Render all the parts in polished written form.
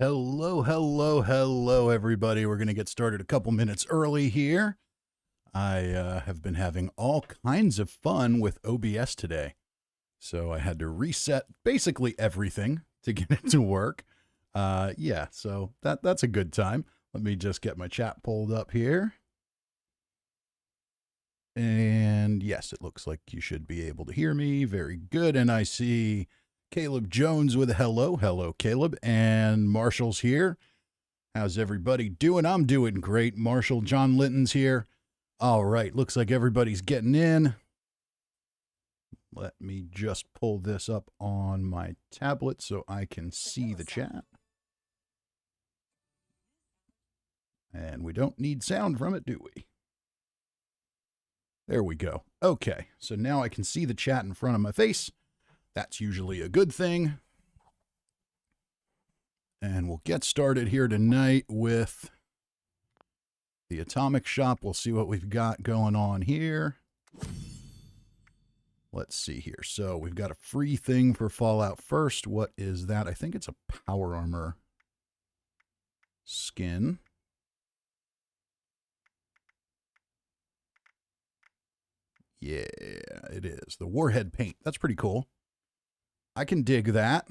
Hello, hello, hello, everybody. We're going to get started a couple minutes early here. I have been having all kinds of fun with OBS today. So I had to reset basically everything to get it to work. Yeah, so that's a good time. Let me just get my chat pulled up here. And yes, it looks like you should be able to hear me. Very good. And I see Caleb Jones with a hello. Hello, Caleb. And Marshall's here. How's everybody doing? I'm doing great. Marshall, John Linton's here. All right. Looks like everybody's getting in. Let me just pull this up on my tablet so I can see the chat. And we don't need sound from it, do we? There we go. Okay. So now I can see the chat in front of my face. That's usually a good thing. And we'll get started here tonight with the Atomic Shop. We'll see what we've got going on here. Let's see here. So we've got a free thing for Fallout first. What is that? I think it's a power armor skin. Yeah, it is. The Warhead paint. That's pretty cool. I can dig that.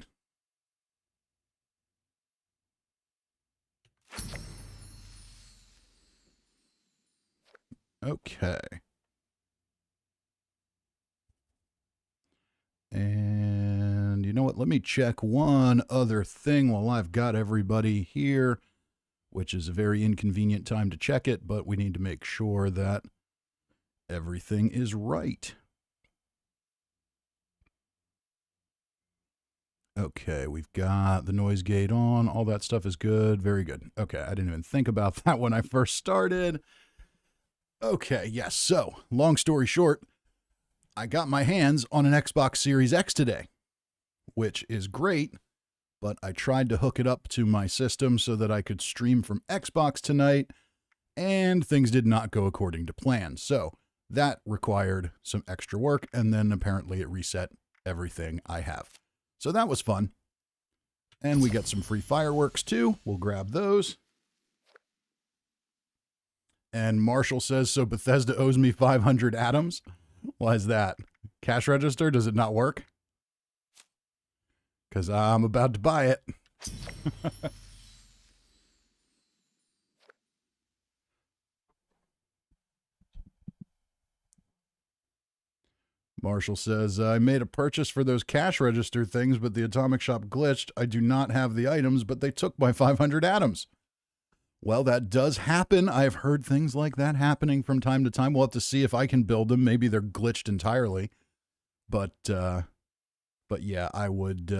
Okay. And you know what? Let me check one other thing while I've got everybody here, which is a very inconvenient time to check it, but we need to make sure that everything is right. Okay, we've got the noise gate on. All that stuff is good. Very good. Okay, I didn't even think about that when I first started. Okay, yes. So, long story short, I got my hands on an Xbox Series X today, which is great, but I tried to hook it up to my system so that I could stream from Xbox tonight, and things did not go according to plan. So, that required some extra work, and then apparently it reset everything I have. So that was fun. And we got some free fireworks too. We'll grab those. And Marshall says, so Bethesda owes me 500 atoms. Why is that? Cash register? Does it not work? Because I'm about to buy it. Marshall says, I made a purchase for those cash register things, but the Atomic Shop glitched. I do not have the items, but they took my 500 atoms. Well, that does happen. I've heard things like that happening from time to time. We'll have to see if I can build them. Maybe they're glitched entirely. But yeah, I would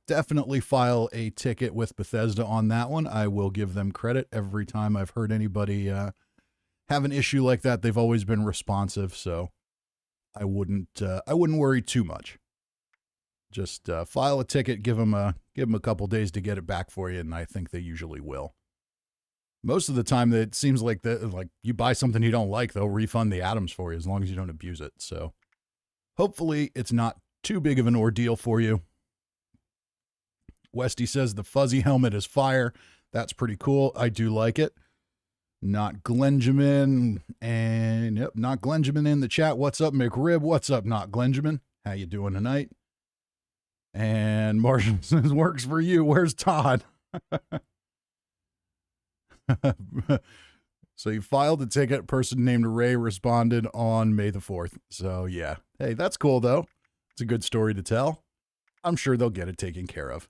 definitely file a ticket with Bethesda on that one. I will give them credit every time I've heard anybody have an issue like that. They've always been responsive, so I wouldn't worry too much. Just file a ticket, give them a couple days to get it back for you, and I think they usually will. Most of the time, it seems like you buy something you don't like, they'll refund the atoms for you as long as you don't abuse it. So hopefully it's not too big of an ordeal for you. Westy says the fuzzy helmet is fire. That's pretty cool. I do like it. Not Glenjamin, and yep, Not Glenjamin in the chat. What's up, McRib? What's up, Not Glenjamin? How you doing tonight? And Marshall says, works for you. Where's Todd? So you filed a ticket. Person named Ray responded on May the 4th. So yeah. Hey, that's cool though. It's a good story to tell. I'm sure they'll get it taken care of.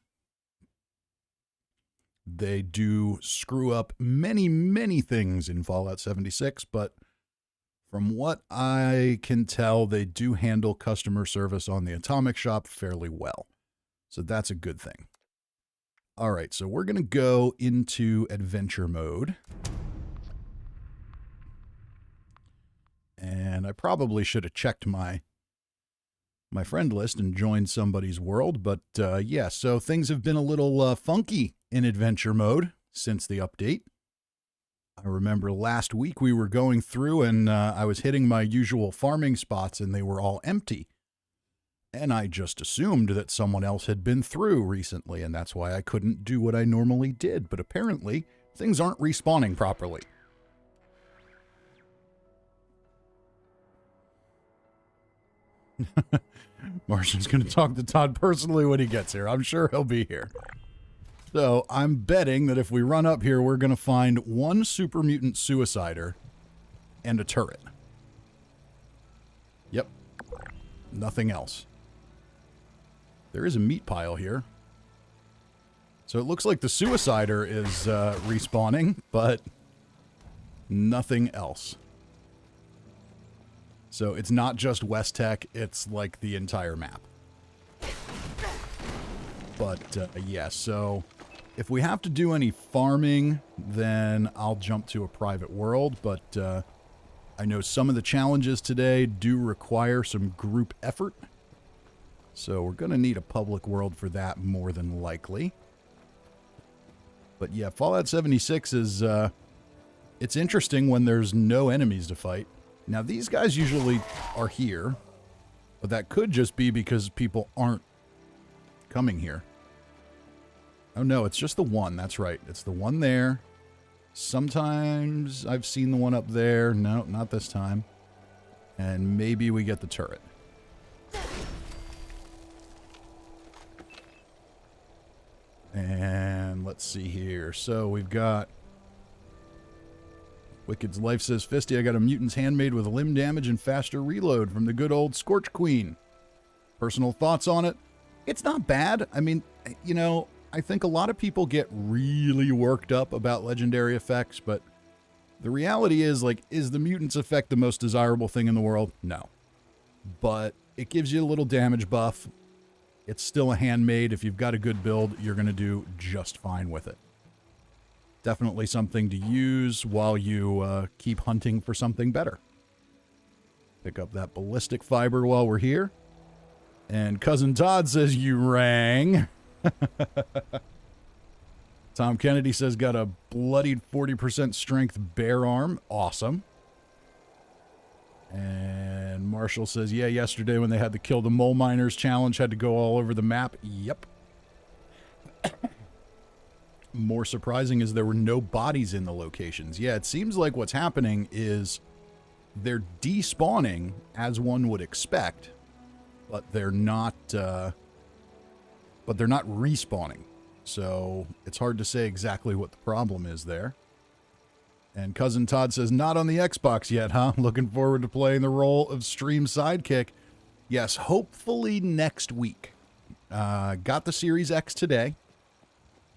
They do screw up many, many things in Fallout 76, but from what I can tell, they do handle customer service on the Atomic Shop fairly well. So that's a good thing. All right, so we're going to go into adventure mode. And I probably should have checked my friend list and joined somebody's world, but yeah, so things have been a little funky in adventure mode since the update. I remember last week we were going through and I was hitting my usual farming spots and they were all empty. And I just assumed that someone else had been through recently, and that's why I couldn't do what I normally did. But apparently, things aren't respawning properly. Martian's going to talk to Todd personally when he gets here. I'm sure he'll be here. So I'm betting that if we run up here, we're going to find one super mutant suicider and a turret. Yep. Nothing else. There is a meat pile here. So it looks like the suicider is respawning, but nothing else. So it's not just West Tech, it's like the entire map. But yeah, so if we have to do any farming, then I'll jump to a private world, but I know some of the challenges today do require some group effort. So we're going to need a public world for that more than likely. But yeah, Fallout 76 is, it's interesting when there's no enemies to fight. Now these guys usually are here, but that could just be because people aren't coming here. Oh no, it's just the one, that's right. It's the one there. Sometimes I've seen the one up there. No, not this time. And maybe we get the turret. And let's see here. So we've got Wicked's Life says, Fisty, I got a mutant's handmade with limb damage and faster reload from the good old Scorch Queen. Personal thoughts on it? It's not bad. I mean, you know, I think a lot of people get really worked up about legendary effects, but the reality is, like, is the mutant's effect the most desirable thing in the world? No. But it gives you a little damage buff. It's still a handmade. If you've got a good build, you're going to do just fine with it. Definitely something to use while you keep hunting for something better. Pick up that ballistic fiber while we're here. And Cousin Todd says, you rang. Tom Kennedy says, got a bloodied 40% strength bear arm. Awesome. And Marshall says, yeah, yesterday when they had the Kill the Mole Miners challenge, had to go all over the map. Yep. More surprising is there were no bodies in the locations. Yeah, it seems like what's happening is they're despawning as one would expect, but they're not respawning. So it's hard to say exactly what the problem is there. And Cousin Todd says, not on the Xbox yet, huh? Looking forward to playing the role of stream sidekick. Yes, hopefully next week. Got the Series X today.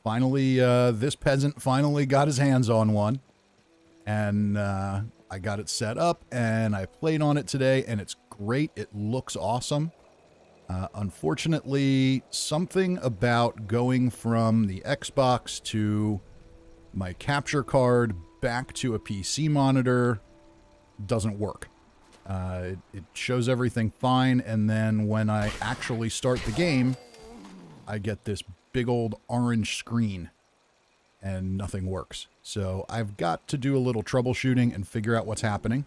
Finally, this peasant finally got his hands on one. And I got it set up, and I played on it today, and it's great. It looks awesome. Unfortunately, something about going from the Xbox to my capture card back to a PC monitor doesn't work. It shows everything fine, and then when I actually start the game, I get this big old orange screen, and nothing works. So I've got to do a little troubleshooting and figure out what's happening.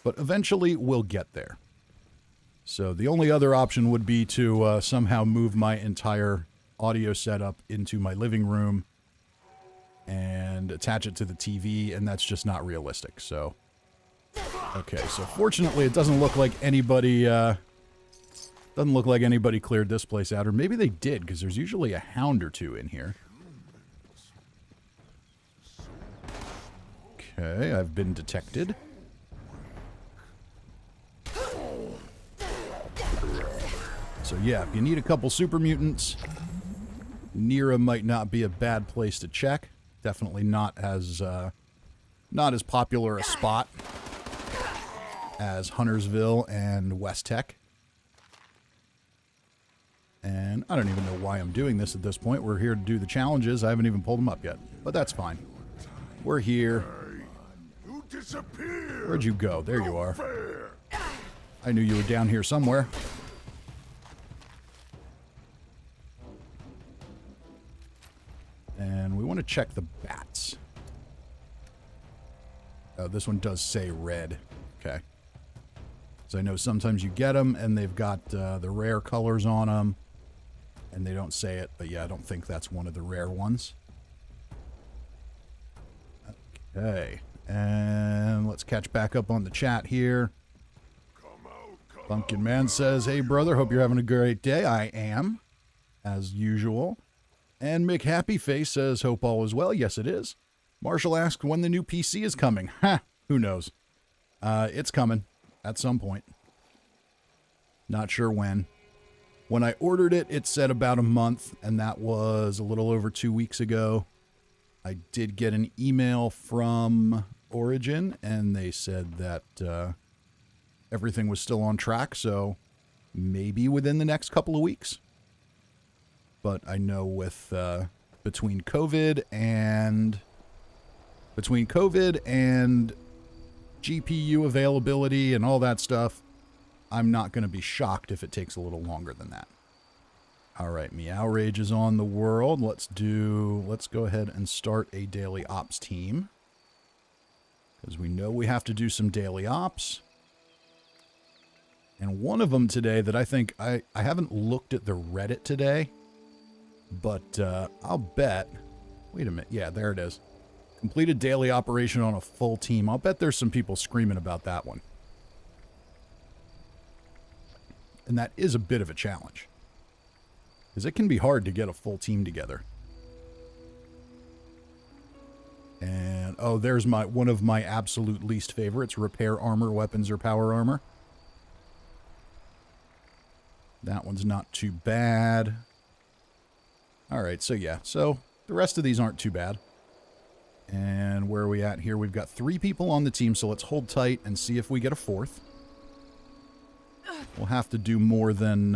But eventually, we'll get there. So the only other option would be to somehow move my entire audio setup into my living room and attach it to the TV, and that's just not realistic. So, okay, so fortunately it doesn't look like anybody cleared this place out, or maybe they did, because there's usually a hound or two in here. Okay, I've been detected. So yeah, if you need a couple super mutants, Nira might not be a bad place to check. Definitely not as popular a spot as Huntersville and West Tech. And I don't even know why I'm doing this at this point. We're here to do the challenges. I haven't even pulled them up yet, but that's fine. We're here. Where'd you go? There you are. I knew you were down here somewhere. And we want to check the bats. Oh, this one does say red. Okay. Because I know sometimes you get them and they've got the rare colors on them. And they don't say it, but yeah, I don't think that's one of the rare ones. Okay, and let's catch back up on the chat here. Pumpkin Man says, hey brother, hope you're having a great day. I am, as usual. And Mick Happy Face says, hope all is well. Yes, it is. Marshall asked when the new PC is coming. Ha, who knows? It's coming at some point. Not sure when. When I ordered it, it said about a month, and that was a little over 2 weeks ago. I did get an email from Origin, and they said that everything was still on track, so maybe within the next couple of weeks. But I know with between COVID and GPU availability and all that stuff, I'm not going to be shocked if it takes a little longer than that. All right, Meow Rage is on the world. Let's go ahead and start a daily ops team. Because we know we have to do some daily ops. And one of them today that I think, I haven't looked at the Reddit today, but I'll bet, wait a minute, yeah, there it is. Completed daily operation on a full team. I'll bet there's some people screaming about that one. And that is a bit of a challenge. Because it can be hard to get a full team together. And, oh, there's one of my absolute least favorites. Repair armor, weapons, or power armor. That one's not too bad. Alright, so yeah. So, the rest of these aren't too bad. And where are we at here? We've got 3 people on the team, so let's hold tight and see if we get a 4th. We'll have to do more than...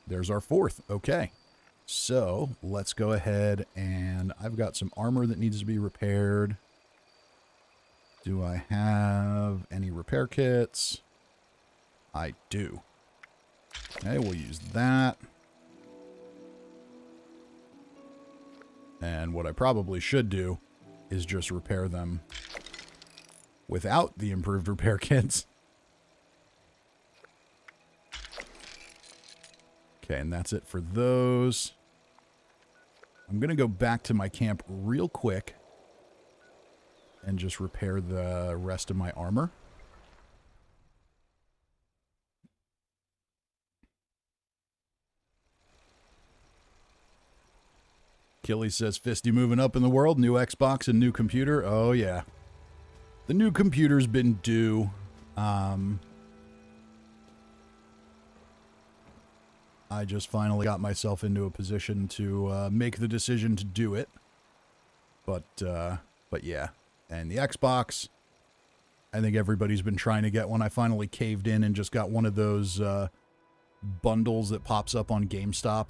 There's our 4th. Okay. So, let's go ahead and... I've got some armor that needs to be repaired. Do I have any repair kits? I do. Okay, we'll use that. And what I probably should do is just repair them without the improved repair kits. Okay, and that's it for those. I'm going to go back to my camp real quick and just repair the rest of my armor. Killy says, Fisty moving up in the world, new Xbox and new computer. Oh, yeah. The new computer's been due. I just finally got myself into a position to make the decision to do it. But yeah. And the Xbox, I think everybody's been trying to get one. I finally caved in and just got one of those bundles that pops up on GameStop.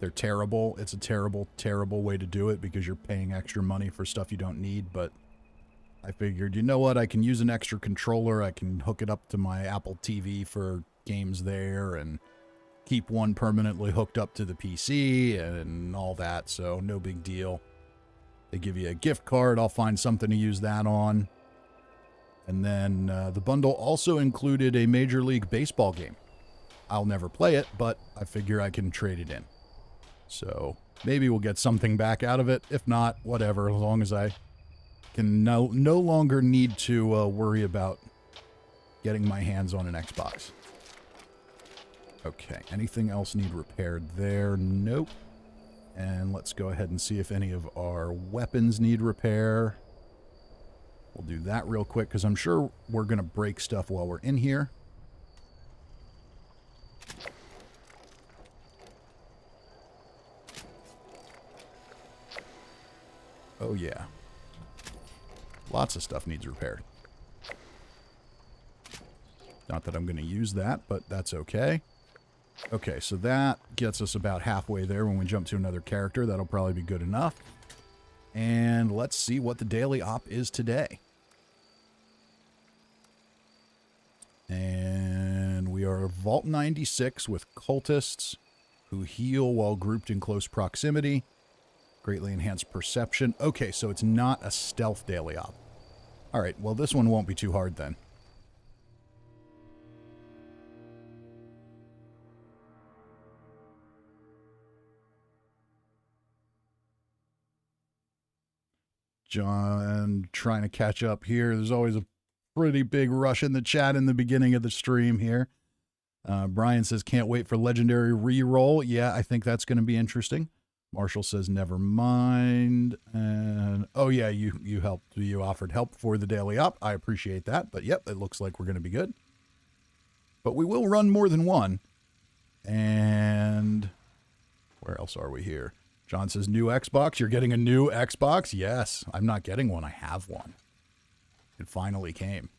They're terrible. It's a terrible, terrible way to do it because you're paying extra money for stuff you don't need. But I figured, you know what? I can use an extra controller. I can hook it up to my Apple TV for games there and keep one permanently hooked up to the PC and all that. So no big deal. They give you a gift card. I'll find something to use that on. And then the bundle also included a Major League Baseball game. I'll never play it, but I figure I can trade it in. So maybe we'll get something back out of it. If not, whatever, as long as I can no longer need to worry about getting my hands on an Xbox. Okay, anything else need repaired there? Nope. And let's go ahead and see if any of our weapons need repair. We'll do that real quick because I'm sure we're going to break stuff while we're in here. Oh yeah. Lots of stuff needs repaired. Not that I'm going to use that, but that's okay. Okay, so that gets us about halfway there when we jump to another character. That'll probably be good enough. And let's see what the daily op is today. And we are Vault 96 with cultists who heal while grouped in close proximity. Greatly enhanced perception. Okay, so it's not a stealth daily op. All right, well, this one won't be too hard then. John trying to catch up here. There's always a pretty big rush in the chat in the beginning of the stream here. Brian says, can't wait for legendary re-roll. Yeah, I think that's going to be interesting. Marshall says, never mind. And, oh, yeah, you helped. You offered help for the daily up. I appreciate that. But, yep, it looks like we're going to be good. But we will run more than one. And where else are we here? John says, new Xbox. You're getting a new Xbox? Yes. I'm not getting one. I have one. It finally came.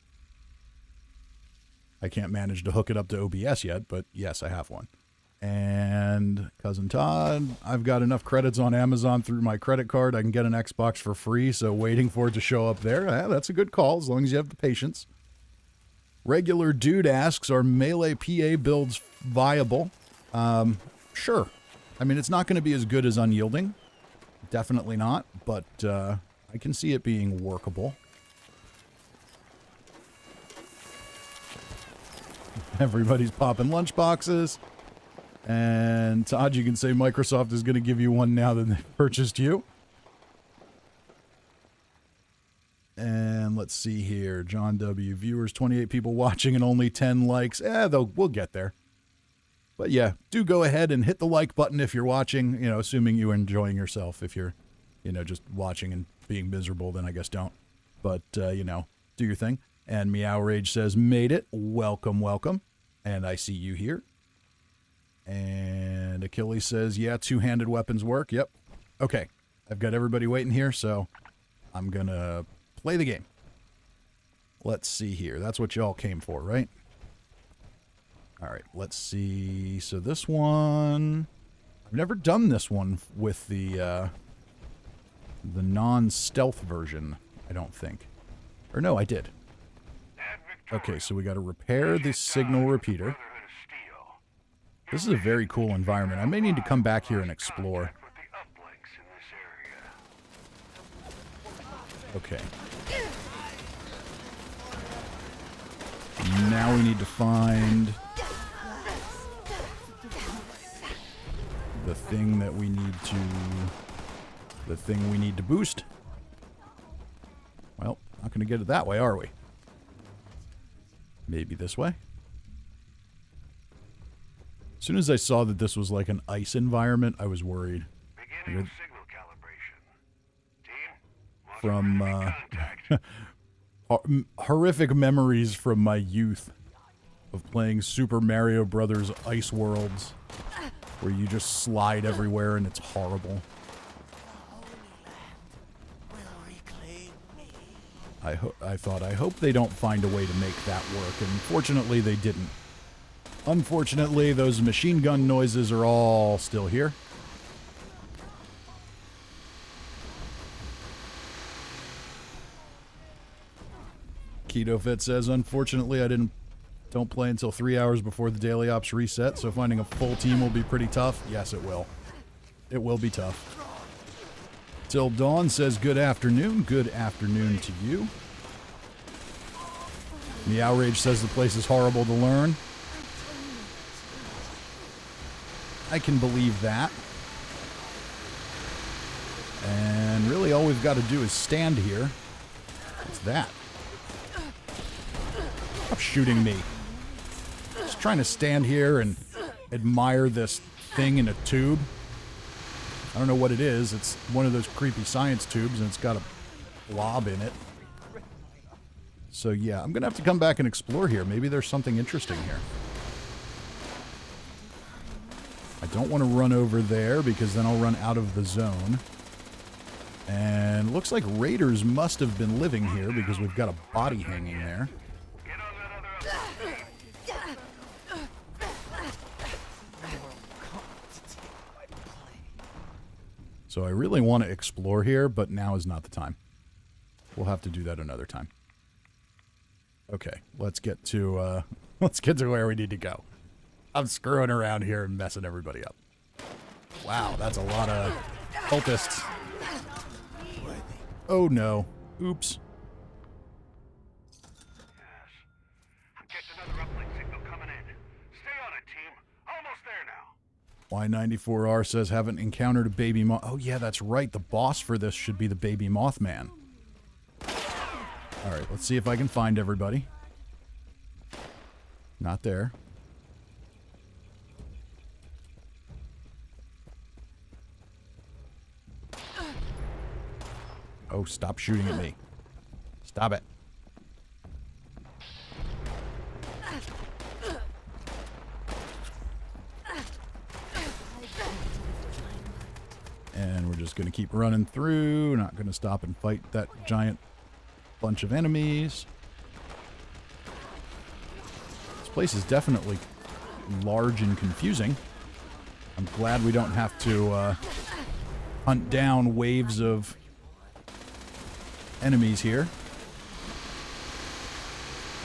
I can't manage to hook it up to OBS yet, but yes, I have one. And Cousin Todd, I've got enough credits on Amazon through my credit card. I can get an Xbox for free, so waiting for it to show up there. That's a good call, as long as you have the patience. Regular Dude asks, are Melee PA builds viable? Sure. I mean, it's not going to be as good as Unyielding. Definitely not, but I can see it being workable. Everybody's popping lunchboxes. And Todd, you can say Microsoft is going to give you one now that they've purchased you. And let's see here. John W. Viewers, 28 people watching and only 10 likes. We'll get there. But yeah, do go ahead and hit the like button if you're watching, you know, assuming you're enjoying yourself. If you're, you know, just watching and being miserable, then I guess don't. But, you know, do your thing. And Meow Rage says, made it. Welcome, welcome. And I see you here. And Achilles says, yeah, two-handed weapons work. Yep. Okay. I've got everybody waiting here, so I'm going to play the game. Let's see here. That's what y'all came for, right? All right, let's see. So this one, I've never done this one with the non-stealth version, I don't think. Or no, I did. Okay, so we got to repair the signal repeater. This is a very cool environment. I may need to come back here and explore. Okay. Now we need to find the thing that we need to... the thing we need to boost. Well, not going to get it that way, are we? Maybe this way? As soon as I saw that this was like an ice environment, I was worried. Beginning signal calibration. Team, from horrific memories from my youth of playing Super Mario Brothers Ice Worlds, where you just slide everywhere and it's horrible. I hope they don't find a way to make that work, and fortunately they didn't. Unfortunately, those machine gun noises are all still here. Keto Fit says, unfortunately, don't play until 3 hours before the daily ops reset, so finding a full team will be pretty tough. Yes, it will. It will be tough. Till Dawn says, good afternoon. Good afternoon to you. The Outrage says the place is horrible to learn. I can believe that. And really all we've got to do is stand here. What's that? Stop shooting me. Just trying to stand here and admire this thing in a tube. I don't know what it is. It's one of those creepy science tubes, and it's got a blob in it. So yeah, I'm going to have to come back and explore here. Maybe there's something interesting here. I don't want to run over there because then I'll run out of the zone. And it looks like raiders must have been living here because we've got a body hanging there. So I really want to explore here, but now is not the time. We'll have to do that another time. Okay, let's get to where we need to go. I'm screwing around here and messing everybody up. Wow, that's a lot of cultists. Oh no. Oops. Y94R says, haven't encountered a baby moth. Oh, yeah, that's right. The boss for this should be the baby Mothman. All right, let's see if I can find everybody. Not there. Oh, stop shooting at me. Stop it. And we're just going to keep running through. Not going to stop and fight that giant bunch of enemies. This place is definitely large and confusing. I'm glad we don't have to hunt down waves of enemies here.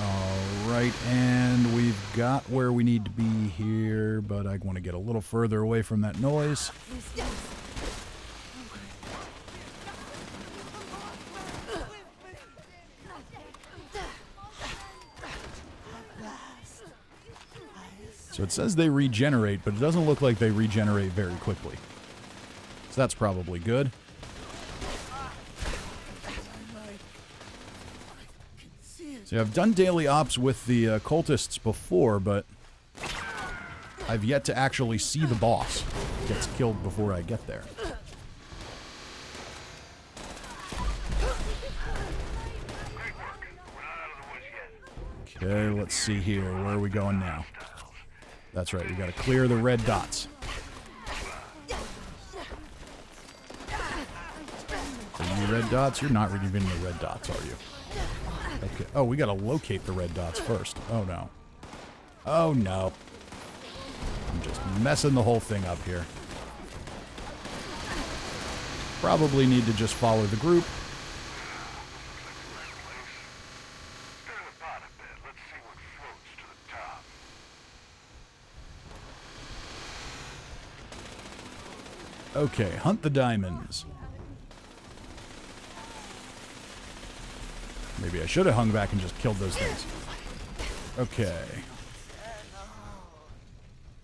Alright, and we've got where we need to be here, but I want to get a little further away from that noise. So it says they regenerate, but it doesn't look like they regenerate very quickly. So that's probably good. So I've done daily ops with the cultists before, but I've yet to actually see the boss. He gets killed before I get there. Okay, let's see here. Where are we going now? That's right, we gotta clear the red dots. Are you red dots? You're not even the red dots, are you? Okay. Oh, we gotta locate the red dots first. Oh, no. Oh, no. I'm just messing the whole thing up here. Probably need to just follow the group. Okay, hunt the diamonds. Maybe I should have hung back and just killed those things. Okay.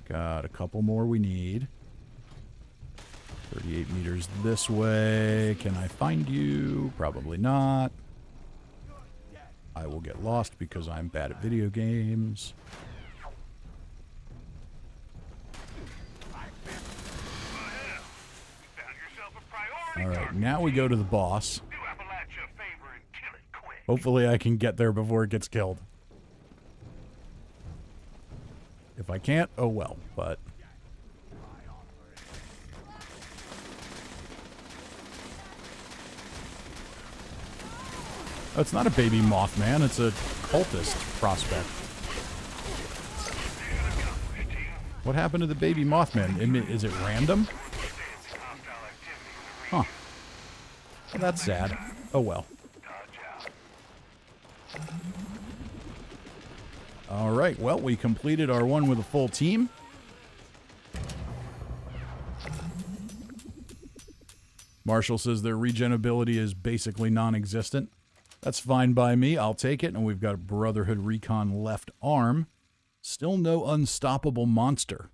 Got a couple more we need. 38 meters this way. Can I find you? Probably not. I will get lost because I'm bad at video games. Alright, now we go to the boss. Hopefully I can get there before it gets killed. If I can't, oh well, but... Oh, it's not a baby Mothman, it's a cultist prospect. What happened to the baby Mothman? Is it random? Huh. Well, that's sad. Oh well. Alright, well, we completed our one with a full team. Marshall says their regen ability is basically non-existent. That's fine by me. I'll take it. And we've got Brotherhood Recon left arm. Still no unstoppable monster.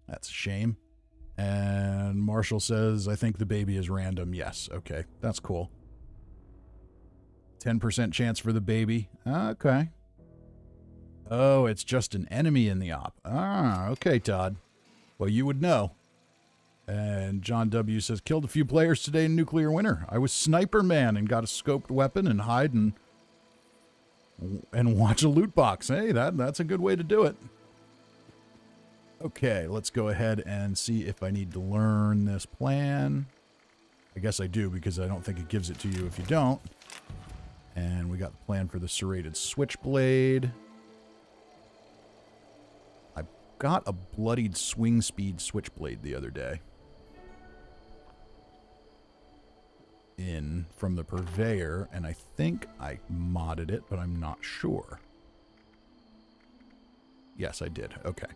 That's a shame. And Marshall says, I think the baby is random. Yes. Okay. That's cool. 10% chance for the baby. Okay. Oh, it's just an enemy in the op. Ah, okay, Todd. Well, you would know. And John W. says, killed a few players today in Nuclear Winter. I was Sniper Man and got a scoped weapon and hide and watch a loot box. Hey, that's a good way to do it. Okay, let's go ahead and see if I need to learn this plan. I guess I do, because I don't think it gives it to you if you don't. And we got the plan for the serrated switchblade. I got a bloodied swing speed switchblade the other day. From the purveyor, and I think I modded it, but I'm not sure. Yes, I did. Okay.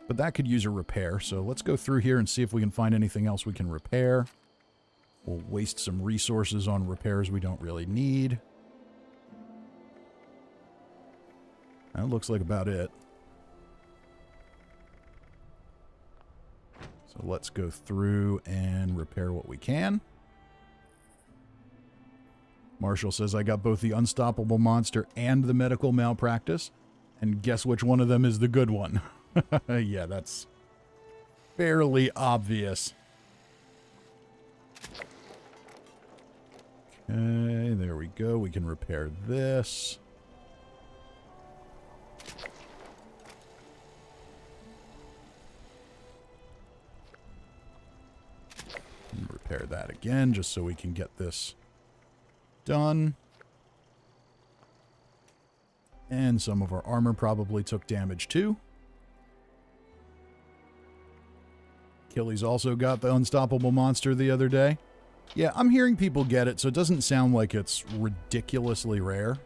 But that could use a repair, so let's go through here and see if we can find anything else we can repair. We'll waste some resources on repairs we don't really need. That looks like about it. So let's go through and repair what we can. Marshall says, I got both the unstoppable monster and the medical malpractice. And guess which one of them is the good one? Yeah, that's fairly obvious. Okay, there we go. We can repair this. And repair that again, just so we can get this done. And some of our armor probably took damage too. Achilles also got the unstoppable monster the other day. Yeah, I'm hearing people get it, so it doesn't sound like it's ridiculously rare.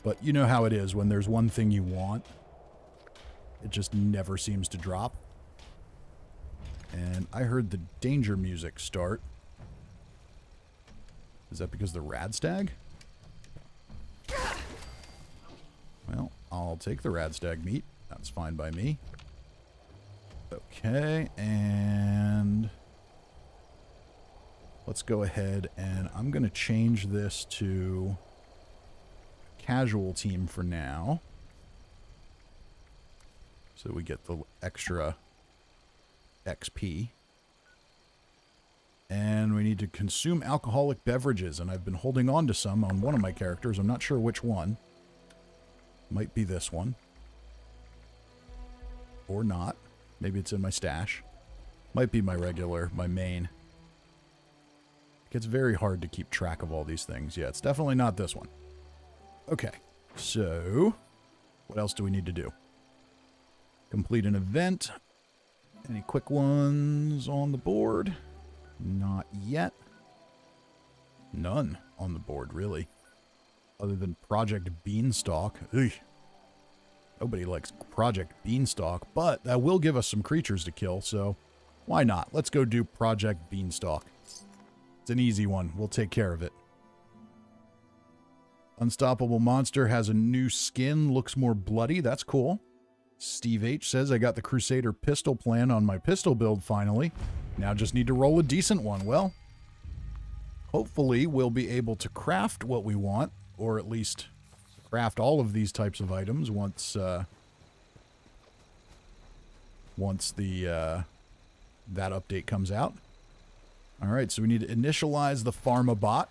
But you know how it is when there's one thing you want. It just never seems to drop. And I heard the danger music start. Is that because the Radstag? Well, I'll take the Radstag meat. That's fine by me. Okay, and let's go ahead and I'm going to change this to casual team for now. So we get the extra XP. And we need to consume alcoholic beverages, and I've been holding on to some on one of my characters. I'm not sure which one. Might be this one. Or not. Maybe it's in my stash. Might be my regular, my main. It gets very hard to keep track of all these things. Yeah, it's definitely not this one. Okay, so what else do we need to do? Complete an event. Any quick ones on the board? Not yet. None on the board, really. Other than Project Beanstalk. Ugh. Nobody likes Project Beanstalk, but that will give us some creatures to kill, so why not? Let's go do Project Beanstalk. It's an easy one. We'll take care of it. Unstoppable Monster has a new skin, looks more bloody. That's cool. Steve H says, I got the Crusader pistol plan on my pistol build finally. Now just need to roll a decent one. Well, hopefully we'll be able to craft what we want, or at least craft all of these types of items once the that update comes out. All right, so we need to initialize the PharmaBot.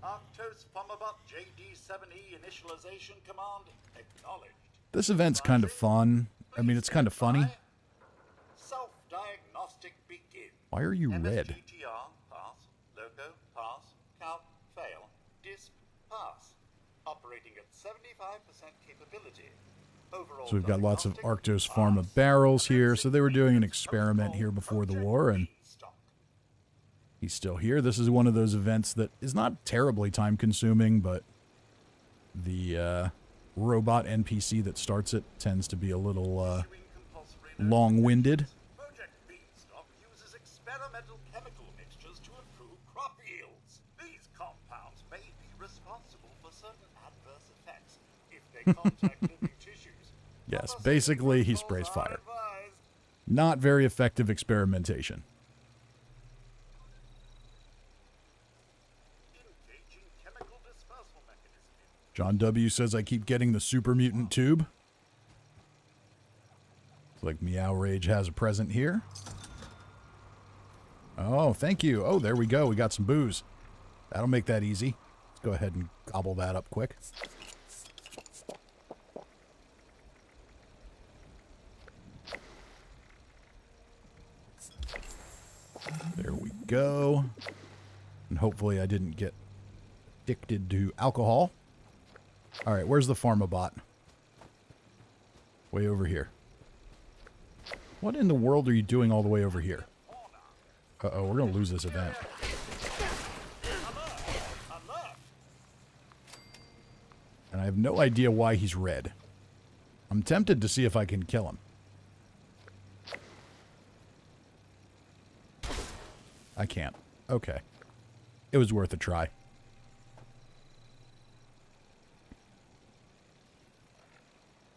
Arctos PharmaBot JD7E initialization command acknowledged. This event's kind of fun. I mean, it's kind of funny. Self-diagnostic begin. Why are you red? MSGTR, pass. Loco, pass. Calc, fail. Disp, pass. Operating at 75% capability. Overall, So we've got lots of Arctos Pharma barrels here. So they were doing an experiment here before the war, and he's still here. This is one of those events that is not terribly time-consuming, but the robot NPC that starts it tends to be a little long-winded. Project Beanstalk uses experimental chemical mixtures to improve crop yields. These compounds may be responsible for certain adverse effects if they contact living tissues. Yes, basically he sprays fire. Not very effective experimentation. Engaging chemical dispersal mechanism. John W. says I keep getting the super mutant tube. Looks like Meow Rage has a present here. Oh, thank you. Oh, there we go. We got some booze. That'll make that easy. Let's go ahead and gobble that up quick. There we go. And hopefully I didn't get addicted to alcohol. All right, where's the PharmaBot? Way over here. What in the world are you doing all the way over here? Uh-oh, we're going to lose this event. And I have no idea why he's red. I'm tempted to see if I can kill him. I can't. Okay. It was worth a try.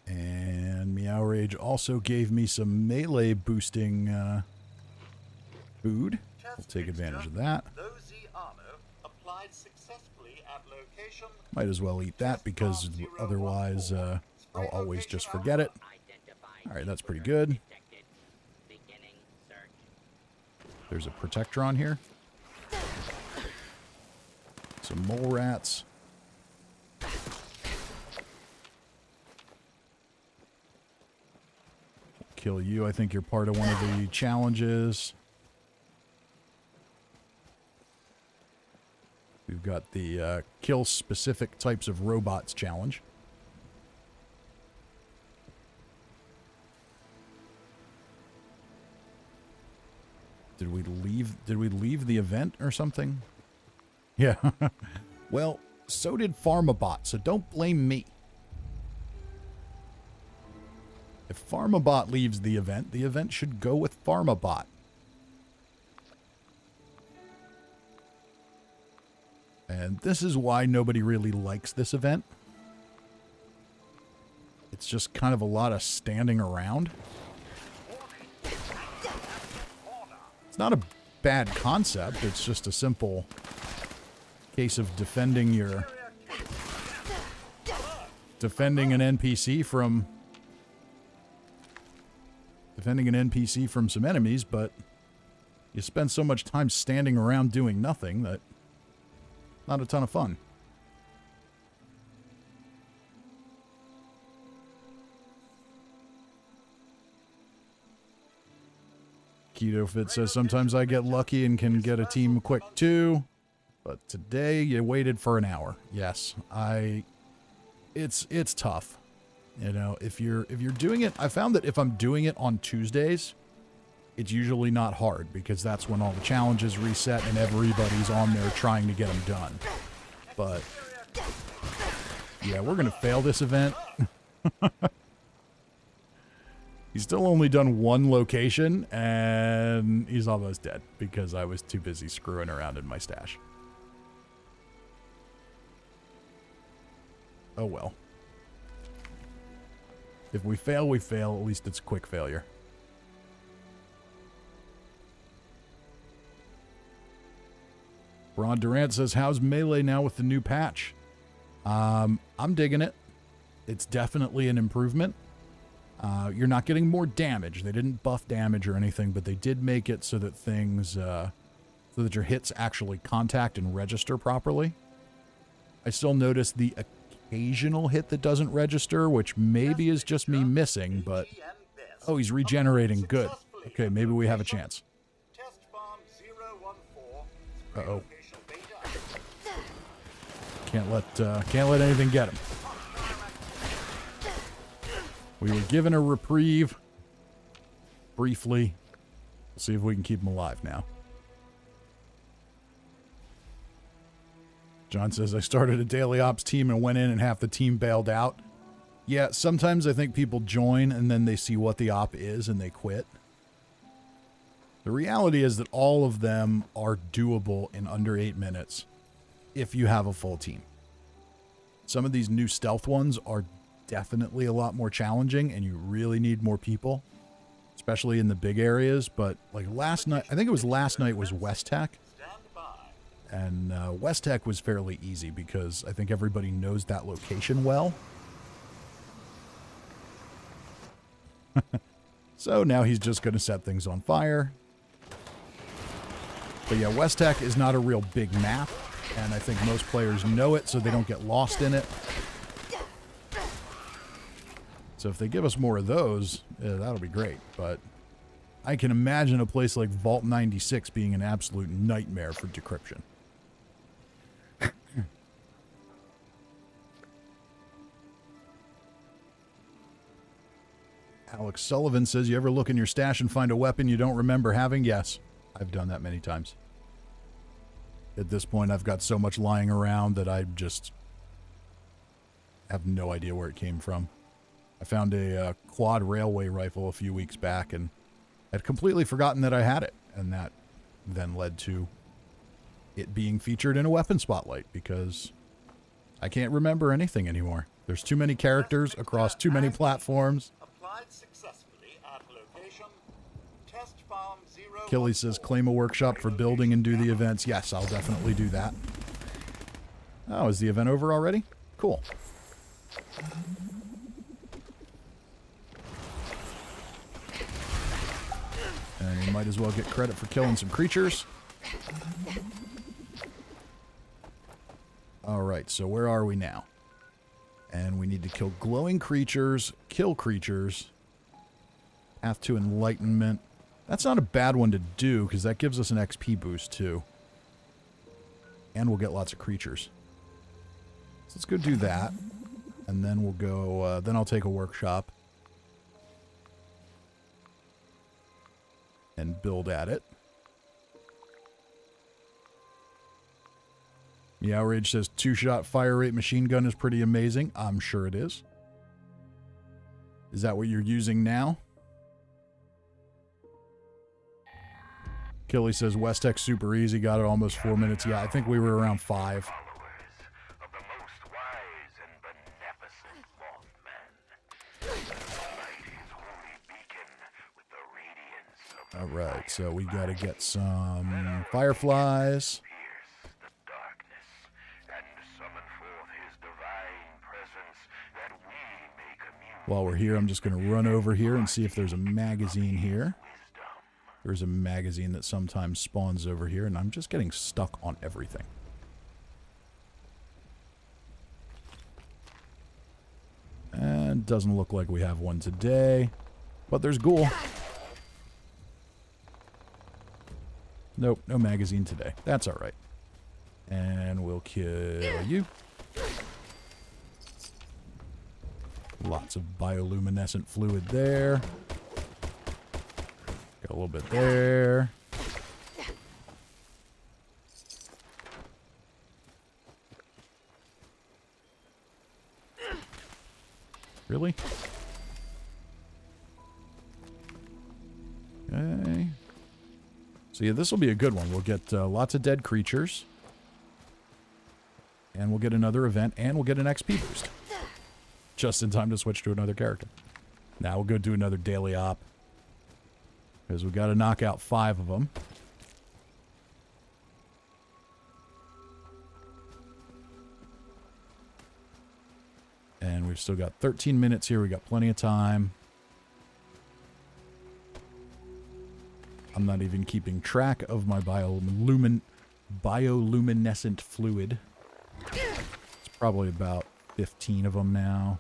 And Rage also gave me some melee boosting food. We'll take advantage of that. Might as well eat that because otherwise I'll always just forget it. Alright, that's pretty good. There's a protector on here. Some mole rats. Kill you. I think you're part of one of the challenges. We've got the kill specific types of robots challenge. Did we leave the event or something? Yeah. Well, so did Pharmabot, so don't blame me. If Pharmabot leaves the event should go with Pharmabot. And this is why nobody really likes this event. It's just kind of a lot of standing around. It's not a bad concept, it's just a simple case of defending an NPC from some enemies, but you spend so much time standing around doing nothing that not a ton of fun. Keto Fit says sometimes I get lucky and can get a team quick too, but today you waited for an hour. Yes, it's tough. You know, if you're doing it, I found that if I'm doing it on Tuesdays, it's usually not hard because that's when all the challenges reset and everybody's on there trying to get them done. But yeah, we're gonna fail this event. He's still only done one location, and he's almost dead because I was too busy screwing around in my stash. Oh well. If we fail, we fail. At least it's a quick failure. Ron Durant says, how's Melee now with the new patch? I'm digging it. It's definitely an improvement. You're not getting more damage. They didn't buff damage or anything, but they did make it so that things, so that your hits actually contact and register properly. I still notice the occasional hit that doesn't register, which maybe is just me missing, but... Oh, he's regenerating. Good. Okay, maybe we have a chance. Uh-oh. Can't let anything get him. We were given a reprieve. Briefly. We'll see if we can keep him alive now. John says, I started a daily ops team and went in and half the team bailed out. Yeah, sometimes I think people join and then they see what the op is and they quit. The reality is that all of them are doable in under 8 minutes if you have a full team. Some of these new stealth ones are definitely a lot more challenging and you really need more people, especially in the big areas. But like last night, I think it was last night was West Tech. And West Tech was fairly easy because I think everybody knows that location well. So now he's just going to set things on fire. But yeah, West Tech is not a real big map, and I think most players know it so they don't get lost in it. So if they give us more of those, that'll be great. But I can imagine a place like Vault 96 being an absolute nightmare for decryption. Alex Sullivan says, you ever look in your stash and find a weapon you don't remember having? Yes, I've done that many times. At this point, I've got so much lying around that I just have no idea where it came from. I found a quad railway rifle a few weeks back and had completely forgotten that I had it. And that then led to it being featured in a weapon spotlight because I can't remember anything anymore. There's too many characters across too many platforms. Killy says, claim a workshop for building and do the events. Yes, I'll definitely do that. Oh, is the event over already? Cool. And we might as well get credit for killing some creatures. Alright, so where are we now? And we need to kill glowing creatures, kill creatures. Path to Enlightenment. That's not a bad one to do, because that gives us an XP boost, too. And we'll get lots of creatures. So let's go do that. And then we'll go, then I'll take a workshop. And build at it. Meow Rage says 2-shot fire rate machine gun is pretty amazing. I'm sure it is. Is that what you're using now? Killy says Westex super easy, got it almost 4 minutes. Yeah, I think we were around 5. Alright, so we gotta get some fireflies. While we're here, I'm just gonna run over here and see if there's a magazine here. There's a magazine that sometimes spawns over here, and I'm just getting stuck on everything. And doesn't look like we have one today, but there's ghoul. Nope, no magazine today. That's alright. And we'll kill you. Lots of bioluminescent fluid there. Got a little bit there. Really? Okay. So yeah, this will be a good one. We'll get lots of dead creatures. And we'll get another event, and we'll get an XP boost. Just in time to switch to another character. Now we'll go do another daily op. Because we've got to knock out 5 of them. And we've still got 13 minutes here. We got plenty of time. I'm not even keeping track of my bioluminescent fluid. It's probably about 15 of them now.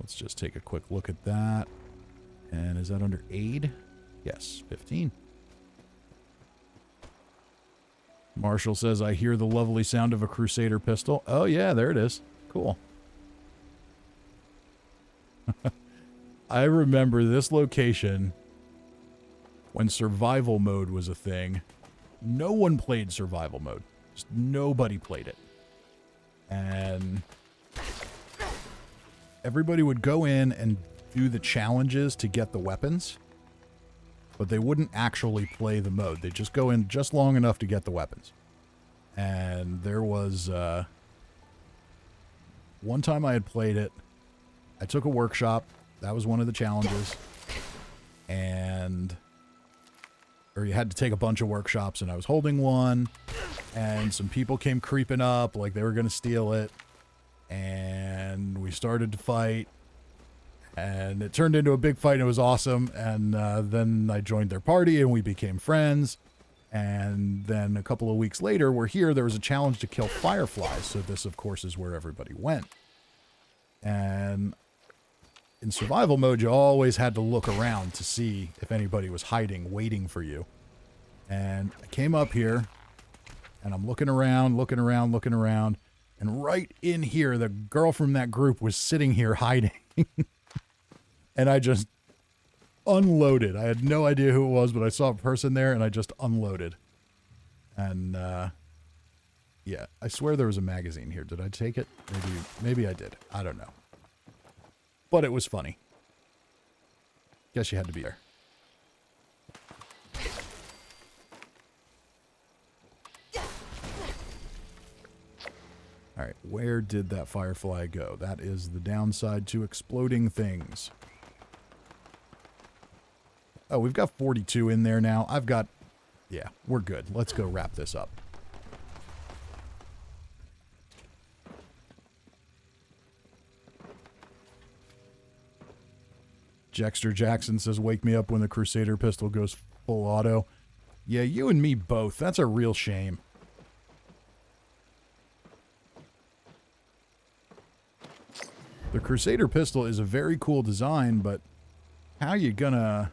Let's just take a quick look at that. And is that under aid? Yes, 15. Marshall says, I hear the lovely sound of a Crusader pistol. Oh yeah, there it is. Cool. I remember this location when survival mode was a thing. No one played survival mode. Just nobody played it. And everybody would go in and do the challenges to get the weapons, but they wouldn't actually play the mode. They'd just go in just long enough to get the weapons. And there was one time I had played it. I took a workshop. That was one of the challenges. Or you had to take a bunch of workshops, and I was holding one, and some people came creeping up like they were going to steal it, and we started to fight, and it turned into a big fight, and it was awesome, and then I joined their party, and we became friends, and then a couple of weeks later, we're here, there was a challenge to kill fireflies, so this, of course, is where everybody went. And in survival mode, you always had to look around to see if anybody was hiding, waiting for you. And I came up here, and I'm looking around, and right in here, the girl from that group was sitting here hiding. And I just unloaded. I had no idea who it was, but I saw a person there, and I just unloaded. And, yeah, I swear there was a magazine here. Did I take it? Maybe I did. I don't know. But it was funny. Guess you had to be there. Alright, Where did that firefly go? That is the downside to exploding things. Oh, we've got 42 in there now. I've got... Yeah, we're good. Let's go wrap this up. Jexter Jackson says, wake me up when the Crusader pistol goes full auto. Yeah, you and me both. That's a real shame. The Crusader pistol is a very cool design, but how you gonna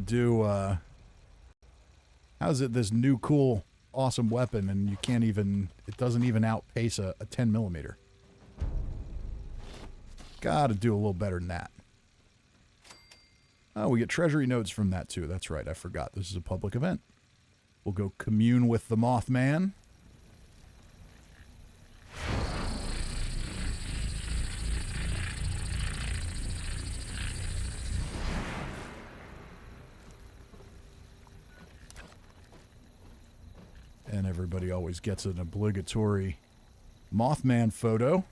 do, how's it this new cool awesome weapon and you can't even, it doesn't even outpace a 10 millimeter. Gotta do a little better than that. Oh, we get treasury nodes from that too. That's right, I forgot. This is a public event. We'll go commune with the Mothman. And everybody always gets an obligatory Mothman photo.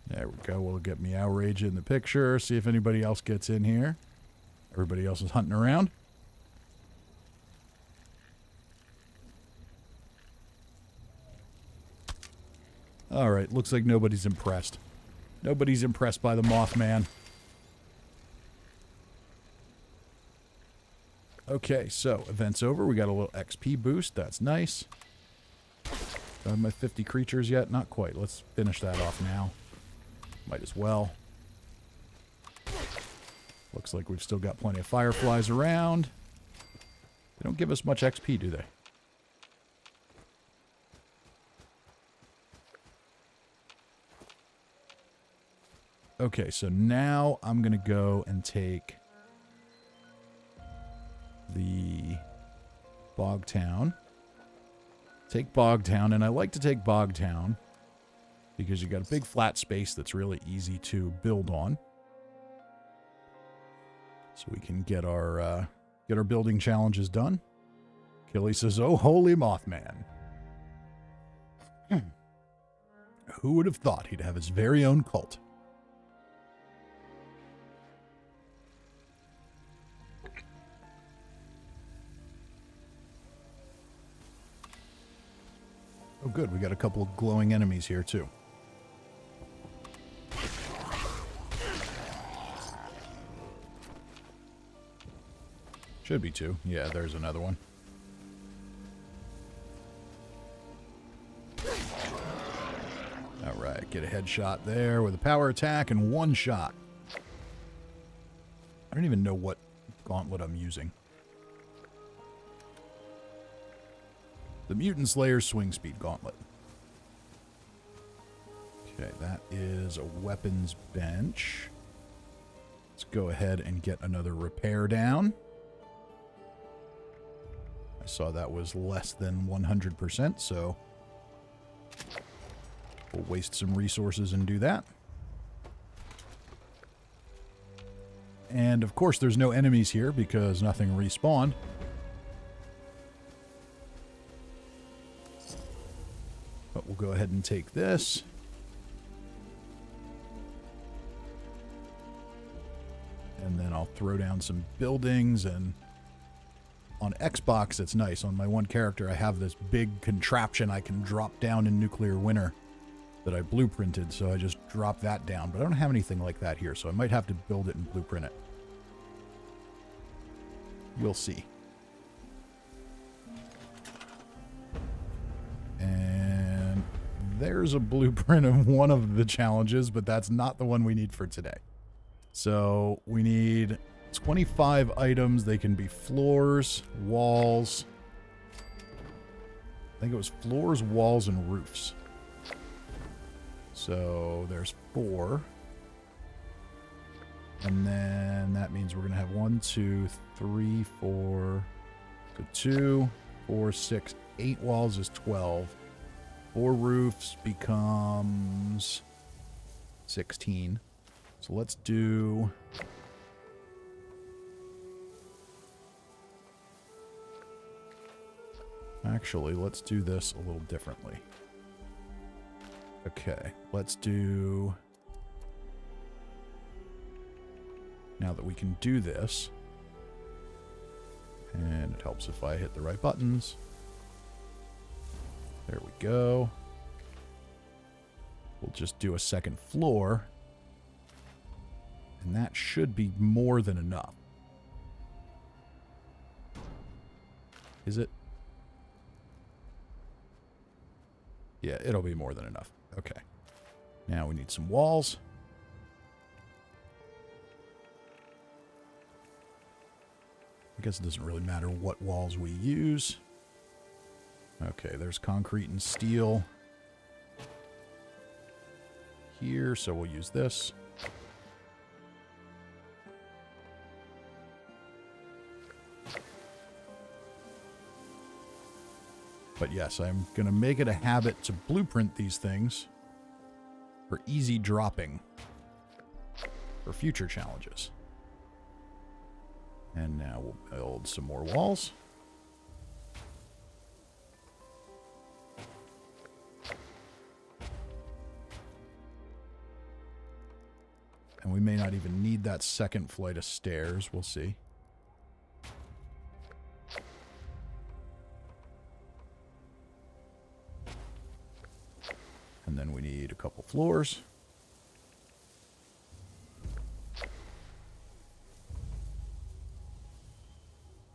There we go. We'll get Meow Rage in the picture. See if anybody else gets in here. Everybody else is hunting around. Alright, looks like nobody's impressed. Nobody's impressed by the Mothman. Okay, so, event's over. We got a little XP boost. That's nice. Don't have my 50 creatures yet? Not quite. Let's finish that off now. Might as well. Looks like we've still got plenty of fireflies around. They don't give us much XP, do they? Okay, so now I'm going to go and take the Bogtown. Take Bogtown, and I like to take Bogtown because you got a big flat space that's really easy to build on. So we can get our building challenges done. Killy says, "Oh, holy Mothman." Who would have thought he'd have his very own cult? Oh, good. We got a couple of glowing enemies here, too. Should be two. Yeah, there's another one. Alright, get a headshot there with a power attack and one shot. I don't even know what gauntlet I'm using. The Mutant Slayer Swing Speed Gauntlet. Okay, that is a weapons bench. Let's go ahead and get another repair down. I saw that was less than 100%, so we'll waste some resources and do that. And of course there's no enemies here because nothing respawned. But we'll go ahead and take this. And then I'll throw down some buildings. And on Xbox, it's nice. On my one character, I have this big contraption I can drop down in Nuclear Winter that I blueprinted. So I just drop that down. But I don't have anything like that here. So I might have to build it and blueprint it. You'll see. And there's a blueprint of one of the challenges, but that's not the one we need for today. So we need 25 items. They can be floors, walls. I think it was floors, walls, and roofs. So there's 4. And then that means we're going to have 1, 2, 3, 4, so 2, 4, 6, 8 walls is 12. 4 roofs becomes 16. So let's do... Actually, let's do this a little differently. Okay, let's do... Now that we can do this, and it helps if I hit the right buttons. There we go. We'll just do a second floor, and that should be more than enough. Is it? Yeah, it'll be more than enough. Okay. Now we need some walls. I guess it doesn't really matter what walls we use. Okay, there's concrete and steel here, so we'll use this. But yes, I'm going to make it a habit to blueprint these things for easy dropping for future challenges. And now we'll build some more walls. And we may not even need that second flight of stairs. We'll see. And then we need a couple floors.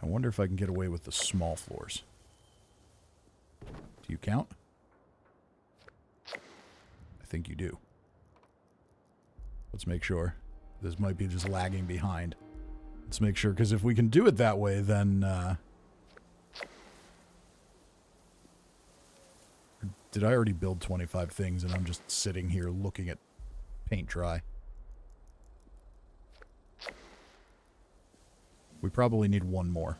I wonder if I can get away with the small floors. Do you count? I think you do. Let's make sure. This might be just lagging behind. Let's make sure, because if we can do it that way, then... Did I already build 25 things and I'm just sitting here looking at paint dry? We probably need one more.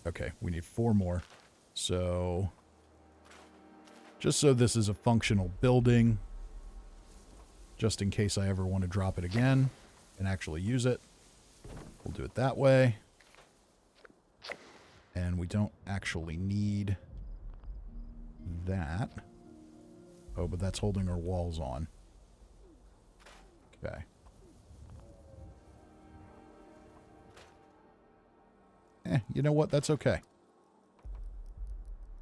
Okay, we need 4 more. So, just so this is a functional building, just in case I ever want to drop it again and actually use it, we'll do it that way. And we don't actually need that. Oh, but that's holding our walls on. Okay. You know what? That's okay.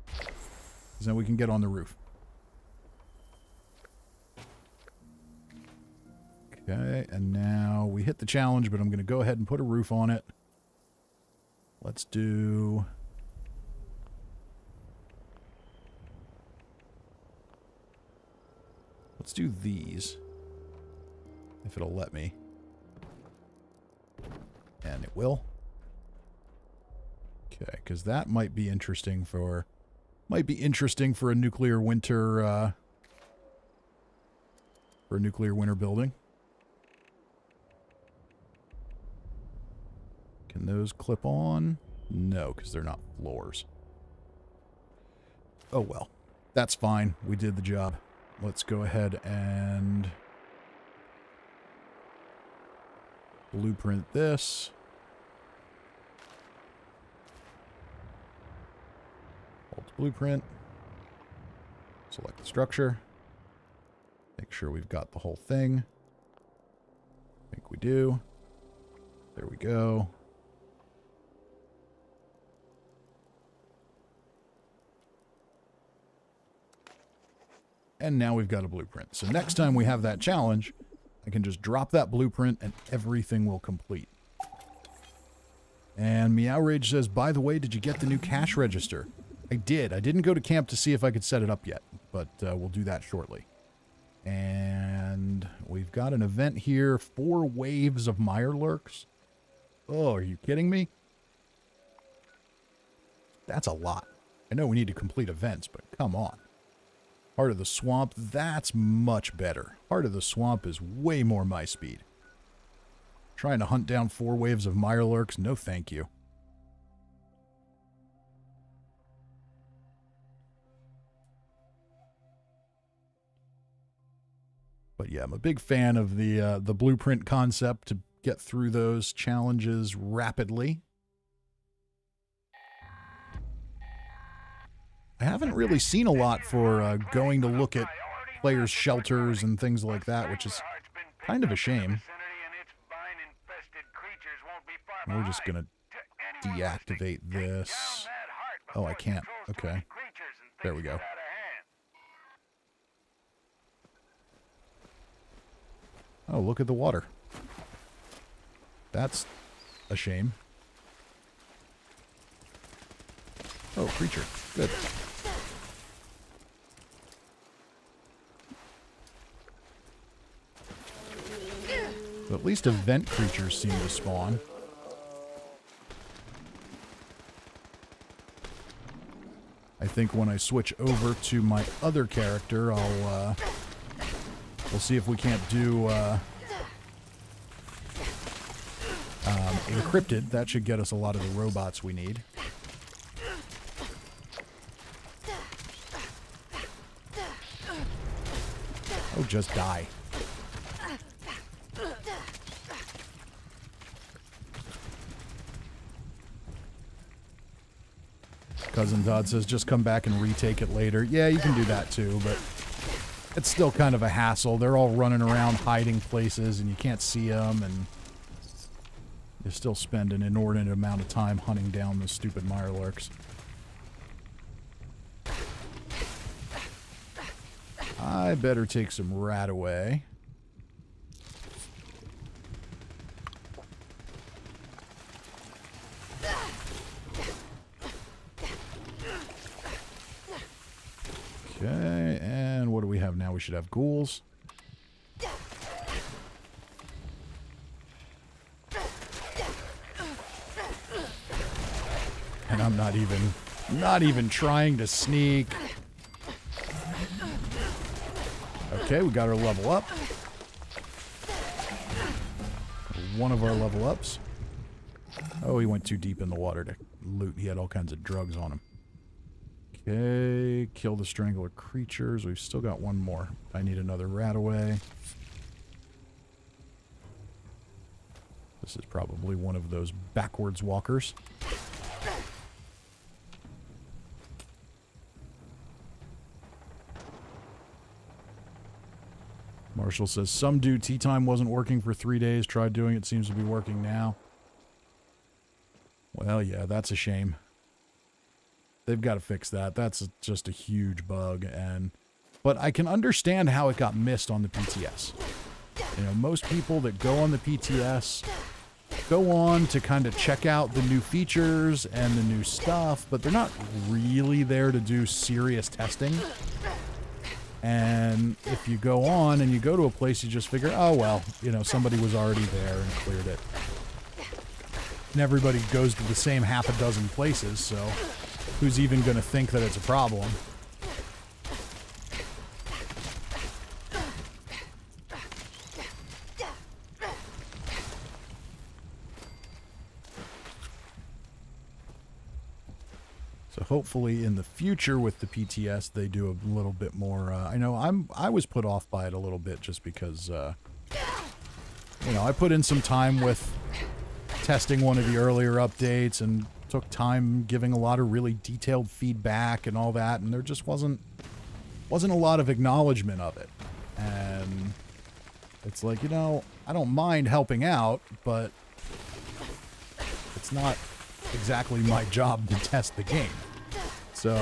Because then we can get on the roof. Okay, and now we hit the challenge, but I'm going to go ahead and put a roof on it. Let's do... Let's do these. If it'll let me. And it will. Okay, because that might be interesting for... Might be interesting for a nuclear winter... for a nuclear winter building. Can those clip on? No, because they're not floors. Oh well. That's fine. We did the job. Let's go ahead and blueprint this. Hold blueprint. Select the structure. Make sure we've got the whole thing. I think we do. There we go. And now we've got a blueprint. So next time we have that challenge, I can just drop that blueprint and everything will complete. And Meow Rage says, by the way, did you get the new cash register? I did. I didn't go to camp to see if I could set it up yet, but we'll do that shortly. And we've got an event here, 4 waves of Mirelurks. Oh, are you kidding me? That's a lot. I know we need to complete events, but come on. Heart of the Swamp, that's much better. Heart of the Swamp is way more my speed. Trying to hunt down 4 waves of Mirelurks, no thank you. But yeah, I'm a big fan of the blueprint concept to get through those challenges rapidly. I haven't really seen a lot for going to look at players' shelters and things like that, which is kind of a shame. We're just going to deactivate this. Oh, I can't. Okay. There we go. Oh, look at the water. That's a shame. Oh, creature. Good. So at least event creatures seem to spawn. I think when I switch over to my other character, we'll see if we can't do encrypted. That should get us a lot of the robots we need. Oh, just die. Cousin Todd says, just come back and retake it later. Yeah, you can do that too, but it's still kind of a hassle. They're all running around hiding places and you can't see them, and you still spend an inordinate amount of time hunting down those stupid mirelurks. I better take some rat away. Okay, and what do we have now? We should have ghouls. And I'm not even trying to sneak. Okay, we got our level up. One of our level ups. Oh, he went too deep in the water to loot. He had all kinds of drugs on him. Okay, kill the strangler creatures. We've still got one more. I need another rat away. This is probably one of those backwards walkers. Marshall says, some dude tea time wasn't working for 3 days. Tried doing it. Seems to be working now. Well, yeah, that's a shame. They've got to fix that. That's just a huge bug. But I can understand how it got missed on the PTS. You know, most people that go on the PTS go on to kind of check out the new features and the new stuff, but they're not really there to do serious testing. And if you go on and you go to a place, you just figure, oh, well, you know, somebody was already there and cleared it. And everybody goes to the same half a dozen places, so who's even going to think that it's a problem? So hopefully in the future with the PTS, they do a little bit more. I know I was put off by it a little bit just because, you know, I put in some time with testing one of the earlier updates and took time giving a lot of really detailed feedback and all that, and there just wasn't a lot of acknowledgement of it. And it's like, you know, I don't mind helping out, but it's not exactly my job to test the game. So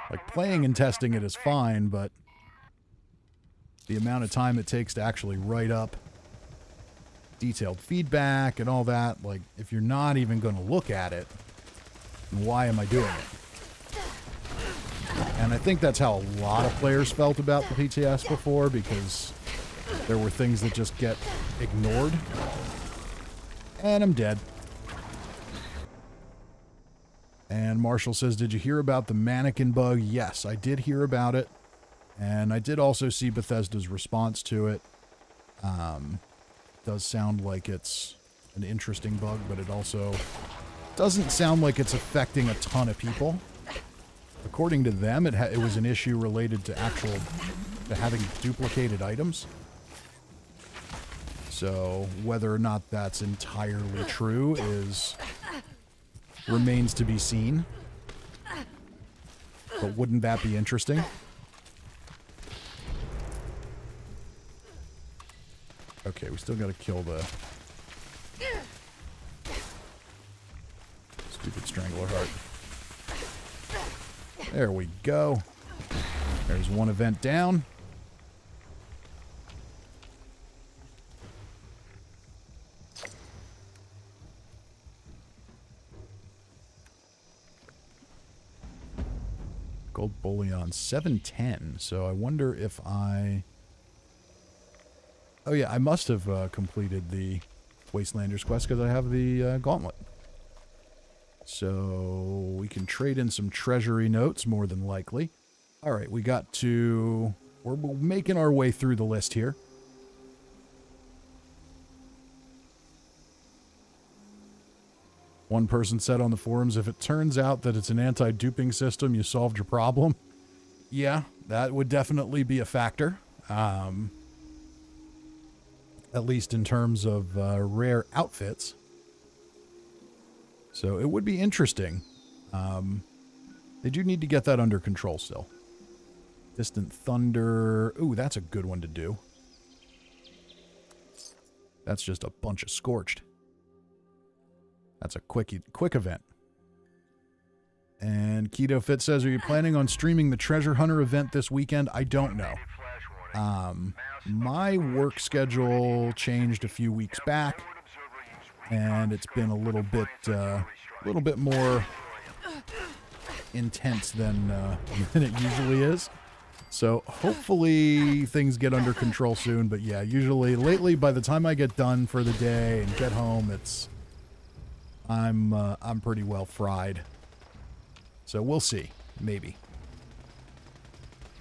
like, playing and testing it is fine, but the amount of time it takes to actually write up detailed feedback and all that, like, if you're not even going to look at it, why am I doing it? And I think that's how a lot of players felt about the PTS before, because there were things that just get ignored. And I'm dead. And Marshall says, did you hear about the mannequin bug? Yes, I did hear about it. And I did also see Bethesda's response to it. Does sound like it's an interesting bug, but it also doesn't sound like it's affecting a ton of people. according to them, it was an issue related to to having duplicated items. So whether or not that's entirely true remains to be seen. But wouldn't that be interesting? Okay, we still gotta kill the stupid Stranglerheart. There we go. There's one event down. Gold bullion, 710. So I wonder if I... Oh yeah, I must have completed the Wastelander's quest because I have the gauntlet. So we can trade in some treasury notes, more than likely. Alright, we got to... We're making our way through the list here. One person said on the forums, if it turns out that it's an anti-duping system, you solved your problem. Yeah, that would definitely be a factor. At least in terms of rare outfits. So it would be interesting. They do need to get that under control still. Distant Thunder. Ooh, that's a good one to do. That's just a bunch of Scorched. That's a quick event. And Keto Fit says, are you planning on streaming the Treasure Hunter event this weekend? I don't know. My work schedule changed a few weeks back, and it's been a little bit more intense than it usually is. So hopefully things get under control soon. But yeah, lately by the time I get done for the day and get home, I'm pretty well fried. So we'll see, maybe.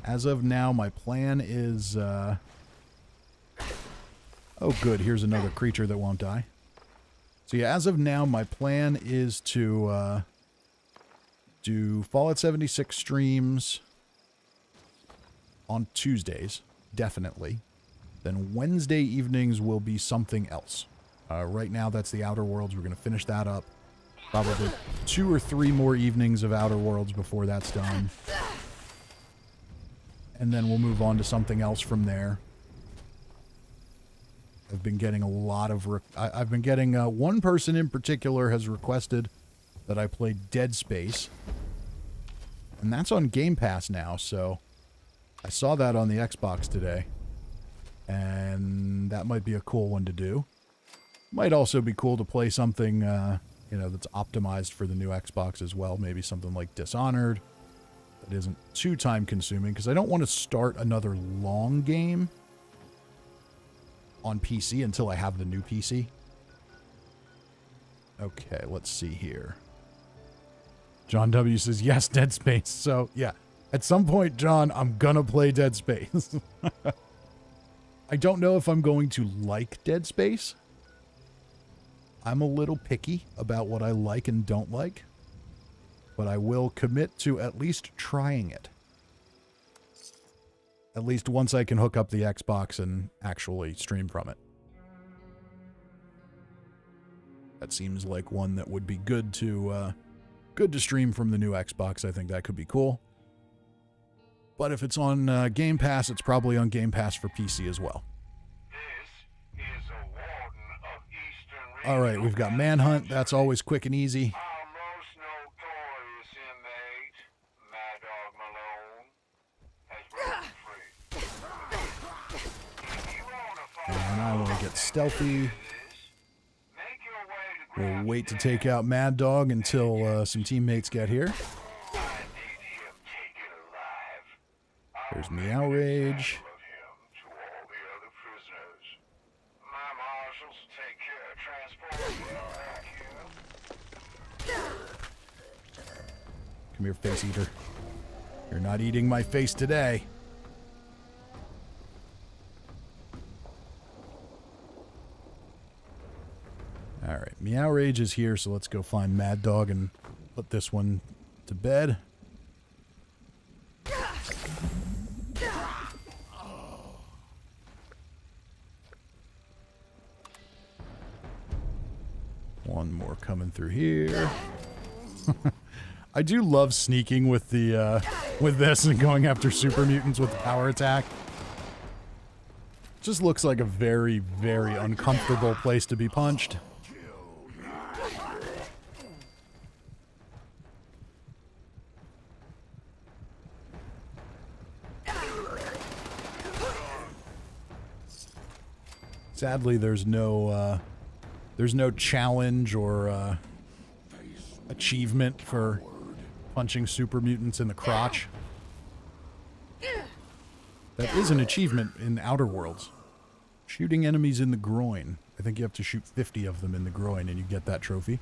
As of now, my plan is, oh good, here's another creature that won't die. So yeah, as of now, my plan is to, do Fallout 76 streams on Tuesdays, definitely. Then Wednesday evenings will be something else. Right now, that's the Outer Worlds. We're going to finish that up. Probably 2 or 3 more evenings of Outer Worlds before that's done. And then we'll move on to something else from there. I've been getting a lot of... I've been getting... one person in particular has requested that I play Dead Space. And that's on Game Pass now, so... I saw that on the Xbox today. And that might be a cool one to do. Might also be cool to play something, you know, that's optimized for the new Xbox as well. Maybe something like Dishonored. That isn't too time-consuming, because I don't want to start another long game on PC until I have the new PC. Okay, let's see here. John W. says, yes, Dead Space. So, yeah. At some point, John, I'm gonna play Dead Space. I don't know if I'm going to like Dead Space. I'm a little picky about what I like and don't like. But I will commit to at least trying it. At least once I can hook up the Xbox and actually stream from it. That seems like one that would be good to stream from the new Xbox. I think that could be cool. But if it's on Game Pass, it's probably on Game Pass for PC as well. Alright, we've got Manhunt. That's always quick and easy. And I want to get stealthy. We'll wait to take out Mad Dog until some teammates get here. There's Meow Rage. Come here, face eater. You're not eating my face today. Alright, Meow Rage is here, so let's go find Mad Dog and put this one to bed. One more coming through here. I do love sneaking with the with this and going after super mutants with the power attack. Just looks like a very, very uncomfortable place to be punched. Sadly, there's no challenge or achievement for punching super mutants in the crotch. That is an achievement in Outer Worlds. Shooting enemies in the groin. I think you have to shoot 50 of them in the groin and you get that trophy.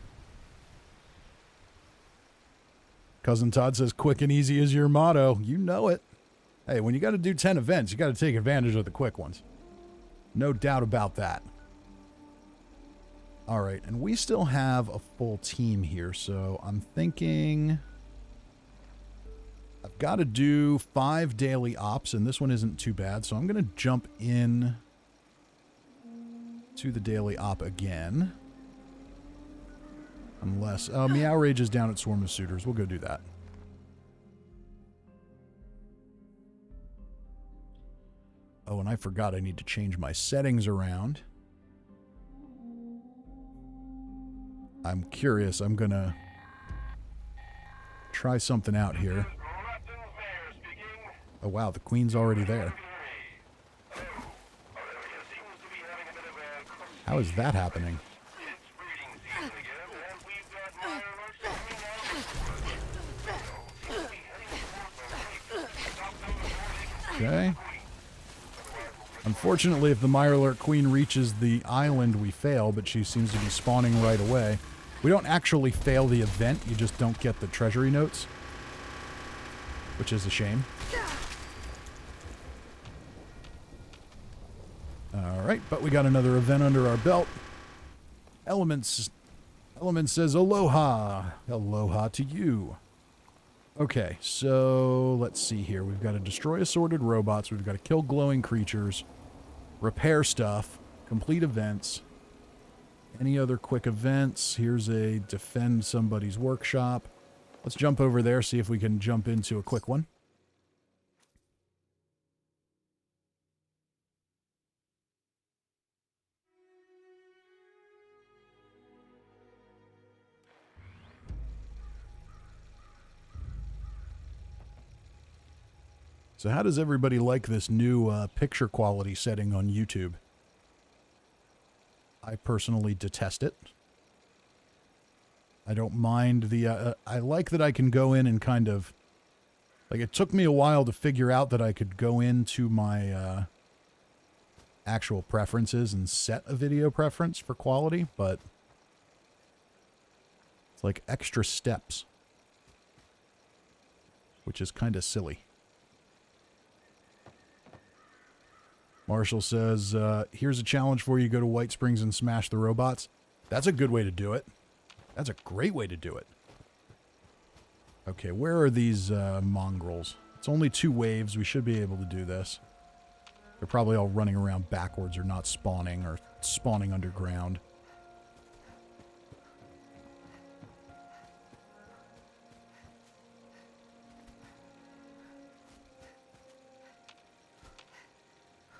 Cousin Todd says, quick and easy is your motto. You know it. Hey, when you got to do 10 events, you got to take advantage of the quick ones. No doubt about that. All right, and we still have a full team here, so I'm thinking I've got to do 5 daily ops, and this one isn't too bad, so I'm going to jump in to the daily op again. Unless, Meow Rage is down at Swarm of Suitors. We'll go do that. Oh, and I forgot I need to change my settings around. I'm curious. I'm going to try something out here. Oh, wow. The Queen's already there. How is that happening? Okay. Unfortunately, if the Mirelurk Queen reaches the island, we fail, but she seems to be spawning right away. We don't actually fail the event, you just don't get the treasury notes, which is a shame. Alright, but we got another event under our belt. Element says, aloha. Aloha to you. Okay, so let's see here. We've got to destroy assorted robots. We've got to kill glowing creatures, repair stuff, complete events. Any other quick events? Here's a defend somebody's workshop. Let's jump over there, see if we can jump into a quick one. So how does everybody like this new picture quality setting on YouTube? I personally detest it. I don't mind the... I like that I can go in and kind of... Like, it took me a while to figure out that I could go into my actual preferences and set a video preference for quality, but... It's like extra steps. Which is kind of silly. Marshall says, here's a challenge for you. Go to White Springs and smash the robots. That's a good way to do it. That's a great way to do it. Okay, where are these mongrels? It's only 2 waves. We should be able to do this. They're probably all running around backwards or not spawning or spawning underground.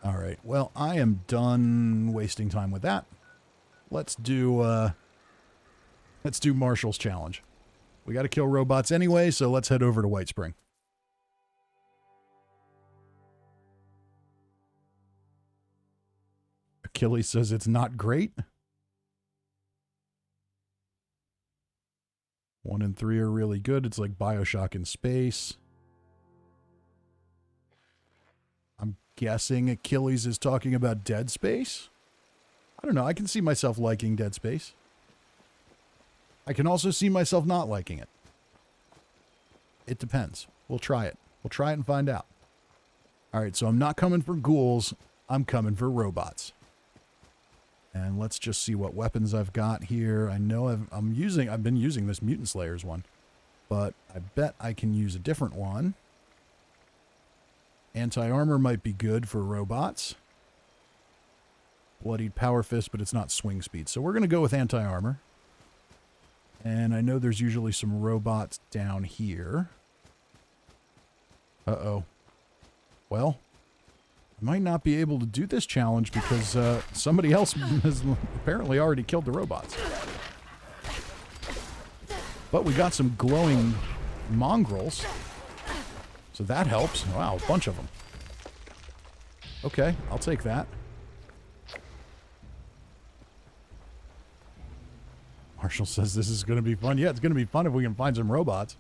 All right. Well, I am done wasting time with that. Let's do Marshall's challenge. We got to kill robots anyway, so let's head over to White Spring. Achilles says it's not great. 1 and 3 are really good. It's like BioShock in space. I'm guessing Achilles is talking about Dead Space? I don't know. I can see myself liking Dead Space. I can also see myself not liking it. It depends. We'll try it. We'll try it and find out. Alright, so I'm not coming for ghouls. I'm coming for robots. And let's just see what weapons I've got here. I know I've been using this Mutant Slayers one. But I bet I can use a different one. Anti-armor might be good for robots. Bloodied Power Fist, but it's not swing speed. So we're going to go with anti-armor. And I know there's usually some robots down here. Uh-oh. Well, I might not be able to do this challenge because somebody else has apparently already killed the robots. But we got some glowing mongrels. So that helps. Wow, a bunch of them. Okay, I'll take that. Marshall says this is going to be fun. Yeah, it's going to be fun if we can find some robots.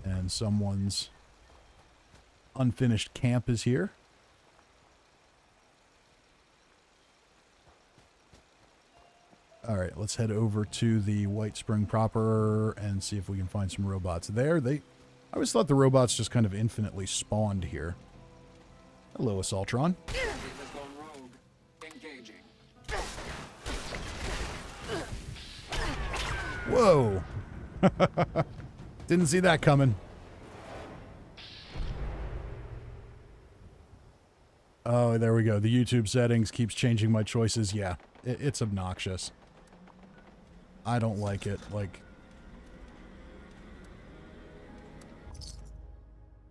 And someone's unfinished camp is here. All right, let's head over to the White Spring proper and see if we can find some robots there. I always thought the robots just kind of infinitely spawned here. Hello, Assaultron. Whoa! Didn't see that coming. Oh, there we go. The YouTube settings keeps changing my choices. Yeah, it's obnoxious. I don't like it. Like,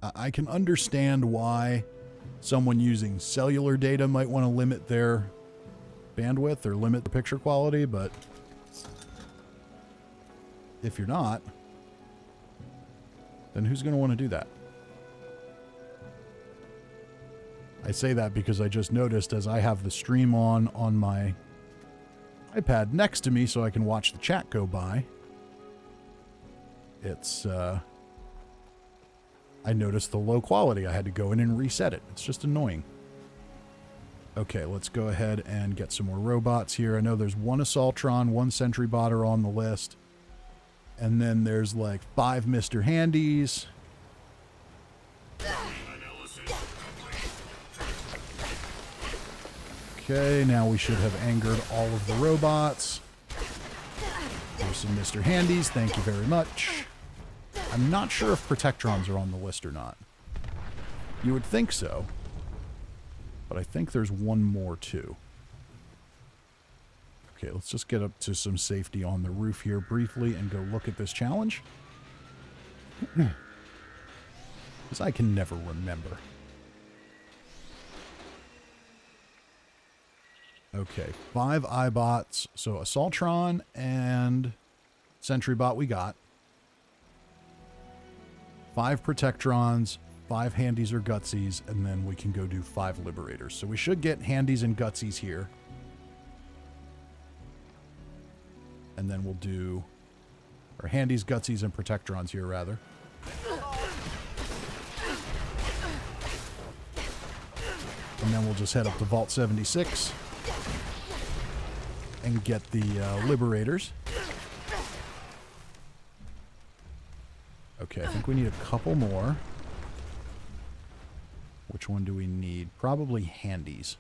I can understand why someone using cellular data might want to limit their bandwidth or limit the picture quality, but if you're not, then who's going to want to do that? I say that because I just noticed as I have the stream on my iPad next to me so I can watch the chat go by. It's, I noticed the low quality. I had to go in and reset it. It's just annoying. Okay, let's go ahead and get some more robots here. I know there's one Assaultron, one Sentry Botter on the list. And then there's like 5 Mr. Handies. Okay, now we should have angered all of the robots. There's some Mr. Handies, thank you very much. I'm not sure if Protectrons are on the list or not. You would think so. But I think there's one more too. Okay, let's just get up to some safety on the roof here briefly and go look at this challenge. Because I can never remember. Okay, 5 iBots. So Assaultron and SentryBot we got. 5 Protectrons, 5 Handies or Gutsies, and then we can go do 5 Liberators. So we should get Handies and Gutsies here. And then we'll do... or Handies, Gutsies, and Protectrons here, rather. And then we'll just head up to Vault 76. And get the Liberators. Okay, I think we need a couple more. Which one do we need? Probably Handies.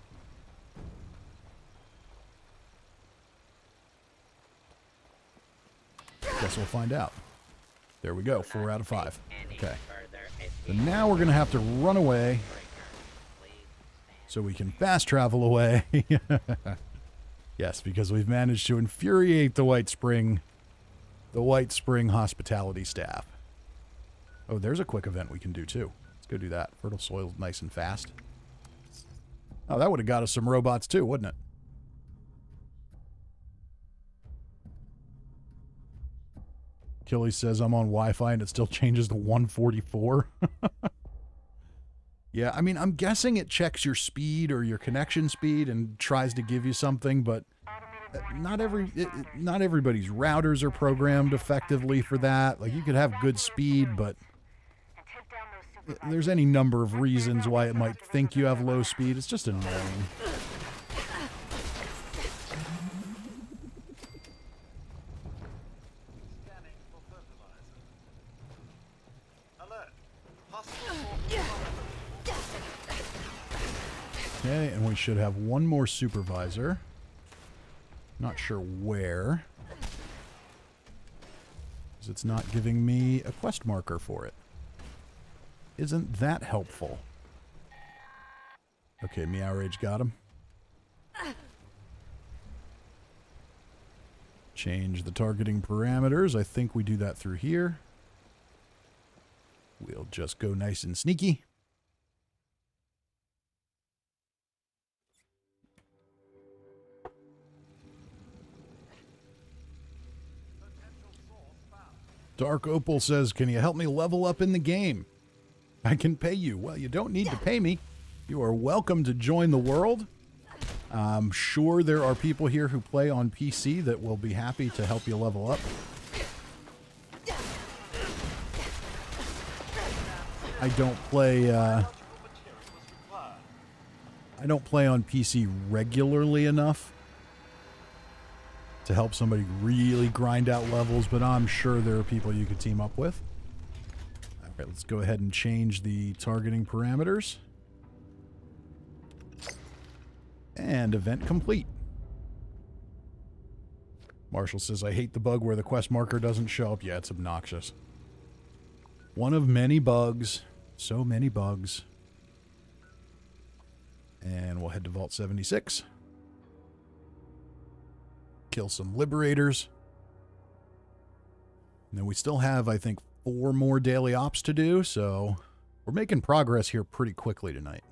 Guess we'll find out. There we go, 4 out of 5. Okay. So now we're going to have to run away so we can fast travel away. Yes, because we've managed to infuriate the White Spring hospitality staff. Oh, there's a quick event we can do too. Let's go do that. Fertile soil, nice and fast. Oh, that would have got us some robots too, wouldn't it? Achilles says I'm on Wi-Fi and it still changes to 144. Yeah, I mean, I'm guessing it checks your speed or your connection speed and tries to give you something, but not everybody's routers are programmed effectively for that. Like, you could have good speed, but there's any number of reasons why it might think you have low speed. It's just annoying. Okay, and we should have one more supervisor. Not sure where. Because it's not giving me a quest marker for it. Isn't that helpful? Okay, Meow Rage got him. Change the targeting parameters. I think we do that through here. We'll just go nice and sneaky. Dark Opal says, can you help me level up in the game? I can pay you. Well, you don't need to pay me. You are welcome to join the world. I'm sure there are people here who play on PC that will be happy to help you level up. I don't play on PC regularly enough to help somebody really grind out levels, but I'm sure there are people you could team up with. All right, let's go ahead and change the targeting parameters. And event complete. Marshall says, I hate the bug where the quest marker doesn't show up. Yeah, it's obnoxious. One of many bugs. So many bugs. And we'll head to Vault 76. Kill some liberators. And then we still have, I think, 4 more daily ops to do, so we're making progress here pretty quickly tonight.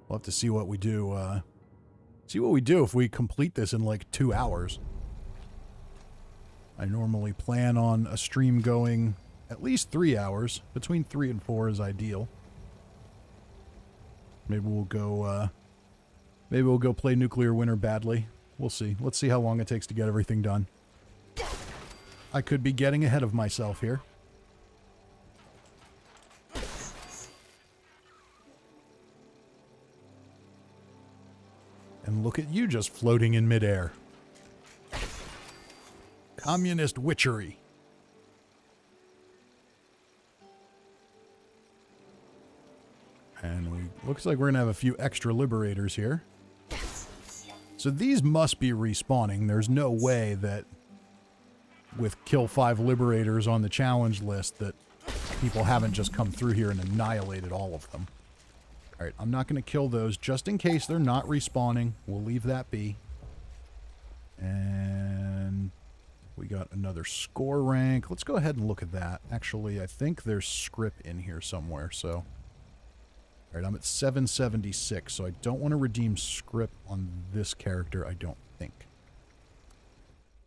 We'll have to see what we do. See what we do if we complete this in like 2 hours. I normally plan on a stream going at least 3 hours. Between 3 and 4 is ideal. Maybe we'll go play Nuclear Winter badly. We'll see. Let's see how long it takes to get everything done. I could be getting ahead of myself here. And look at you just floating in midair. Communist witchery. And looks like we're going to have a few extra liberators here. So these must be respawning. There's no way that with kill 5 liberators on the challenge list that people haven't just come through here and annihilated all of them. Alright, I'm not going to kill those just in case they're not respawning. We'll leave that be. And we got another score rank. Let's go ahead and look at that. Actually, I think there's script in here somewhere, so... Alright, I'm at 776, so I don't want to redeem script on this character, I don't think.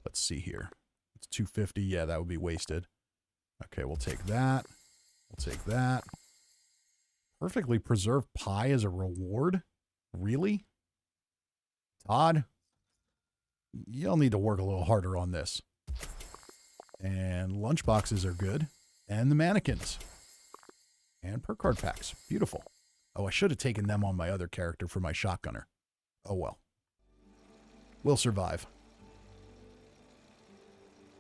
Let's see here. It's 250. Yeah, that would be wasted. Okay, we'll take that. We'll take that. Perfectly preserved pie as a reward? Really? Todd? You'll need to work a little harder on this. And lunchboxes are good. And the mannequins. And perk card packs. Beautiful. Oh, I should have taken them on my other character for my shotgunner. Oh well. We'll survive.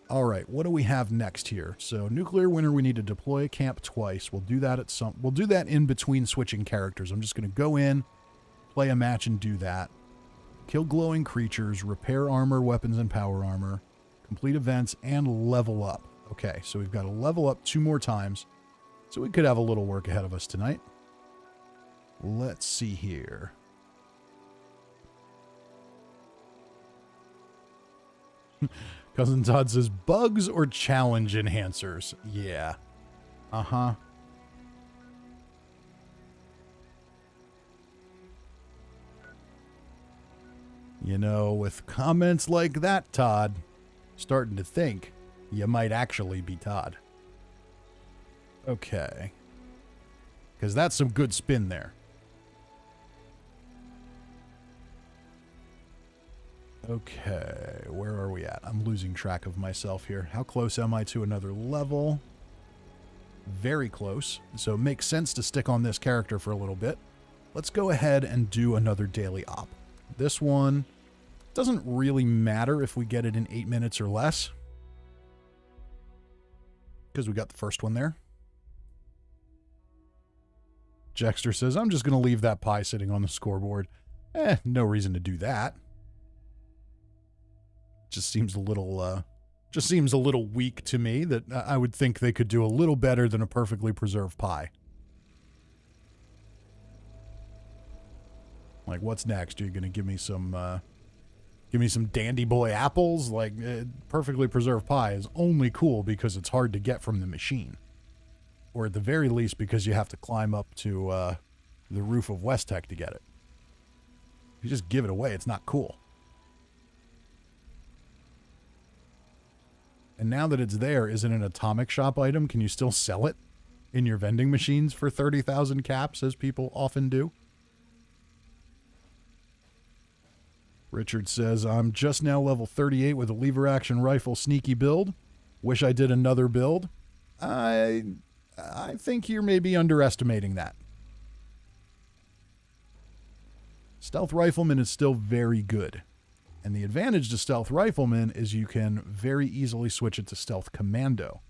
Alright, what do we have next here? So, Nuclear Winter, we need to deploy a camp twice. We'll do that we'll do that in between switching characters. I'm just going to go in, play a match, and do that. Kill glowing creatures, repair armor, weapons, and power armor, complete events, and level up. Okay, so we've got to level up 2 more times. So we could have a little work ahead of us tonight. Let's see here. Cousin Todd says, bugs or challenge enhancers? Yeah. Uh-huh. You know, with comments like that, Todd, starting to think you might actually be Todd. Okay. Because that's some good spin there. Okay, where are we at? I'm losing track of myself here. How close am I to another level? Very close. So it makes sense to stick on this character for a little bit. Let's go ahead and do another daily op. This one doesn't really matter if we get it in 8 minutes or less. Because we got the first one there. Jexter says, I'm just going to leave that pie sitting on the scoreboard. No reason to do that. Just seems a little weak to me that I would think they could do a little better than a perfectly preserved pie. Like, what's next? Are you going to give me Give me some Dandy Boy apples. Like, perfectly preserved pie is only cool because it's hard to get from the machine. Or at the very least because you have to climb up to the roof of West Tech to get it. If you just give it away, it's not cool. And now that it's there, is it an atomic shop item? Can you still sell it in your vending machines for 30,000 caps, as people often do? Richard says, I'm just now level 38 with a lever action rifle sneaky build. Wish I did another build. I think you're maybe underestimating that. Stealth Rifleman is still very good. And the advantage to Stealth Rifleman is you can very easily switch it to Stealth Commando.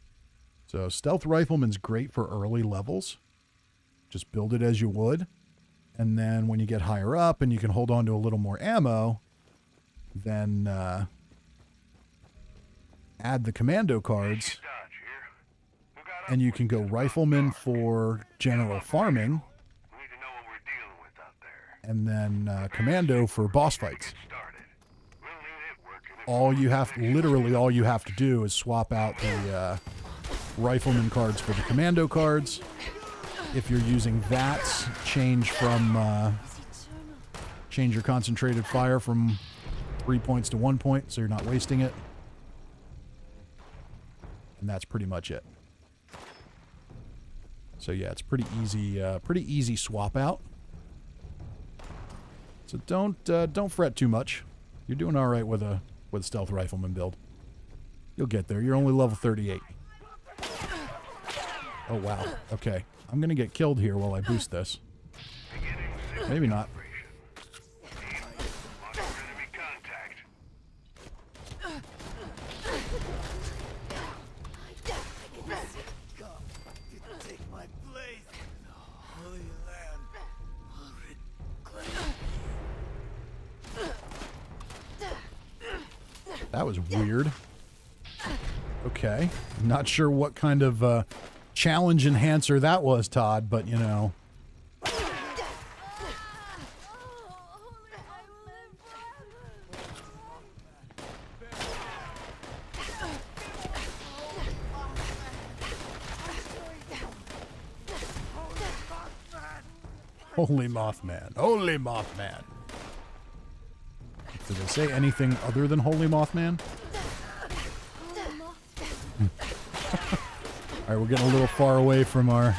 So Stealth Rifleman's great for early levels. Just build it as you would. And then when you get higher up and you can hold on to a little more ammo, then add the Commando cards. And you can go Rifleman for general farming. And then Commando for boss fights. Literally all you have to do is swap out the Rifleman cards for the Commando cards. If you're using that, change your concentrated fire from 3 points to 1 point, so you're not wasting it. And that's pretty much it. So yeah, it's pretty easy swap out. So don't fret too much. You're doing all right with a Stealth Rifleman build. You'll get there. You're only level 38. Oh wow. Okay. I'm gonna get killed here while I boost this. Maybe not. That was weird. Okay. Not sure what kind of challenge enhancer that was, Todd, but you know. Holy Mothman. Holy Mothman. Did they say anything other than Holy Mothman? Alright, we're getting a little far away from our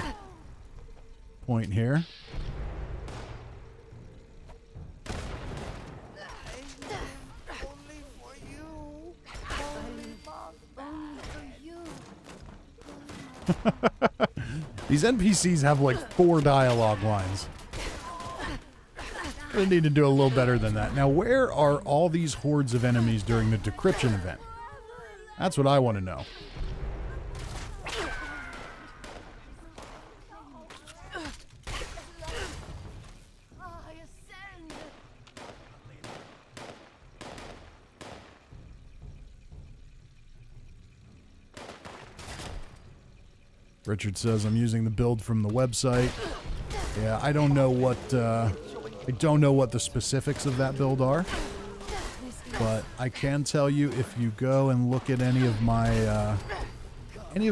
point here. These NPCs have like 4 dialogue lines. They need to do a little better than that. Now, where are all these hordes of enemies during the decryption event? That's what I want to know. Richard says, I'm using the build from the website. Yeah, I don't know what the specifics of that build are, but I can tell you if you go and look at any of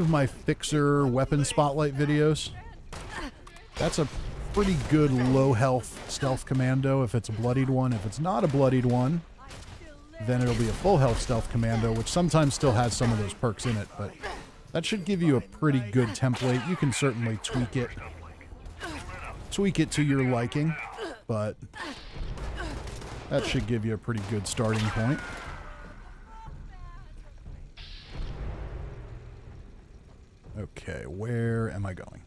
my fixer weapon spotlight videos, that's a pretty good low health stealth commando if it's a bloodied one. If it's not a bloodied one, then it'll be a full health stealth commando, which sometimes still has some of those perks in it, but that should give you a pretty good template. You can certainly tweak it to your liking, but that should give you a pretty good starting point. Okay, where am I going?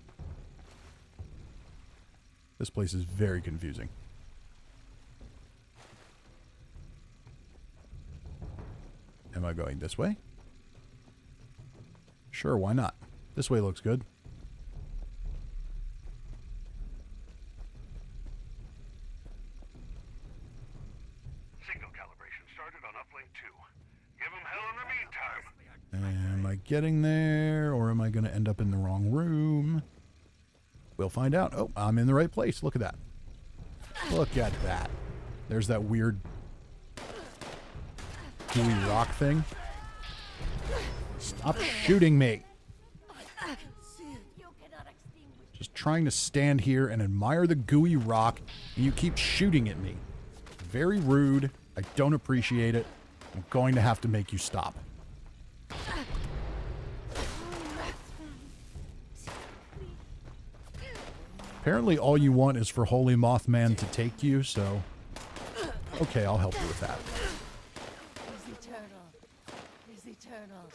This place is very confusing. Am I going this way? Sure, why not? This way looks good. Signal calibration started on uplink 2. Give them hell in the meantime. Am I getting there, or am I going to end up in the wrong room? We'll find out. Oh, I'm in the right place. Look at that. Look at that. There's that weird gooey rock thing. Stop shooting me. Just trying to stand here and admire the gooey rock, and you keep shooting at me. Very rude. I don't appreciate it. I'm going to have to make you stop. Apparently all you want is for Holy Mothman to take you, so... Okay, I'll help you with that. He's eternal. He's eternal.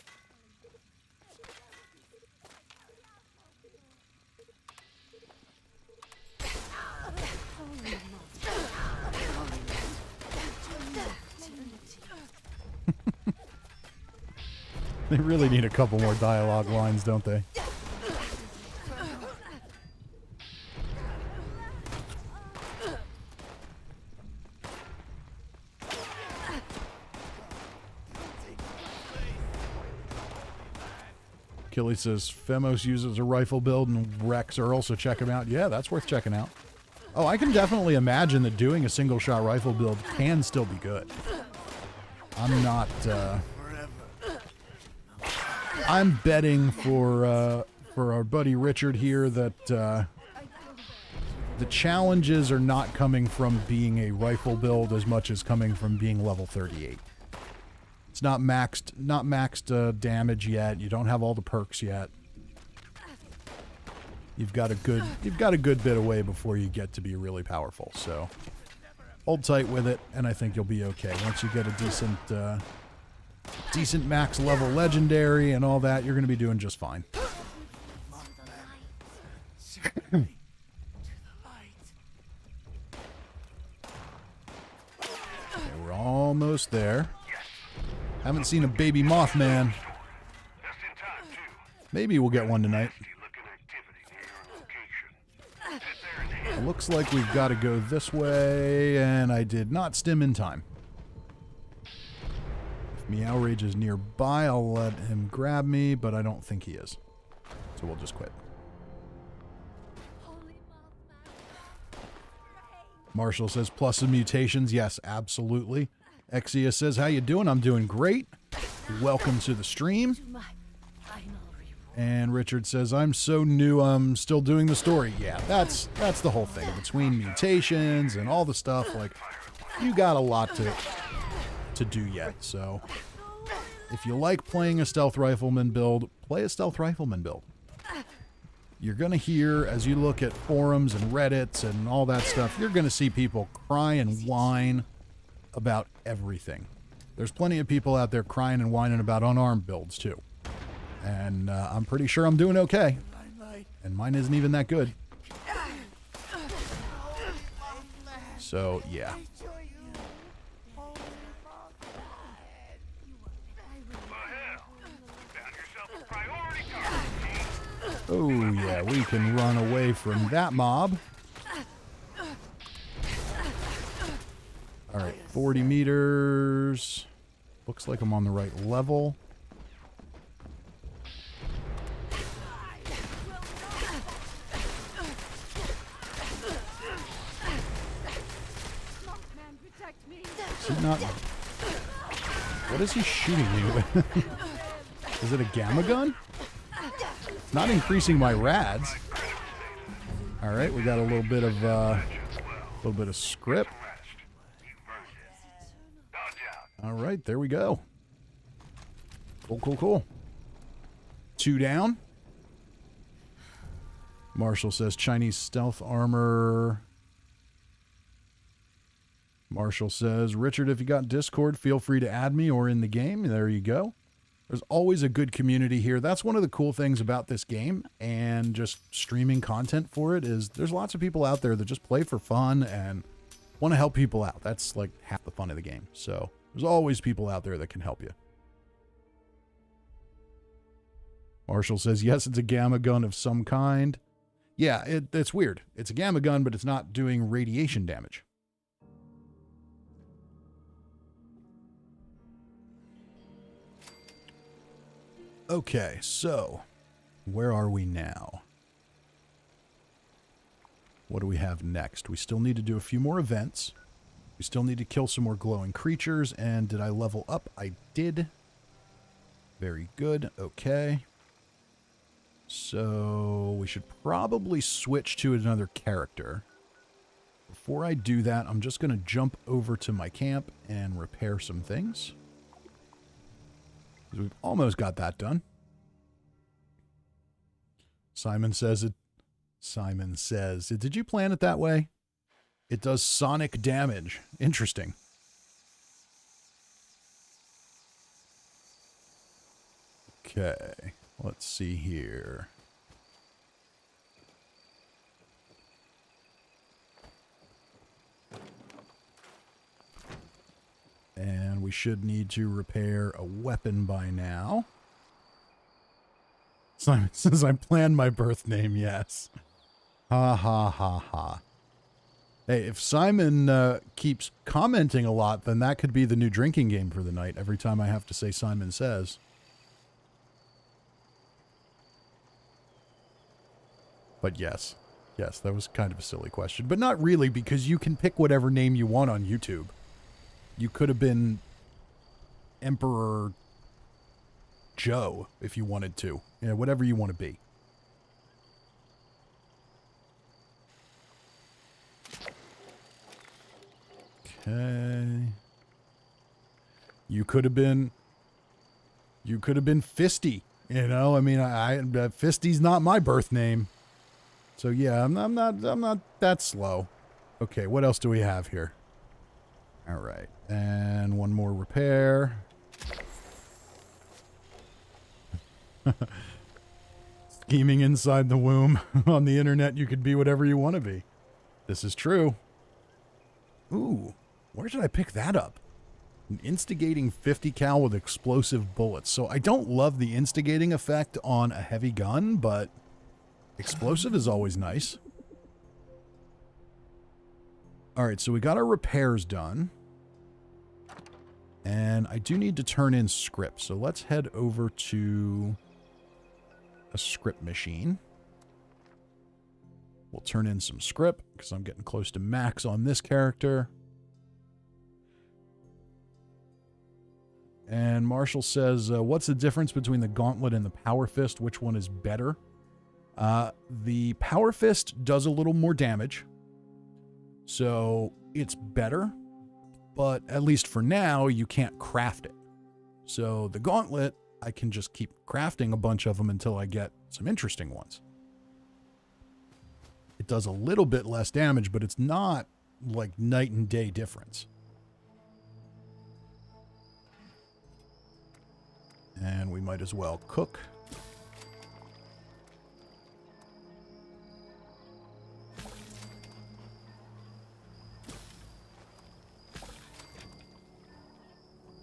They really need a couple more dialogue lines, don't they? Killy says Femos uses a rifle build and Rex Earl, so check him out. Yeah, that's worth checking out. Oh, I can definitely imagine that doing a single shot rifle build can still be good. I'm not, I'm betting for our buddy Richard here that, the challenges are not coming from being a rifle build as much as coming from being level 38. It's not maxed damage yet. You don't have all the perks yet. You've got a good bit away before you get to be really powerful. So hold tight with it, and I think you'll be okay. Once you get a decent max level legendary and all that, you're going to be doing just fine. Okay, we're almost there. Haven't seen a baby Mothman. Maybe we'll get one tonight. It looks like we've got to go this way, and I did not stim in time. If Meow Rage is nearby, I'll let him grab me, but I don't think he is. So we'll just quit. Marshall says, plus some mutations. Yes, absolutely. Exia says, how you doing? I'm doing great. Welcome to the stream. And Richard says, I'm so new, I'm still doing the story. Yeah, that's the whole thing. Between mutations and all the stuff, like, you got a lot to do yet. So if you like playing a stealth rifleman build, play a stealth rifleman build. You're going to hear, as you look at forums and Reddits and all that stuff, you're going to see people cry and whine about everything. There's plenty of people out there crying and whining about unarmed builds, too. And I'm pretty sure I'm doing okay. And mine isn't even that good. So, yeah. Oh, yeah, we can run away from that mob. All right, 40 meters. Looks like I'm on the right level. Is he not... What is he shooting me with? Is it a gamma gun? It's not increasing my rads. All right, we got a little bit of script. All right, there we go. Cool, cool, cool. 2 down. Marshall says Chinese stealth armor. Marshall says, Richard, if you got Discord, feel free to add me or in the game. There you go. There's always a good community here. That's one of the cool things about this game and just streaming content for it is there's lots of people out there that just play for fun and want to help people out. That's like half the fun of the game. So there's always people out there that can help you. Marshall says, yes, it's a gamma gun of some kind. Yeah, it's weird. It's a gamma gun, but it's not doing radiation damage. Okay, so where are we now? What do we have next? We still need to do a few more events. We still need to kill some more glowing creatures. And did I level up? I did. Very good. Okay. So we should probably switch to another character. Before I do that, I'm just going to jump over to my camp and repair some things. We've almost got that done. Simon says it. Simon says, did you plan it that way? It does sonic damage. Interesting. Okay, let's see here. And we should need to repair a weapon by now. Simon says, I planned my birth name, yes. Ha ha ha ha. Hey, if Simon keeps commenting a lot, then that could be the new drinking game for the night. Every time I have to say Simon says. But yes, that was kind of a silly question. But not really, because you can pick whatever name you want on YouTube. You could have been Emperor Joe if you wanted to. You know, whatever you want to be. Okay. You could have been Fisty. You know, I mean, Fisty's not my birth name. So yeah, I'm not that slow. Okay, what else do we have here? All right, and one more repair. Scheming inside the womb. On the internet, you could be whatever you want to be. This is true. Ooh, where did I pick that up? An instigating 50 cal with explosive bullets. So I don't love the instigating effect on a heavy gun, but explosive is always nice. All right, so we got our repairs done. And I do need to turn in script. So let's head over to a script machine. We'll turn in some script because I'm getting close to max on this character. And Marshall says, what's the difference between the Gauntlet and the Power Fist? Which one is better? The Power Fist does a little more damage. So it's better. But at least for now, you can't craft it. So the Gauntlet, I can just keep crafting a bunch of them until I get some interesting ones. It does a little bit less damage, but it's not like night and day difference. And we might as well cook.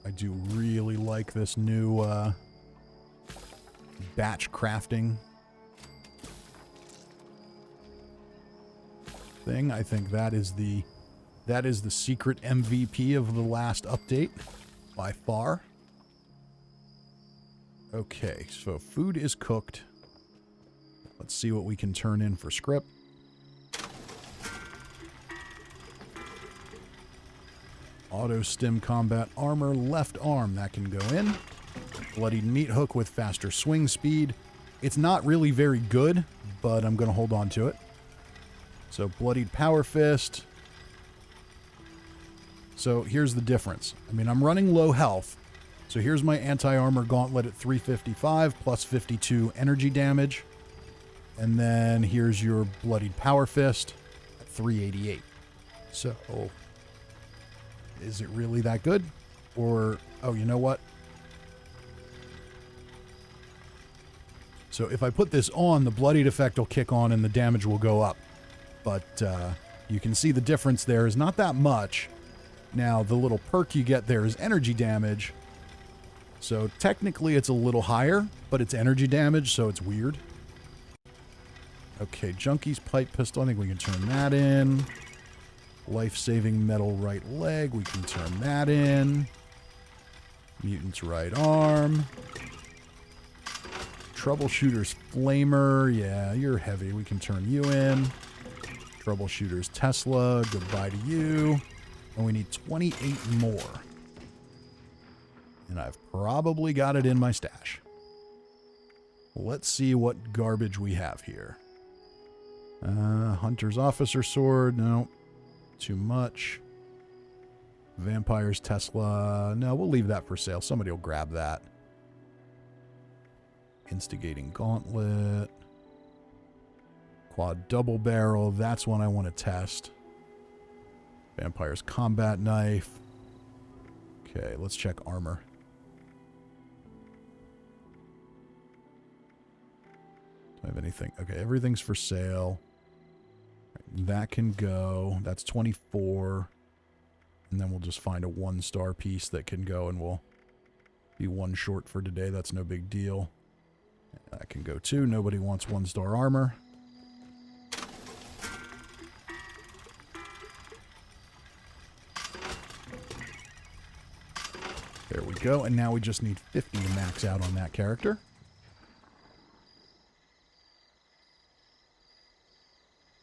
I do really like this new batch crafting thing. I think that is the secret MVP of the last update by far. Okay, so food is cooked. Let's see what we can turn in for script. Auto stim combat armor, left arm, that can go in. Bloodied meat hook with faster swing speed. It's not really very good, but I'm going to hold on to it. So bloodied power fist. So here's the difference. I mean, I'm running low health. So here's my anti-armor gauntlet at 355 plus 52 energy damage. And then here's your bloodied power fist at 388. So is it really that good? Or, oh, you know what? So if I put this on, the bloodied effect will kick on and the damage will go up. But you can see the difference there is not that much. Now, the little perk you get there is energy damage. So technically it's a little higher, but it's energy damage, so it's weird. Okay, Junkie's pipe pistol, I think we can turn that in. Life-saving metal right leg, we can turn that in. Mutant's right arm. Troubleshooter's flamer, yeah, you're heavy, we can turn you in. Troubleshooter's Tesla, goodbye to you. And we need 28 more. And I've probably got it in my stash. Let's see what garbage we have here. Hunter's Officer Sword. No. Too much. Vampire's Tesla. No, we'll leave that for sale. Somebody will grab that. Instigating Gauntlet. Quad Double Barrel. That's one I want to test. Vampire's Combat Knife. Okay, let's check armor. Do I have anything? Okay, everything's for sale. That can go. That's 24. And then we'll just find a 1-star piece that can go, and we'll be 1 short for today. That's no big deal. That can go too. Nobody wants 1-star armor. There we go. And now we just need 50 to max out on that character.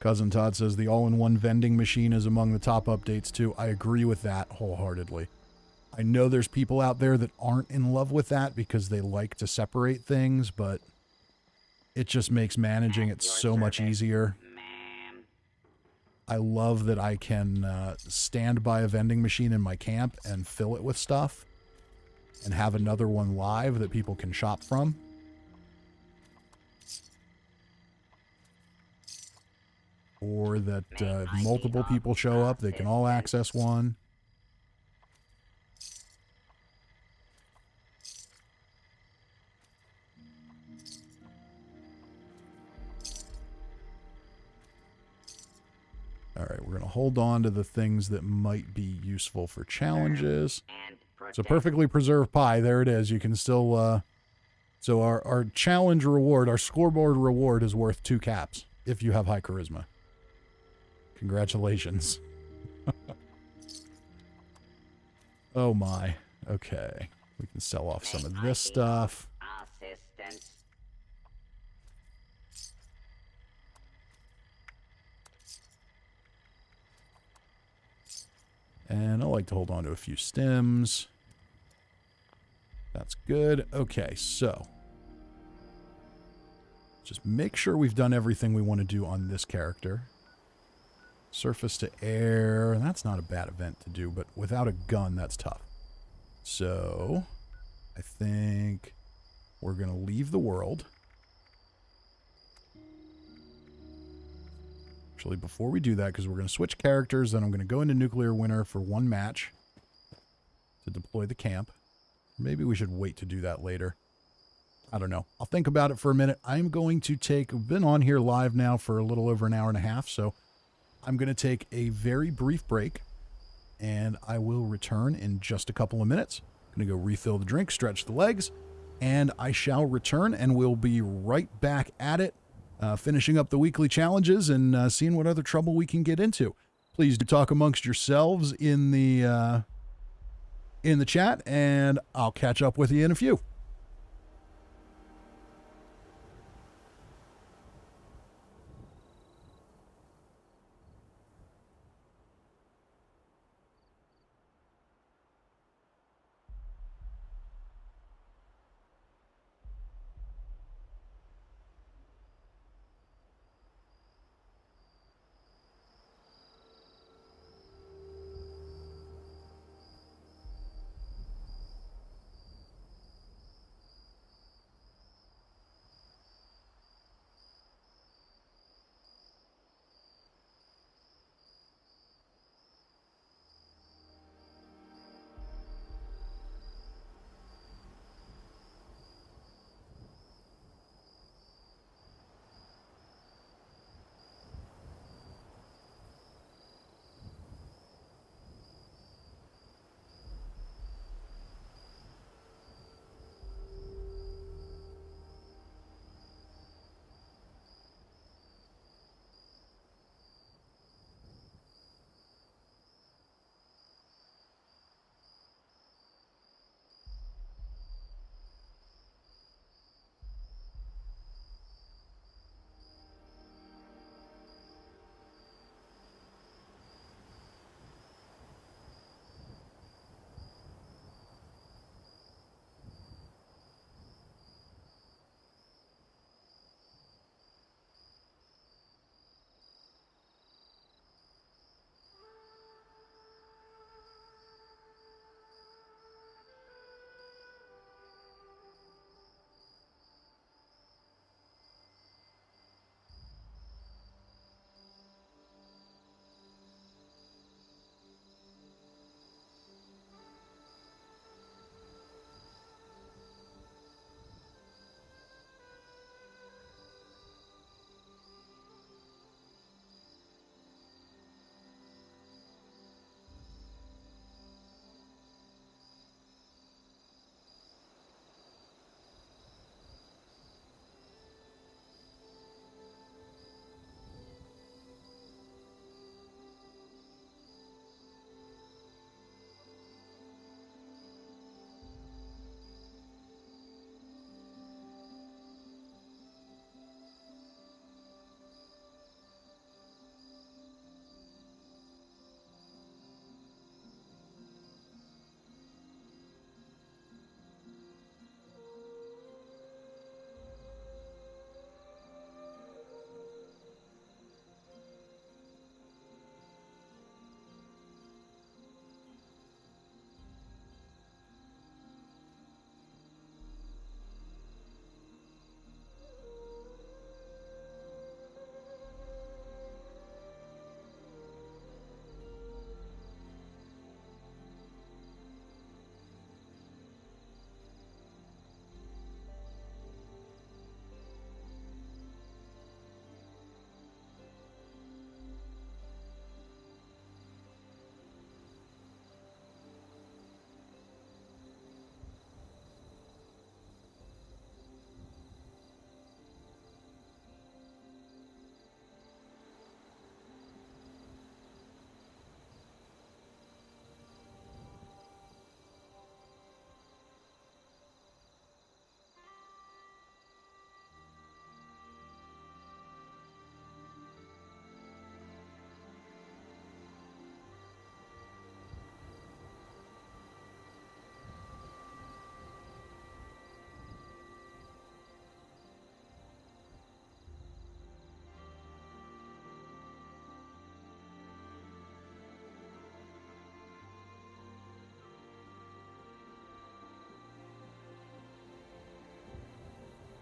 Cousin Todd says the all-in-one vending machine is among the top updates too. I agree with that wholeheartedly. I know there's people out there that aren't in love with that because they like to separate things, but it just makes managing it so much easier. I love that I can stand by a vending machine in my camp and fill it with stuff and have another one live that people can shop from. Or that if multiple people show up, they can all access one. All right, we're going to hold on to the things that might be useful for challenges. So perfectly preserved pie, there it is. You can still... so our challenge reward, our scoreboard reward is worth 2 caps if you have high charisma. Congratulations. Oh my. Okay. We can sell off some of this stuff. And I like to hold on to a few stems. That's good. Okay, so just make sure we've done everything we want to do on this character. Surface to air. That's not a bad event to do, but without a gun, that's tough. So I think we're going to leave the world. Actually, before we do that, because we're going to switch characters, then I'm going to go into Nuclear Winter for 1 match to deploy the camp. Maybe we should wait to do that later. I don't know. I'll think about it for a minute. I'm going to take... I've been on here live now for a little over an hour and a half, so I'm going to take a very brief break, and I will return in just a couple of minutes. I'm going to go refill the drink, stretch the legs, and I shall return, and we'll be right back at it, finishing up the weekly challenges and seeing what other trouble we can get into. Please do talk amongst yourselves in the chat, and I'll catch up with you in a few.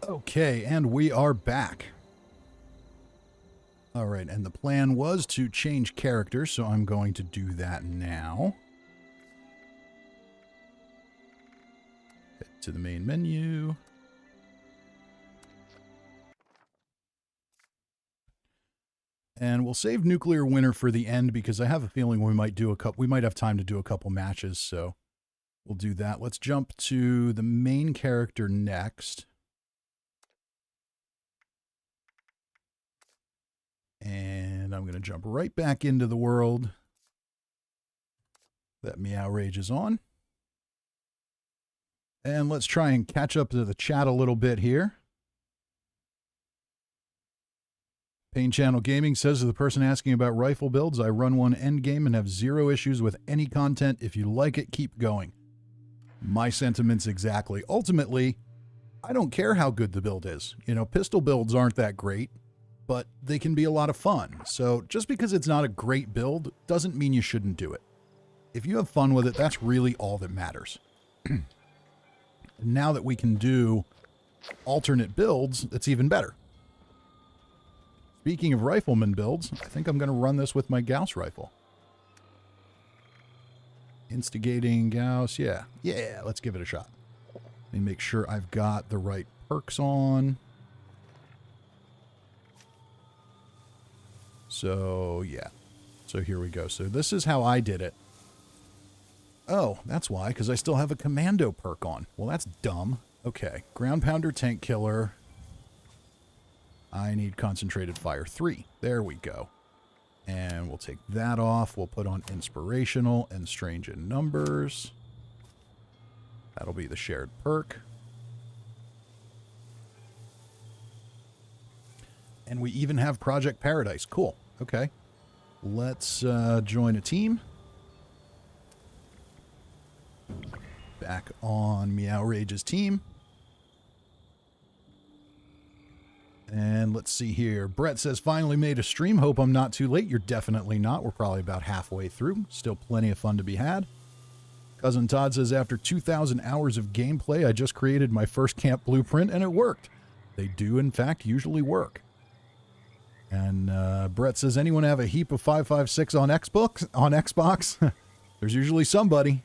Okay, and we are back. All right, and the plan was to change characters, so I'm going to do that now. Head to the main menu. And we'll save Nuclear Winter for the end because I have a feeling we might have time to do a couple matches, so we'll do that. Let's jump to the main character next. And I'm going to jump right back into the world that Meow Rage is on. And let's try and catch up to the chat a little bit here. Pain Channel Gaming says to the person asking about rifle builds, I run one Endgame and have zero issues with any content. If you like it, keep going. My sentiments exactly. Ultimately, I don't care how good the build is. You know, pistol builds aren't that great, but they can be a lot of fun. So just because it's not a great build doesn't mean you shouldn't do it. If you have fun with it, that's really all that matters. Now that we can do alternate builds, it's even better. Speaking of Rifleman builds, I think I'm going to run this with my Gauss rifle. Instigating Gauss, yeah, let's give it a shot. Let me make sure I've got the right perks on. So, yeah. So here we go. So this is how I did it. Oh, that's why, because I still have a commando perk on. Well, that's dumb. Okay, ground pounder, tank killer. I need concentrated fire 3. There we go. And we'll take that off. We'll put on inspirational and strange in numbers. That'll be the shared perk. And we even have Project Paradise. Cool. Okay. Let's join a team. Back on Meow Rage's team. And let's see here. Brett says, finally made a stream. Hope I'm not too late. You're definitely not. We're probably about halfway through. Still plenty of fun to be had. Cousin Todd says, after 2,000 hours of gameplay, I just created my first camp blueprint and it worked. They do, in fact, usually work. And Brett says, anyone have a heap of 556 on Xbox? There's usually somebody.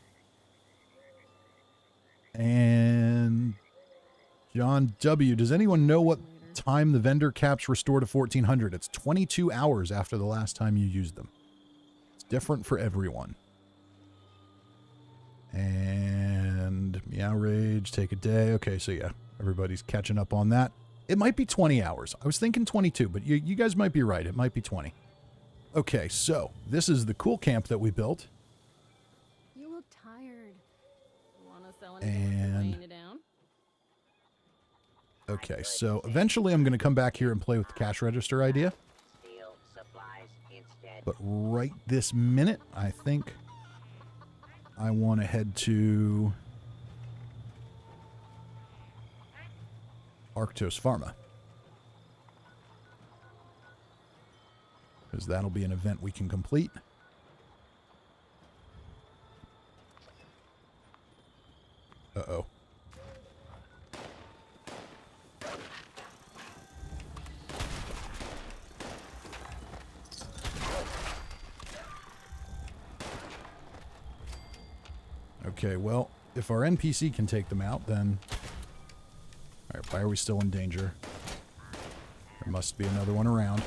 And John W., does anyone know what time the vendor caps restore to 1400? It's 22 hours after the last time you used them. It's different for everyone. And Meow Rage, take a day. Okay, so yeah, everybody's catching up on that. It might be 20 hours. I was thinking 22, but you guys might be right. It might be 20. Okay, so this is the cool camp that we built. You look tired. Wanna sell And laying it down? okay, so eventually I'm going to come back here and play with the cash register idea. But right this minute, I think I want to head to Arctos Pharma. Because that'll be an event we can complete. Uh-oh. Okay, well, if our NPC can take them out, then... Alright, why are we still in danger? There must be another one around.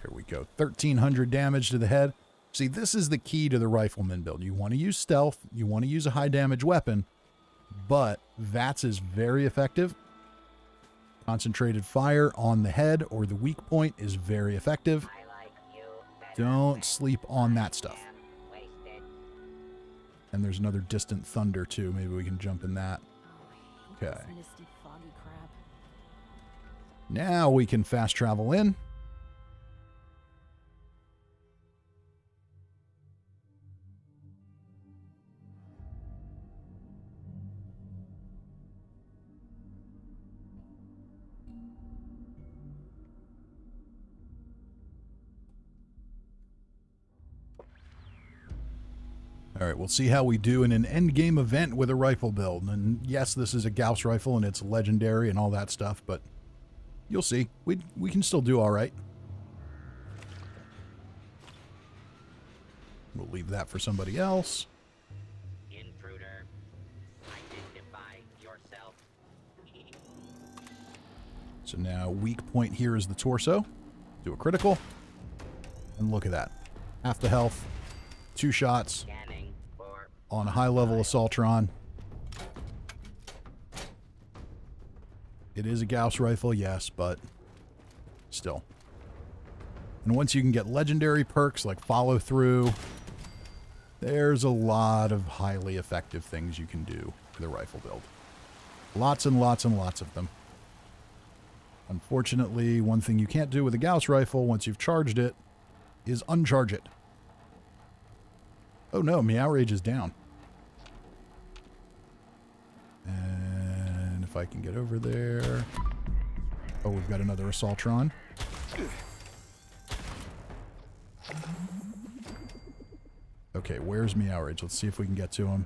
There we go. 1,300 damage to the head. See, this is the key to the Rifleman build. You want to use stealth, you want to use a high damage weapon, but VATS is very effective. Concentrated fire on the head or the weak point is very effective. Don't sleep on that stuff. And there's another distant thunder too. Maybe we can jump in that. Okay. Misty, foggy crap. Now we can fast travel in. All right, we'll see how we do in an endgame event with a rifle build. And yes, this is a Gauss rifle and it's legendary and all that stuff, but you'll see. We can still do all right. We'll leave that for somebody else. Intruder, identify yourself. So now weak point here is the torso. Do a critical. And look at that. Half the health. 2 shots. Scanning for On a high-level Assaultron. It is a Gauss rifle, yes, but still. And once you can get legendary perks like follow through, there's a lot of highly effective things you can do with a rifle build. Lots and lots and lots of them. Unfortunately, one thing you can't do with a Gauss rifle once you've charged it is uncharge it. Oh no, Meow Rage is down. And if I can get over there... Oh, we've got another Assaultron. Okay, where's Meow Rage? Let's see if we can get to him.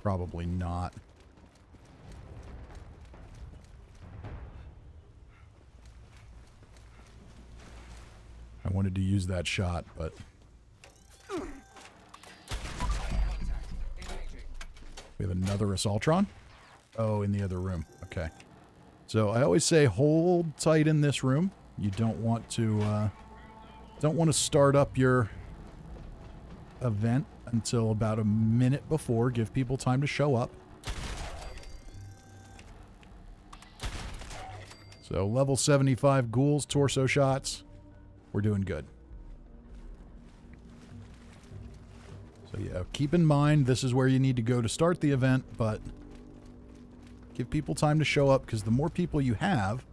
Probably not. I wanted to use that shot, but... We have another Assaultron? Oh, in the other room. Okay. So I always say hold tight in this room. You don't want to start up your event until about a minute before. Give people time to show up. So level 75 ghouls, torso shots. We're doing good. So yeah, keep in mind this is where you need to go to start the event, but give people time to show up, because the more people you have,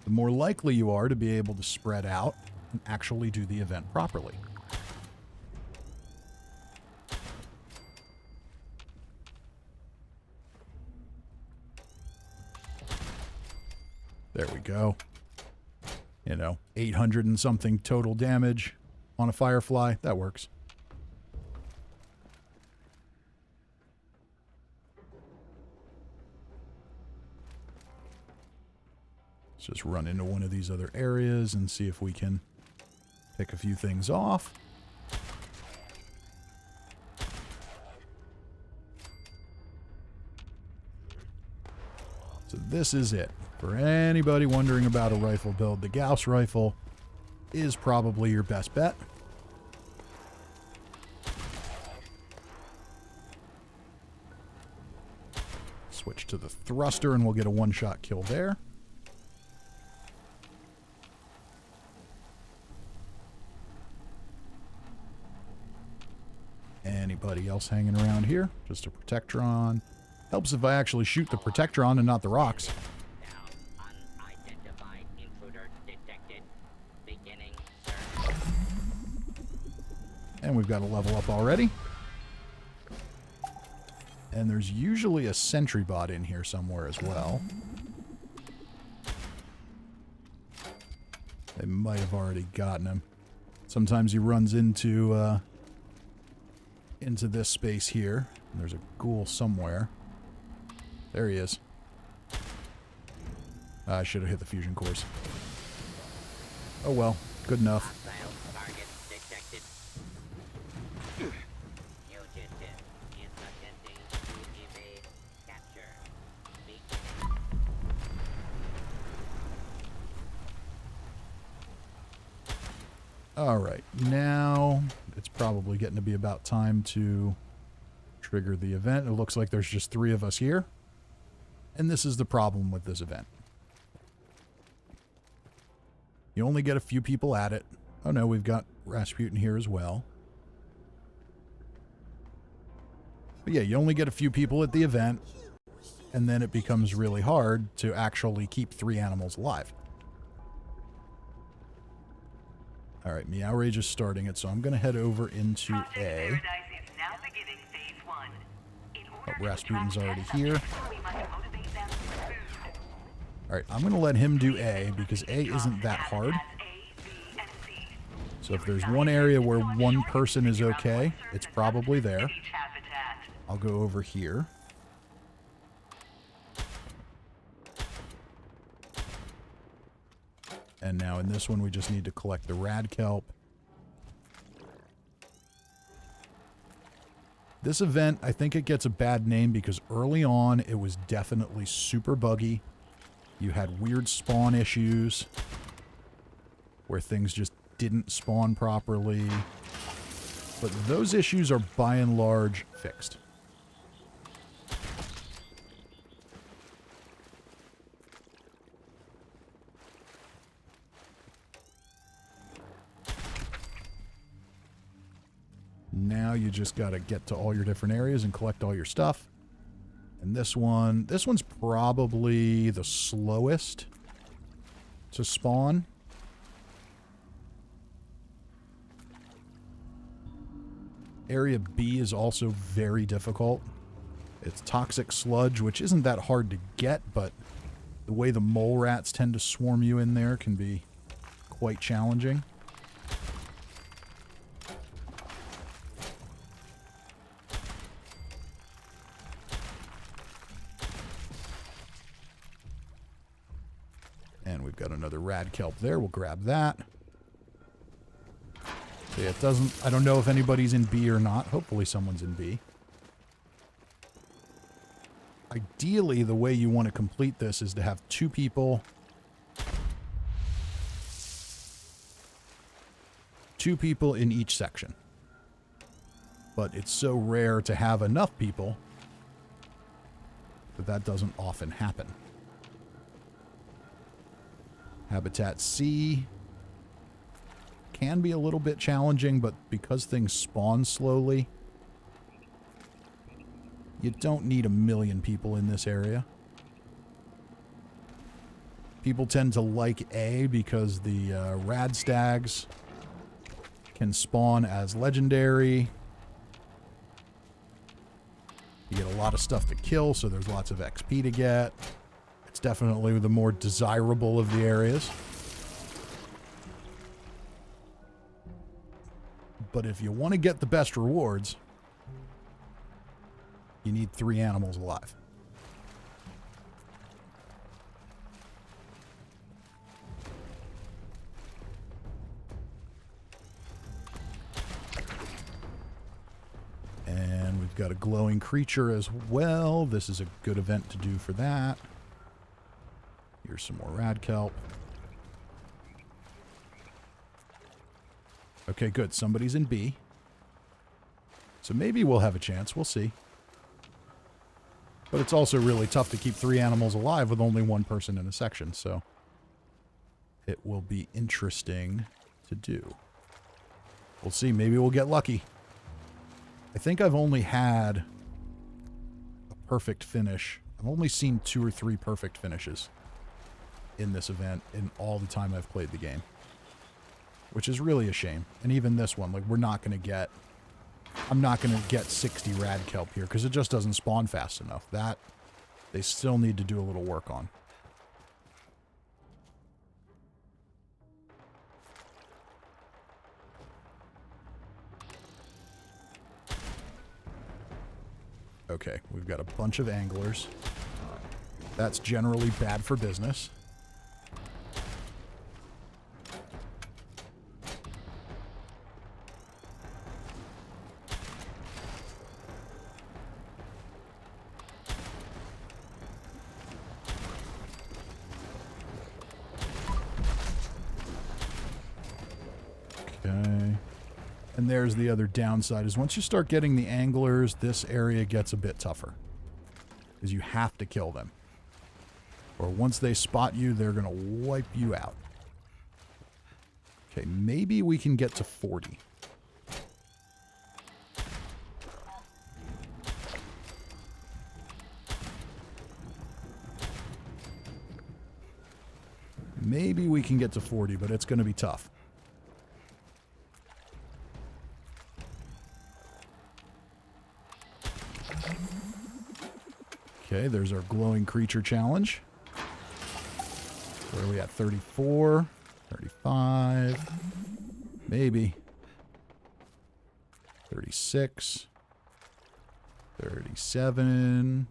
the more likely you are to be able to spread out and actually do the event properly. There we go. You know, 800 and something total damage on a Firefly. That works. Let's just run into one of these other areas and see if we can pick a few things off. So this is it. For anybody wondering about a rifle build, the Gauss rifle is probably your best bet. Switch to the thruster and we'll get a one-shot kill there. Anybody else hanging around here? Just a Protectron. Helps if I actually shoot the Protectron and not the rocks. unidentified intruder detected. Beginning search. And we've got a level up already. And there's usually a sentry bot in here somewhere as well. They might have already gotten him. Sometimes he runs into this space here. And there's a ghoul somewhere. There he is. I should have hit the fusion cores. Oh well, good enough. Hostile target detected. Fugitive is attempting to evade capture. Beginning. Alright, now it's probably getting to be about time to trigger the event. It looks like there's just 3 of us here. And this is the problem with this event. You only get a few people at it. Oh no, we've got Rasputin here as well. But yeah, you only get a few people at the event, and then it becomes really hard to actually keep 3 animals alive. Alright, Meow Rage is starting it, so I'm going to head over into A. Oh, Rasputin's already here. Alright, I'm going to let him do A, because A isn't that hard. So if there's one area where one person is okay, it's probably there. Beach habitat. I'll go over here. And now in this one, we just need to collect the rad kelp. This event, I think it gets a bad name because early on, it was definitely super buggy. You had weird spawn issues where things just didn't spawn properly. But those issues are by and large fixed. Now you just got to get to all your different areas and collect all your stuff. And this one's probably the slowest to spawn. Area B is also very difficult. It's toxic sludge, which isn't that hard to get, but the way the mole rats tend to swarm you in there can be quite challenging. And we've got another rad kelp there. We'll grab that. So yeah, it doesn't... I don't know if anybody's in B or not. Hopefully someone's in B. Ideally, the way you want to complete this is to have 2 people... 2 people in each section. But it's so rare to have enough people that that doesn't often happen. Habitat C can be a little bit challenging, but because things spawn slowly, you don't need a million people in this area. People tend to like A because the rad stags can spawn as legendary. You get a lot of stuff to kill, so there's lots of XP to get. It's definitely the more desirable of the areas. But if you want to get the best rewards, you need 3 animals alive. And we've got a glowing creature as well. This is a good event to do for that. Here's some more rad kelp. Okay, good. Somebody's in B. So maybe we'll have a chance. We'll see. But it's also really tough to keep 3 animals alive with only 1 person in a section, so it will be interesting to do. We'll see. Maybe we'll get lucky. I think I've only had a perfect finish. I've only seen 2 or 3 perfect finishes in this event in all the time I've played the game. Which is really a shame. And even this one, like, we're not going to get... I'm not going to get 60 rad kelp here, because it just doesn't spawn fast enough. That, they still need to do a little work on. Okay, we've got a bunch of anglers. That's generally bad for business. And there's the other downside, is once you start getting the anglers, this area gets a bit tougher. Because you have to kill them. Or once they spot you, they're going to wipe you out. Okay, maybe we can get to 40. Maybe we can get to 40, but it's going to be tough. Okay, there's our glowing creature challenge. Where are we at? 34, 35. Maybe. 36. 37.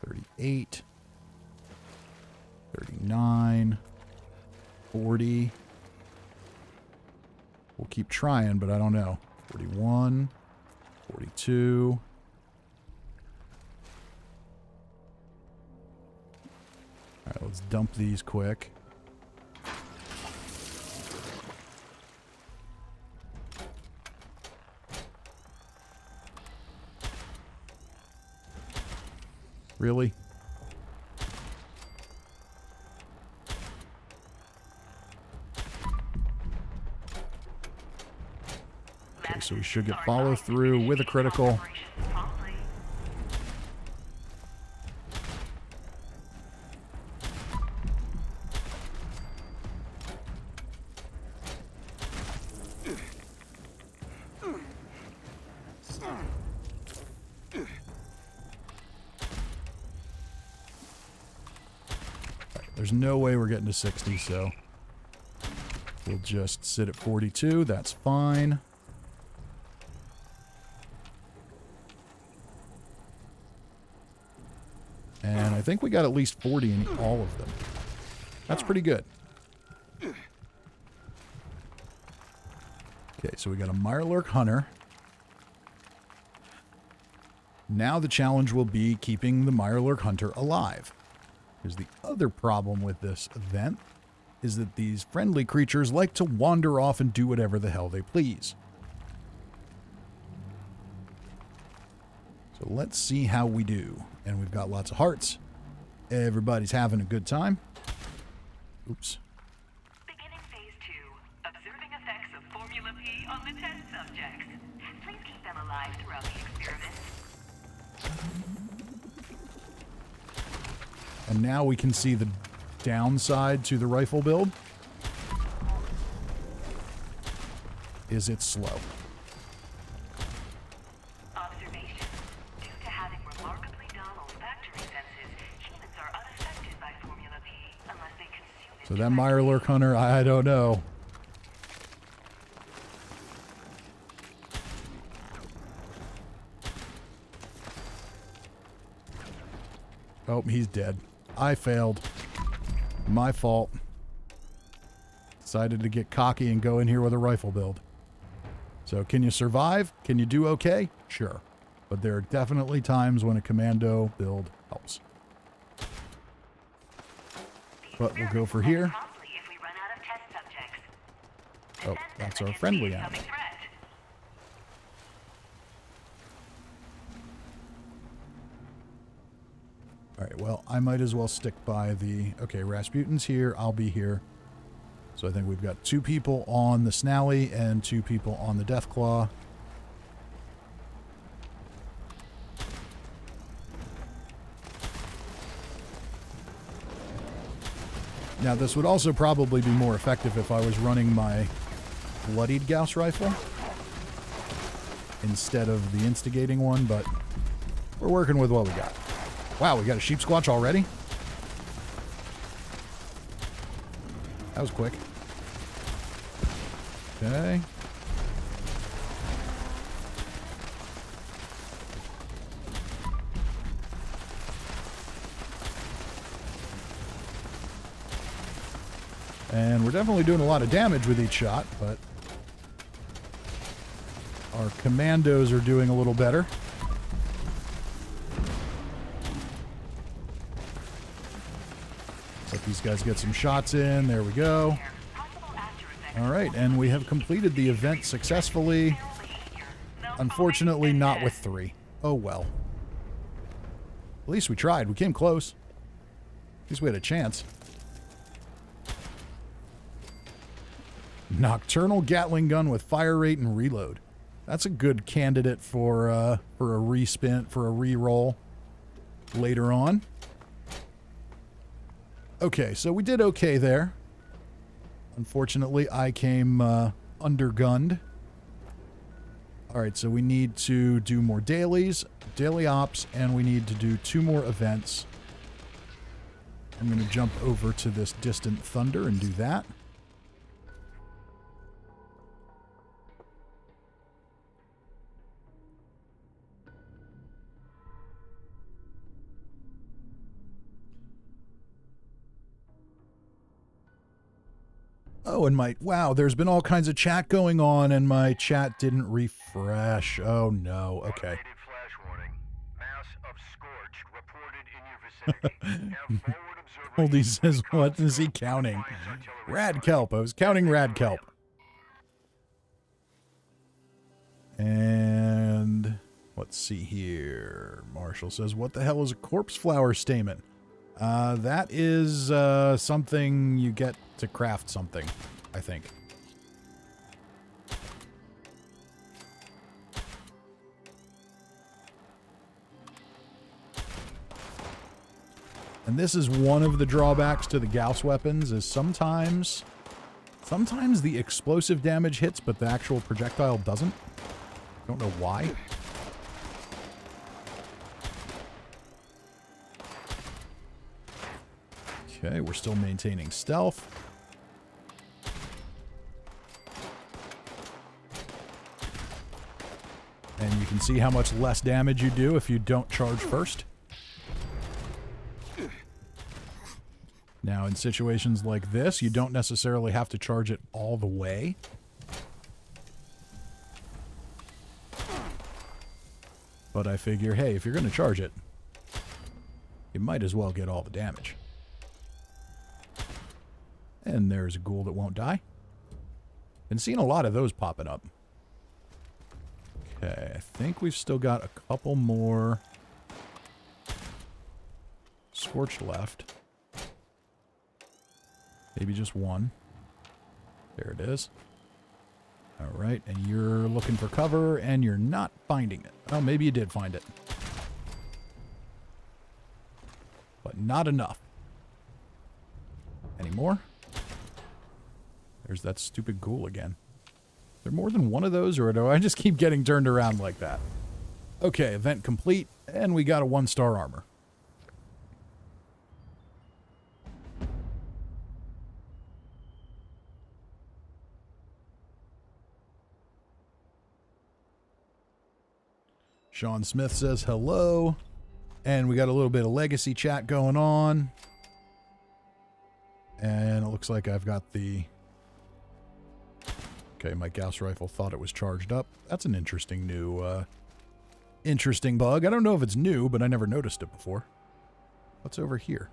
38. 39. 40. We'll keep trying, but I don't know. 41. 42. Alright, let's dump these quick. Really? Okay, so we should get follow through with a critical. There's no way we're getting to 60, so we'll just sit at 42. That's fine. And I think we got at least 40 in all of them. That's pretty good. Okay, so we got a Mirelurk Hunter. Now the challenge will be keeping the Mirelurk Hunter alive. Because the other problem with this event is that these friendly creatures like to wander off and do whatever the hell they please. So let's see how we do. And we've got lots of hearts. Everybody's having a good time. Oops. Beginning phase 2. Observing effects of Formula P on the test subjects. Please keep them alive throughout the experiment. And now we can see the downside to the rifle build. Is it's slow. Observation. Due to having remarkably dull olfactory senses, humans are unaffected by Formula P unless they consume it. So that Mirelurk Hunter, I don't know. Oh, he's dead. I failed. My fault. Decided to get cocky and go in here with a rifle build. So can you survive? Can you do okay? Sure. But there are definitely times when a commando build helps. But we'll go for here. Oh, that's our friendly animal. Alright, well, I might as well stick by the... Okay, Rasputin's here. I'll be here. So I think we've got 2 people on the Snally and 2 people on the Deathclaw. Now, this would also probably be more effective if I was running my bloodied Gauss rifle instead of the instigating one, but we're working with what we got. Wow, we got a sheep squatch already? That was quick. Okay. And we're definitely doing a lot of damage with each shot, but our commandos are doing a little better. Let these guys get some shots in. There we go. All right, and we have completed the event successfully. Unfortunately, not with 3. Oh, well. At least we tried. We came close. At least we had a chance. Nocturnal Gatling gun with fire rate and reload. That's a good candidate for a respin, for a re-roll later on. Okay, so we did okay there. Unfortunately, I came undergunned. Alright, so we need to do more dailies, daily ops, and we need to do 2 more events. I'm going to jump over to this Distant Thunder and do that. Oh, and wow, there's been all kinds of chat going on, and my chat didn't refresh. Oh, no. Okay. Automated flash warning. Mass of scorched reported in your vicinity. Have forward observer Goldie use says, recon what is he scope to counting? advise artillery Rad strike. kelp. I was counting rad kelp. And let's see here. Marshall says, what the hell is a corpse flower stamen? That is something you get to craft something, I think. And this is one of the drawbacks to the Gauss weapons, is sometimes the explosive damage hits, but the actual projectile doesn't. Don't know why. Okay, we're still maintaining stealth. And you can see how much less damage you do if you don't charge first. Now, in situations like this, you don't necessarily have to charge it all the way. But I figure, hey, if you're going to charge it, you might as well get all the damage. And there's a ghoul that won't die. Been seeing a lot of those popping up. Okay, I think we've still got a couple more scorched left. Maybe just one. There it is. Alright, and you're looking for cover, and you're not finding it. Oh, maybe you did find it. But not enough. Any more? There's that stupid ghoul again. Is there more than one of those, or do I just keep getting turned around like that? Okay, event complete, and we got a 1-star armor. Sean Smith says hello. And we got a little bit of legacy chat going on. And it looks like I've got the... Okay, my Gauss rifle thought it was charged up. That's an interesting new, interesting bug. I don't know if it's new, but I never noticed it before. What's over here?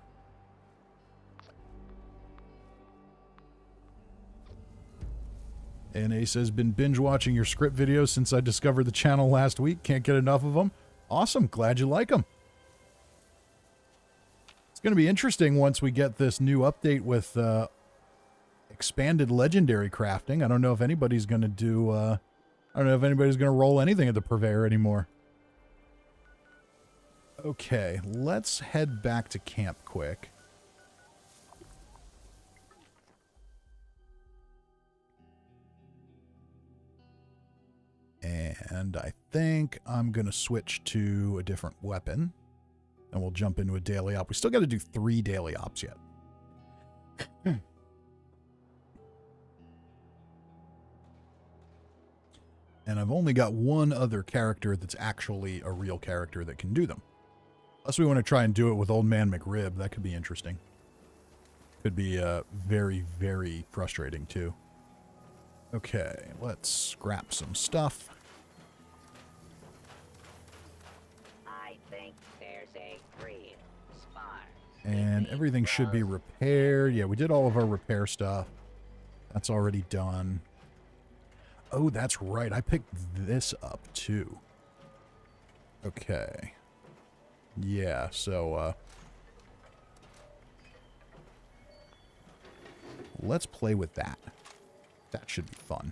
And Ace has been binge watching your script videos since I discovered the channel last week. Can't get enough of them. Awesome. Glad you like them. It's going to be interesting once we get this new update with expanded legendary crafting. I don't know if anybody's going to do... I don't know if anybody's going to roll anything at the Purveyor anymore. Okay, let's head back to camp quick. And I think I'm going to switch to a different weapon. And we'll jump into a daily op. We still got to do 3 daily ops yet. And I've only got one other character that's actually a real character that can do them. Unless we want to try and do it with Old Man McRib. That could be interesting. Could be very, very frustrating too. Okay, let's scrap some stuff. I think there's a real spark. And everything should be repaired. Yeah, we did all of our repair stuff. That's already done. Oh, that's right. I picked this up too. Okay. Yeah, so let's play with that. That should be fun.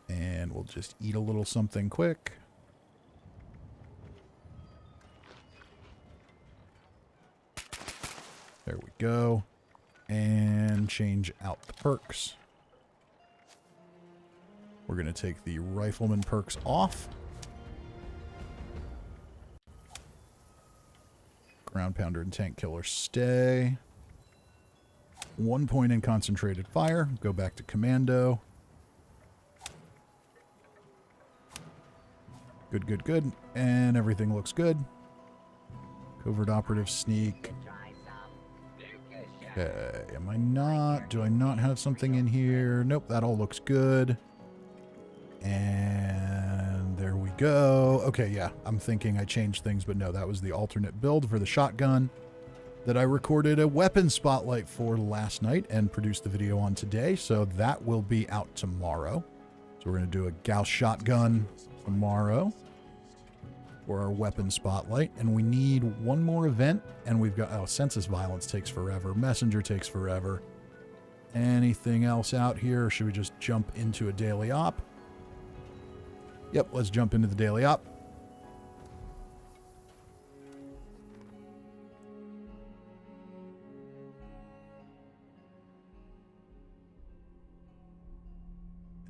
And we'll just eat a little something quick. There we go. And change out the perks. We're going to take the Rifleman perks off. Ground Pounder and Tank Killer stay. 1 point in concentrated fire. Go back to commando. Good, good, good. And everything looks good. Covert operative sneak. Try some Okay, am I not? Do I not have something in here? Nope, that all looks good. And there we go. Okay, yeah, I'm thinking I changed things, but no, that was the alternate build for the shotgun that I recorded a weapon spotlight for last night and produced the video on today, so that will be out tomorrow. So we're going to do a Gauss shotgun tomorrow for our weapon spotlight, and we need one more event, and we've got, oh, Census Violence takes forever, Messenger takes forever. Anything else out here, or should we just jump into a daily op? Yep, let's jump into the daily op.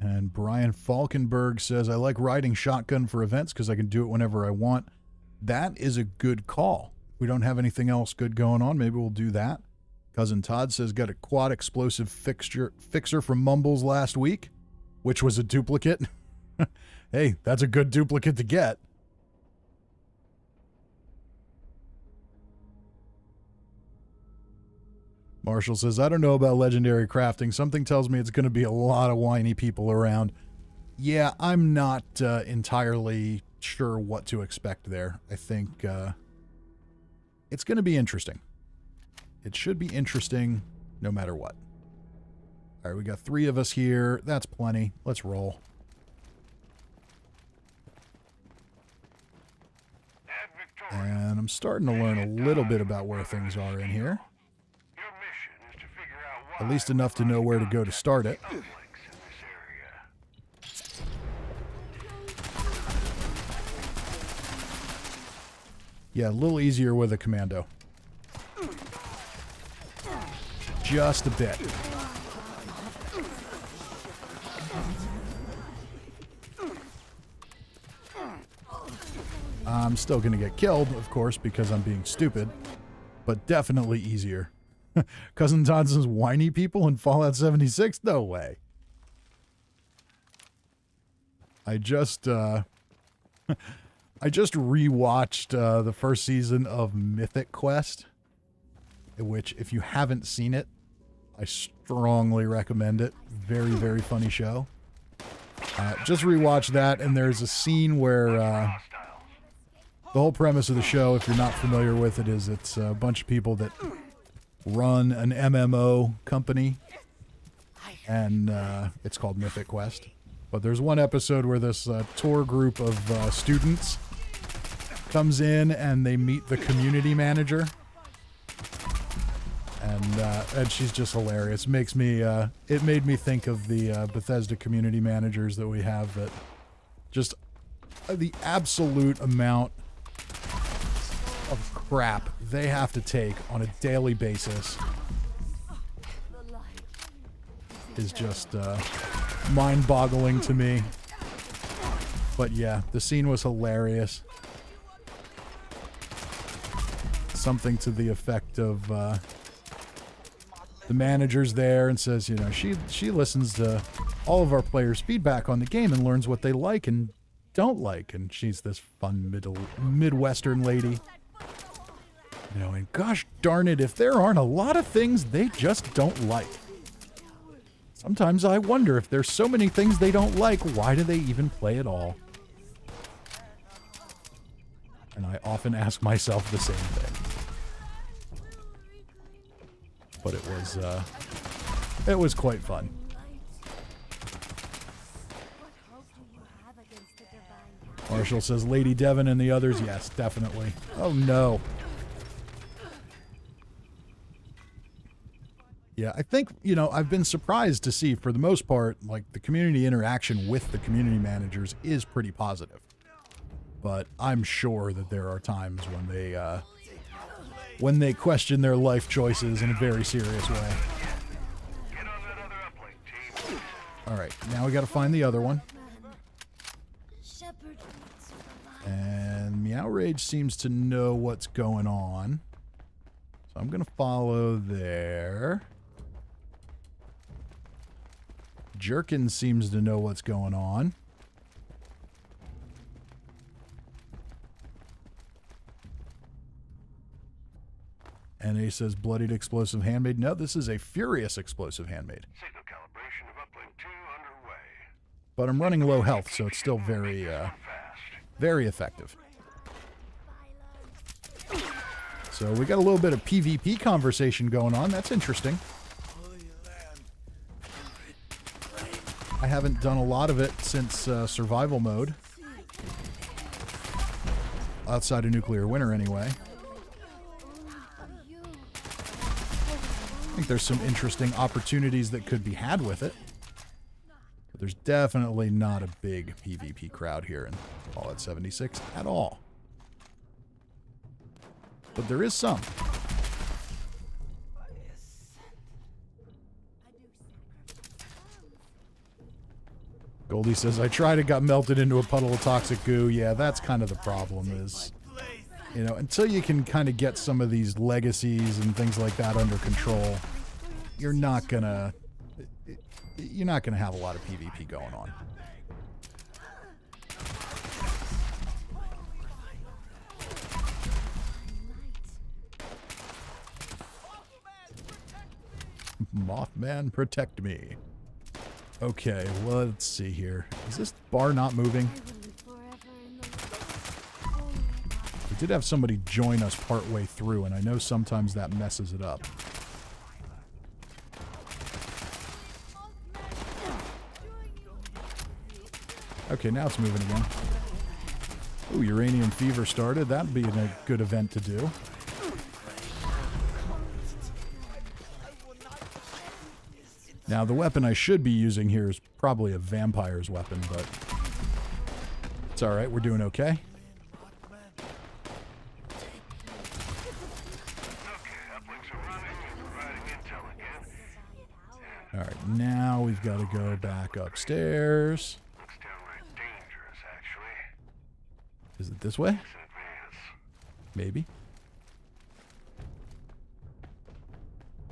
And Brian Falkenberg says, I like riding shotgun for events because I can do it whenever I want. That is a good call. If we don't have anything else good going on, maybe we'll do that. Cousin Todd says, got a quad explosive fixer from Mumbles last week, which was a duplicate. Hey, that's a good duplicate to get. Marshall says, I don't know about legendary crafting. Something tells me it's going to be a lot of whiny people around. Yeah, I'm not entirely sure what to expect there. I think it's going to be interesting. It should be interesting no matter what. All right, we got 3 of us here. That's plenty. Let's roll. And I'm starting to learn a little bit about where things are in here. At least enough to know where to go to start it. Yeah, a little easier with a commando. Just a bit. I'm still going to get killed, of course, because I'm being stupid, but definitely easier. Cousin Todd says, whiny people in Fallout 76? No way. I just rewatched the first season of Mythic Quest, which, if you haven't seen it, I strongly recommend it. Very, very funny show. Just rewatched that, and there's a scene where the whole premise of the show, if you're not familiar with it, is it's a bunch of people that run an MMO company, and it's called Mythic Quest. But there's one episode where this tour group of students comes in and they meet the community manager, and she's just hilarious. Makes me it made me think of the Bethesda community managers that we have, that just the absolute amount of crap they have to take on a daily basis is just mind-boggling to me. But yeah, the scene was hilarious. Something to the effect of the manager's there and says, you know, she listens to all of our players' feedback on the game and learns what they like and don't like. And she's this fun Midwestern lady. You know, and gosh darn it, if there aren't a lot of things they just don't like. Sometimes I wonder, if there's so many things they don't like, why do they even play at all? And I often ask myself the same thing. But it was quite fun. Marshall says, Lady Devon and the others, yes, definitely. Oh no. Yeah, I think, you know, I've been surprised to see, for the most part, like, the community interaction with the community managers is pretty positive. But I'm sure that there are times when they question their life choices in a very serious way. Alright, now we gotta find the other one. And Meow Rage seems to know what's going on. So I'm gonna follow there. Jerkin seems to know what's going on. NA says bloodied explosive handmade. No, this is a furious explosive handmade. Signal calibration of uplink 2 underway. But I'm running low health, so it's still very, Fast. very effective. So we got a little bit of PvP conversation going on. That's interesting. I haven't done a lot of it since survival mode. Outside of nuclear winter, anyway. I think there's some interesting opportunities that could be had with it. But there's definitely not a big PvP crowd here in Fallout 76 at all. But there is some. Goldie says, I tried it, got melted into a puddle of toxic goo. Yeah, that's kind of the problem is, you know, until you can kind of get some of these legacies and things like that under control, you're not gonna have a lot of PvP going on. Mothman, protect me. Okay, let's see here. Is this bar not moving? We did have somebody join us partway through, and I know sometimes that messes it up. Okay, now it's moving again. Ooh, Uranium Fever started. That'd be a good event to do. Now, the weapon I should be using here is probably a vampire's weapon, but it's alright, we're doing okay. Alright, now we've got to go back upstairs. Looks downright dangerous, actually. Is it this way? It's in advance. Maybe.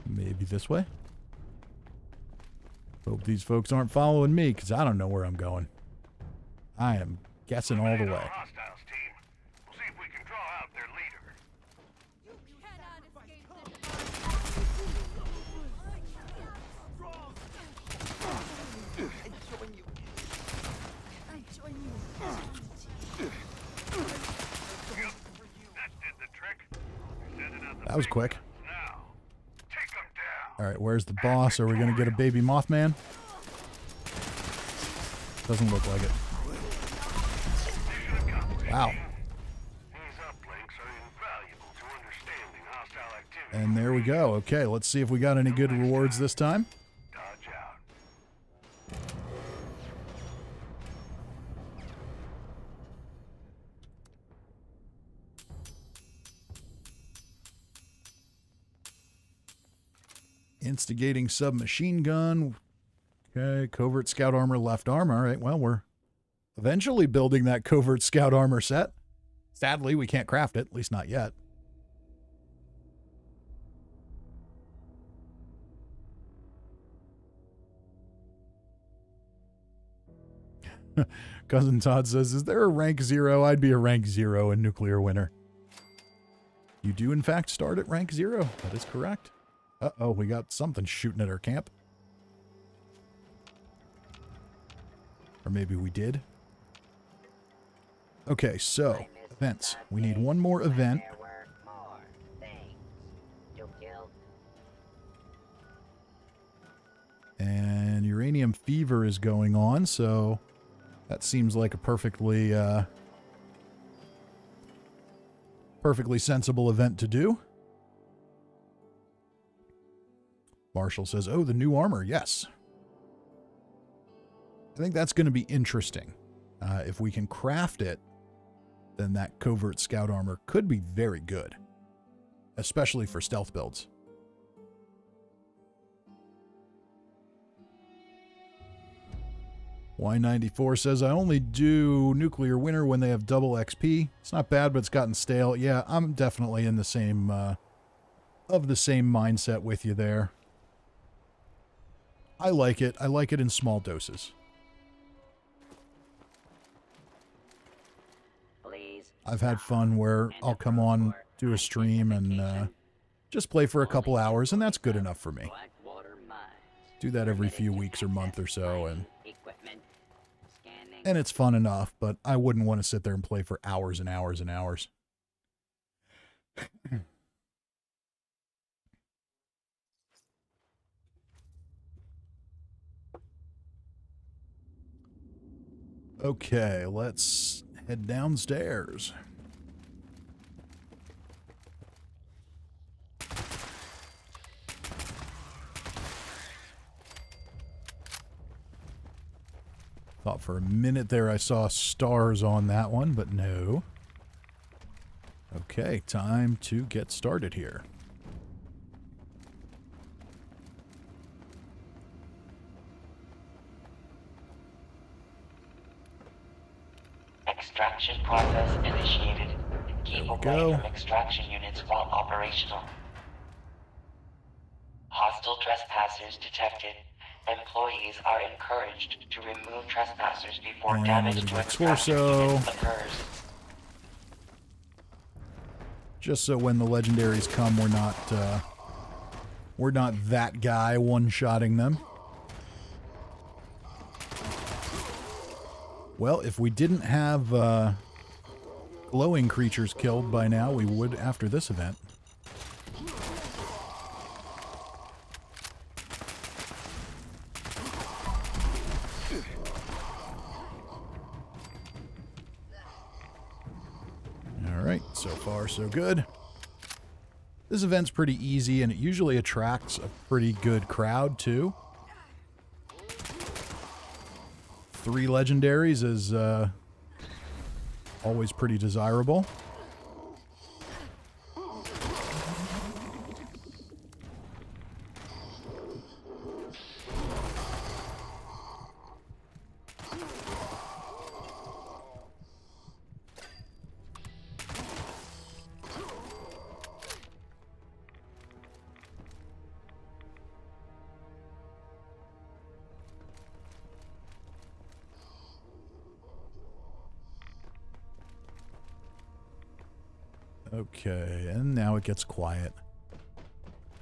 Maybe this way? Hope these folks aren't following me, because I don't know where I'm going. I am guessing all the way. Hostiles, team. We'll see if we can draw out their leader. That did the trick. Sending out the That was quick. now. Take them down. Alright, where's the boss? Are we going to get a baby Mothman? Doesn't look like it. Wow. These uplinks are invaluable to understanding hostile activity. And there we go. Okay, let's see if we got any good rewards this time. Dodge out. Instigating submachine gun. Okay, covert scout armor, left arm. All right, well, we're eventually building that covert scout armor set. Sadly, we can't craft it, at least not yet. Cousin Todd says, is there a rank 0? I'd be a rank 0 in Nuclear Winter. You do, in fact, start at rank 0. That is correct. Uh-oh, we got something shooting at our camp. Or maybe we did. Okay, so, events. We need one more event. There were more things to kill. And Uranium Fever is going on, so that seems like a perfectly sensible event to do. Marshall says, oh, the new armor, yes. I think that's going to be interesting. If we can craft it, then that covert scout armor could be very good. Especially for stealth builds. Y94 says, I only do Nuclear Winter when they have double XP. It's not bad, but it's gotten stale. Yeah, I'm definitely in the same, of the same mindset with you there. I like it. I like it in small doses. Please. I've had fun where I'll come on, do a stream, and Just play for a couple hours, and that's good enough for me. Blackwater Mines. Do that every few weeks or month or so, and Equipment. Scanning. it's fun enough, but I wouldn't want to sit there and play for hours and hours and hours. Okay, let's head downstairs. Thought for a minute there I saw stars on that one, but no. Okay, time to get started here. Extraction process initiated. Keep There we away go. from extraction units while operational. Hostile trespassers detected. Employees are encouraged to remove trespassers before And damage we're to gonna get extraction torso. units occurs. Just so when the legendaries come, we're not that guy one-shotting them. Well, if we didn't have glowing creatures killed by now, we would after this event. Alright, so far so good. This event's pretty easy, and it usually attracts a pretty good crowd, too. 3 legendaries is always pretty desirable. Okay, and now it gets quiet.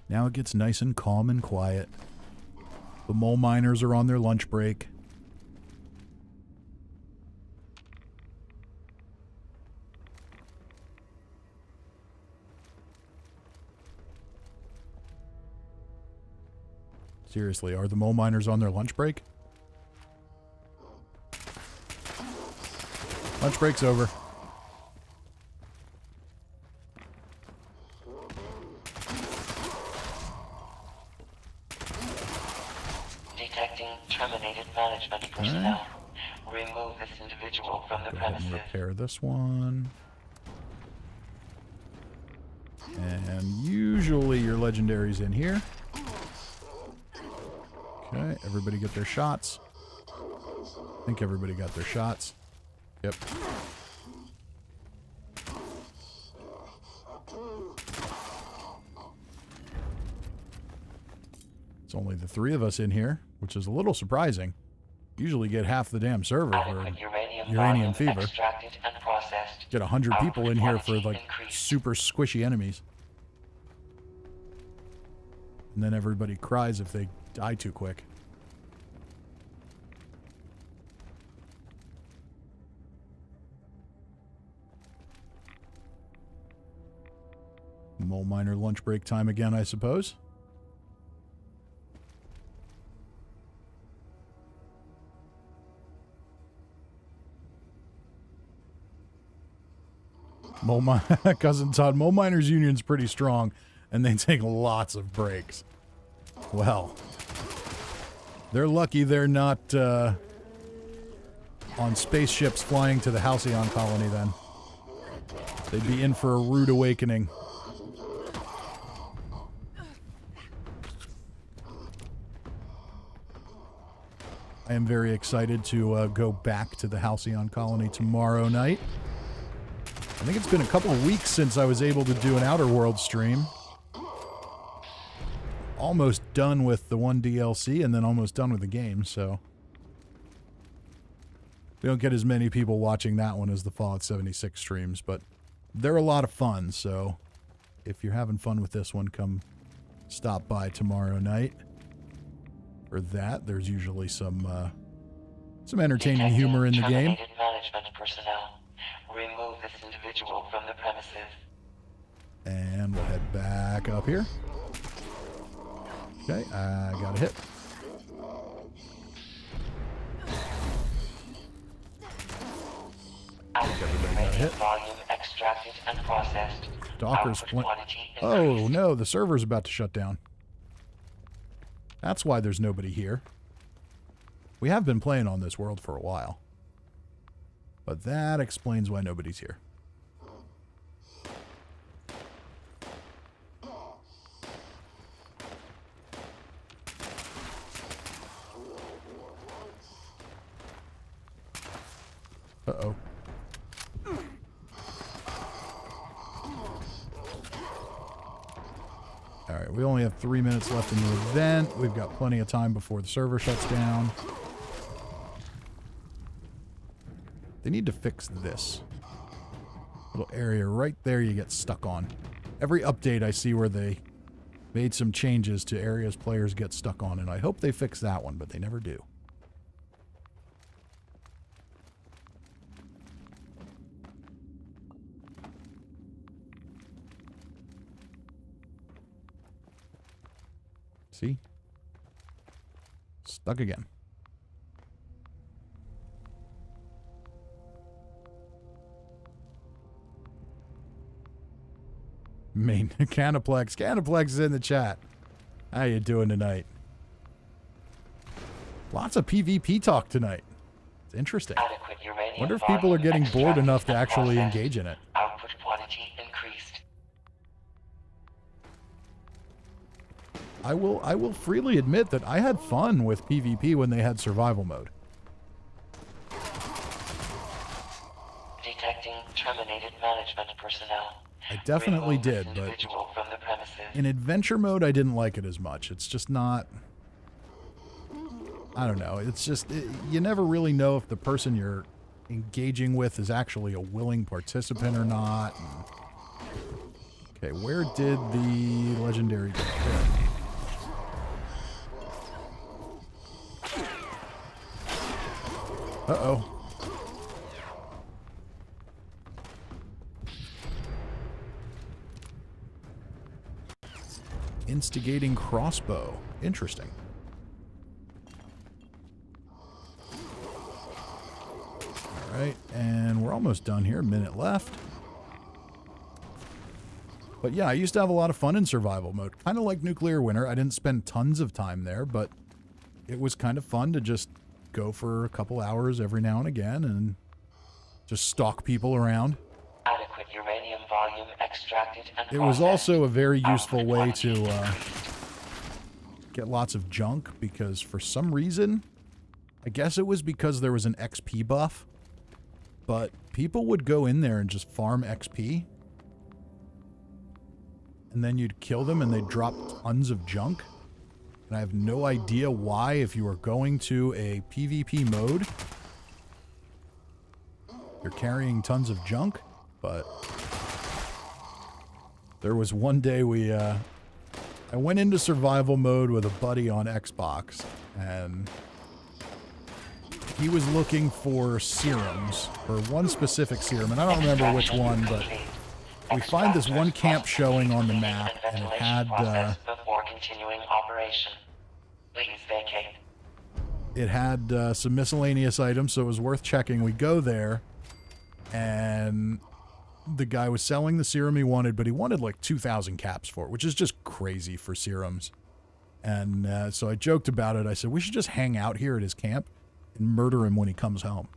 Now it gets nice and calm and quiet. The mole miners are on their lunch break. Seriously, are the mole miners on their lunch break? Lunch break's over. Detecting terminated management personnel. Remove this individual from the Go ahead and premises. repair this one. And usually your legendary's in here. Okay, everybody get their shots. I think everybody got their shots. Yep. It's only the 3 of us in here, which is a little surprising. Usually get half the damn server for Adequate uranium uranium volume fever. extracted and processed. Get 100 people in here for Quantity like increased. super squishy enemies. And then everybody cries if they die too quick. Mole miner lunch break time again, I suppose. Cousin Todd, Mole Miners Union's pretty strong, and they take lots of breaks. Well, they're lucky they're not on spaceships flying to the Halcyon colony then. They'd be in for a rude awakening. I am very excited to go back to the Halcyon colony tomorrow night. I think it's been a couple of weeks since I was able to do an Outer Worlds stream. Almost done with the one DLC and then almost done with the game, so we don't get as many people watching that one as the Fallout 76 streams, but they're a lot of fun, so if you're having fun with this one, come stop by tomorrow night. For that, there's usually some entertaining humor in the game. Terminated management personnel. Remove this individual from the premises. And we'll head back up here. Okay, I got a hit. Uranium volume extracted and processed. Docker's Output quantity Oh increased. no, the server's about to shut down. That's why there's nobody here. We have been playing on this world for a while. But that explains why nobody's here. Uh-oh. Alright, we only have 3 minutes left in the event. We've got plenty of time before the server shuts down. They need to fix this little area right there you get stuck on. Every update I see where they made some changes to areas players get stuck on, and I hope they fix that one, but they never do. See? Stuck again. Main Canaplex. Canaplex is in the chat. How you doing tonight? Lots of PvP talk tonight. It's interesting. Adequate uranium Wonder if people are getting volume bored enough to extracted and actually processed. engage in it. Output quantity increased. I will freely admit that I had fun with PvP when they had survival mode. Detecting terminated management personnel. I definitely Remove this did, but individual from the premises. in adventure mode I didn't like it as much. It's just not... I don't know. It's just... you never really know if the person you're engaging with is actually a willing participant or not. Okay, where did the legendary go? There. Uh-oh. Instigating crossbow. Interesting. Alright, and we're almost done here. A minute left. But yeah, I used to have a lot of fun in survival mode. Kind of like Nuclear Winter. I didn't spend tons of time there, but it was kind of fun to just go for a couple hours every now and again and just stalk people around. Adequate uranium volume extracted and It was processed. also a very useful Output way quantity to increased. get lots of junk, because for some reason, I guess it was because there was an XP buff, but people would go in there and just farm XP, and then you'd kill them and they'd drop tons of junk. And I have no idea why, if you are going to a PvP mode, you're carrying tons of junk, but there was one day I went into survival mode with a buddy on Xbox, and he was looking for serums, for one specific serum, and I don't remember which one, but we find this one camp showing on the map, and it had before continuing operation. Please vacate. it had some miscellaneous items, so it was worth checking. We go there, and the guy was selling the serum he wanted, but he wanted like 2,000 caps for it, which is just crazy for serums. And so I joked about it. I said, we should just hang out here at his camp and murder him when he comes home.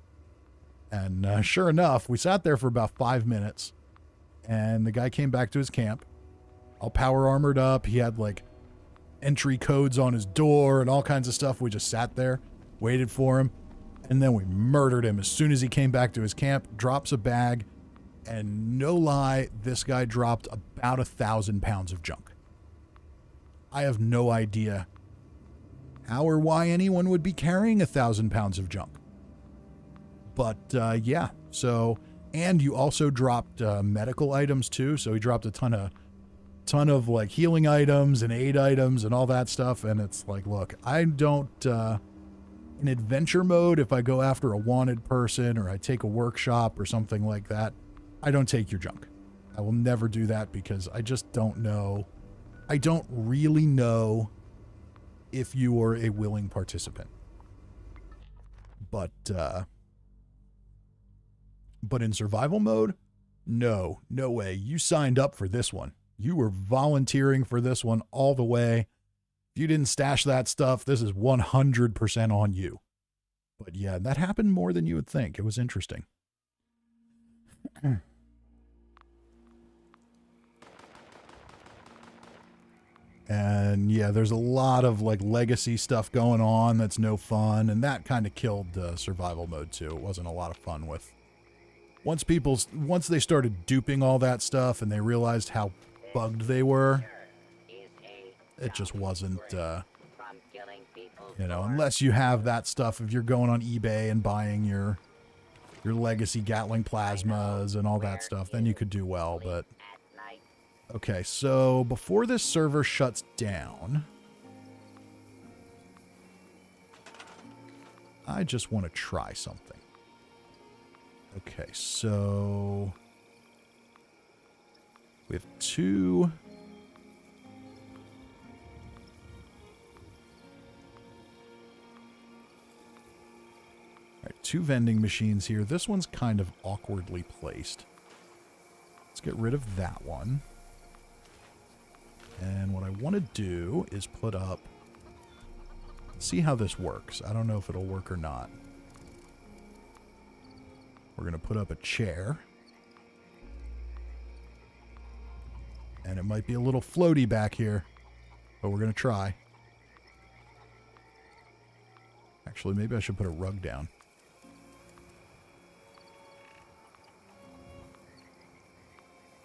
And sure enough, we sat there for about 5 minutes, and the guy came back to his camp, all power armored up. He had like entry codes on his door and all kinds of stuff. We just sat there, waited for him, and then we murdered him as soon as he came back to his camp. Drops a bag, and no lie, this guy dropped about 1,000 pounds of junk. I have no idea how or why anyone would be carrying 1,000 pounds of junk. But yeah, so, and you also dropped medical items too. So he dropped a ton of ton of like healing items and aid items and all that stuff. And it's like, look, I don't, in adventure mode, if I go after a wanted person or I take a workshop or something like that, I don't take your junk. I will never do that because I just don't know. I don't really know if you are a willing participant. But in survival mode, no way. You signed up for this one. You were volunteering for this one all the way. If you didn't stash that stuff, this is 100% on you. But yeah, that happened more than you would think. It was interesting. And yeah, there's a lot of like legacy stuff going on that's no fun, and that kind of killed survival mode too. It wasn't a lot of fun with. Once they started duping all that stuff and they realized how bugged they were, it just wasn't, unless you have that stuff, if you're going on eBay and buying your legacy Gatling plasmas and all that stuff, then you could do well, but... Okay, so before this server shuts down, I just want to try something. Okay, so we have 2. All right, 2 vending machines here. This one's kind of awkwardly placed. Let's get rid of that one. And what I want to do is put up, see how this works. I don't know if it'll work or not. We're going to put up a chair. And it might be a little floaty back here, but we're going to try. Actually, maybe I should put a rug down.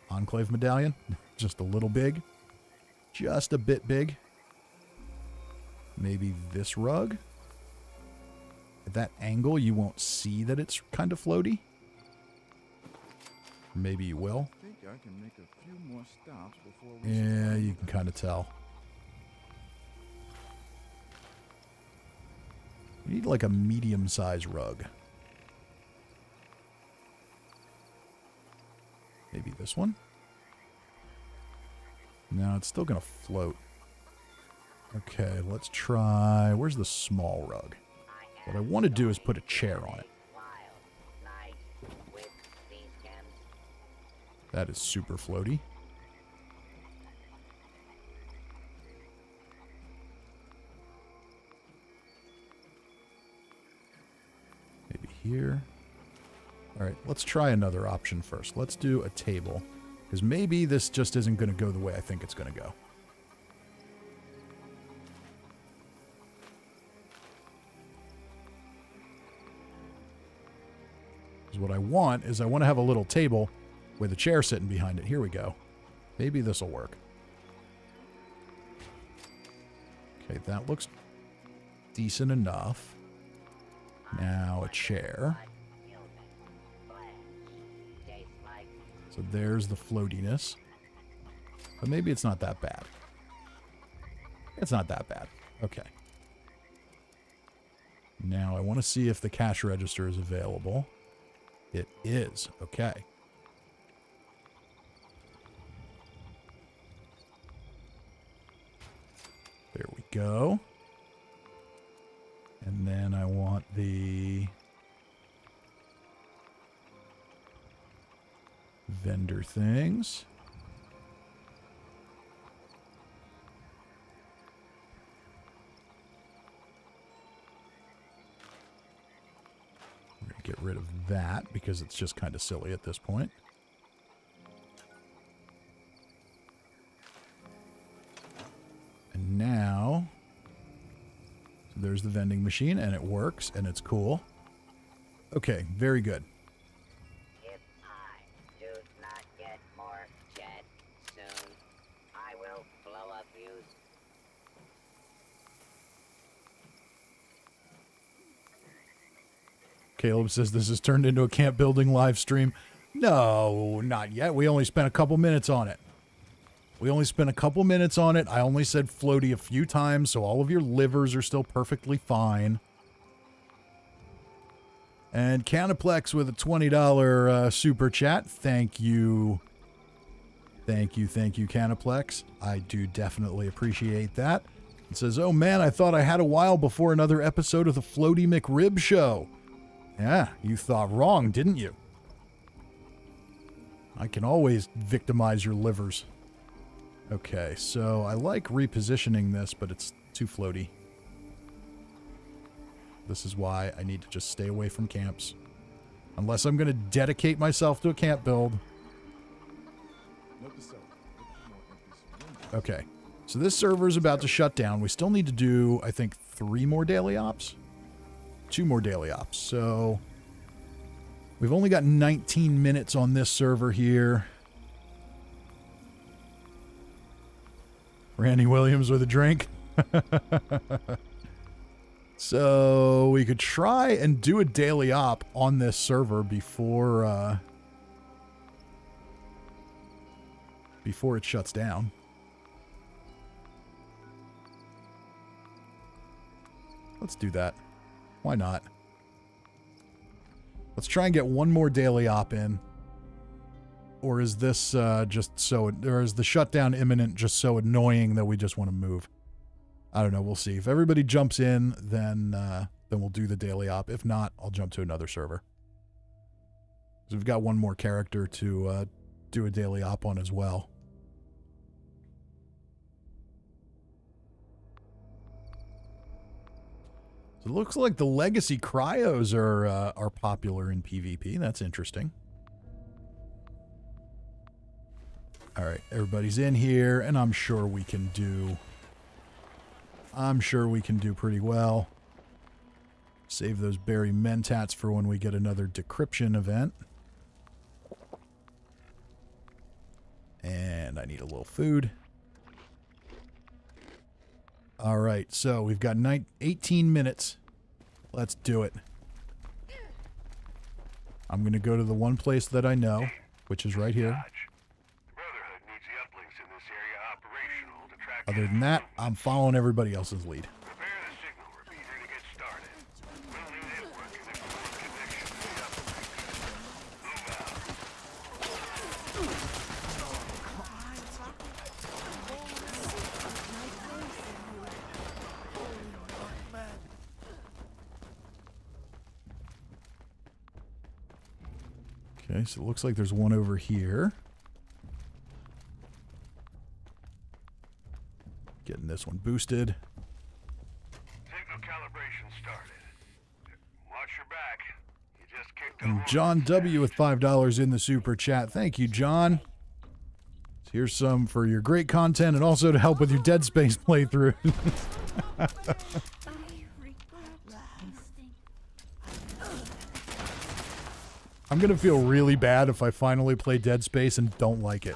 Enclave medallion, just a little big. Just a bit big. Maybe this rug. At that angle, you won't see that it's kind of floaty. Maybe you will. I think I can make a few more stops before we... Yeah, you can kind of tell. We need like a medium-sized rug. Maybe this one? No, it's still going to float. Okay, let's try... Where's the small rug? What I want to do is put a chair on it. That is super floaty. Maybe here. All right, let's try another option first. Let's do a table. Because maybe this just isn't going to go the way I think it's going to go. Because what I want is I want to have a little table with a chair sitting behind it. Here we go. Maybe this will work. Okay, that looks decent enough. Now a chair. So there's the floatiness. But maybe it's not that bad. It's not that bad. Okay. Now I want to see if the cash register is available. It is. Okay. There we go. And then I want the vendor things. We're going to get rid of that because it's just kind of silly at this point. And now, so there's the vending machine, and it works, and it's cool. Okay, very good. If I do not get more jet soon, I will blow up you. Caleb says this has turned into a camp building live stream. No, not yet. We only spent a couple minutes on it. We only spent a couple minutes on it. I only said floaty a few times, so all of your livers are still perfectly fine. And Canaplex with a $20 super chat. Thank you. Thank you, Canaplex. I do definitely appreciate that. It says, oh man, I thought I had a while before another episode of the Floaty McRib Show. Yeah, you thought wrong, didn't you? I can always victimize your livers. Okay, so I like repositioning this, but it's too floaty. This is why I need to just stay away from camps. Unless I'm going to dedicate myself to a camp build. Okay, so this server is about to shut down. We still need to do, I think, 3 more daily ops? 2 more daily ops. So we've only got 19 minutes on this server here. Randy Williams with a drink. So we could try and do a daily op on this server before it shuts down. Let's do that. Why not? Let's try and get one more daily op in. Or is this just so... Or is the shutdown imminent just so annoying that we just want to move? I don't know. We'll see. If everybody jumps in, then we'll do the daily op. If not, I'll jump to another server. So we've got one more character to do a daily op on as well. So it looks like the legacy cryos are popular in PvP. That's interesting. All right, everybody's in here, and I'm sure we can do pretty well. Save those berry mentats for when we get another decryption event. And I need a little food. All right, so we've got 18 minutes. Let's do it. I'm going to go to the one place that I know, which is right here. Other than that, I'm following everybody else's lead. Okay, so it looks like there's one over here. Getting this one boosted. Signal calibration started. Watch your back. You just kicked And over John W. with $5 in the super chat. Thank you, John. Here's some for your great content and also to help with your Dead Space playthrough. I'm going to feel really bad if I finally play Dead Space and don't like it.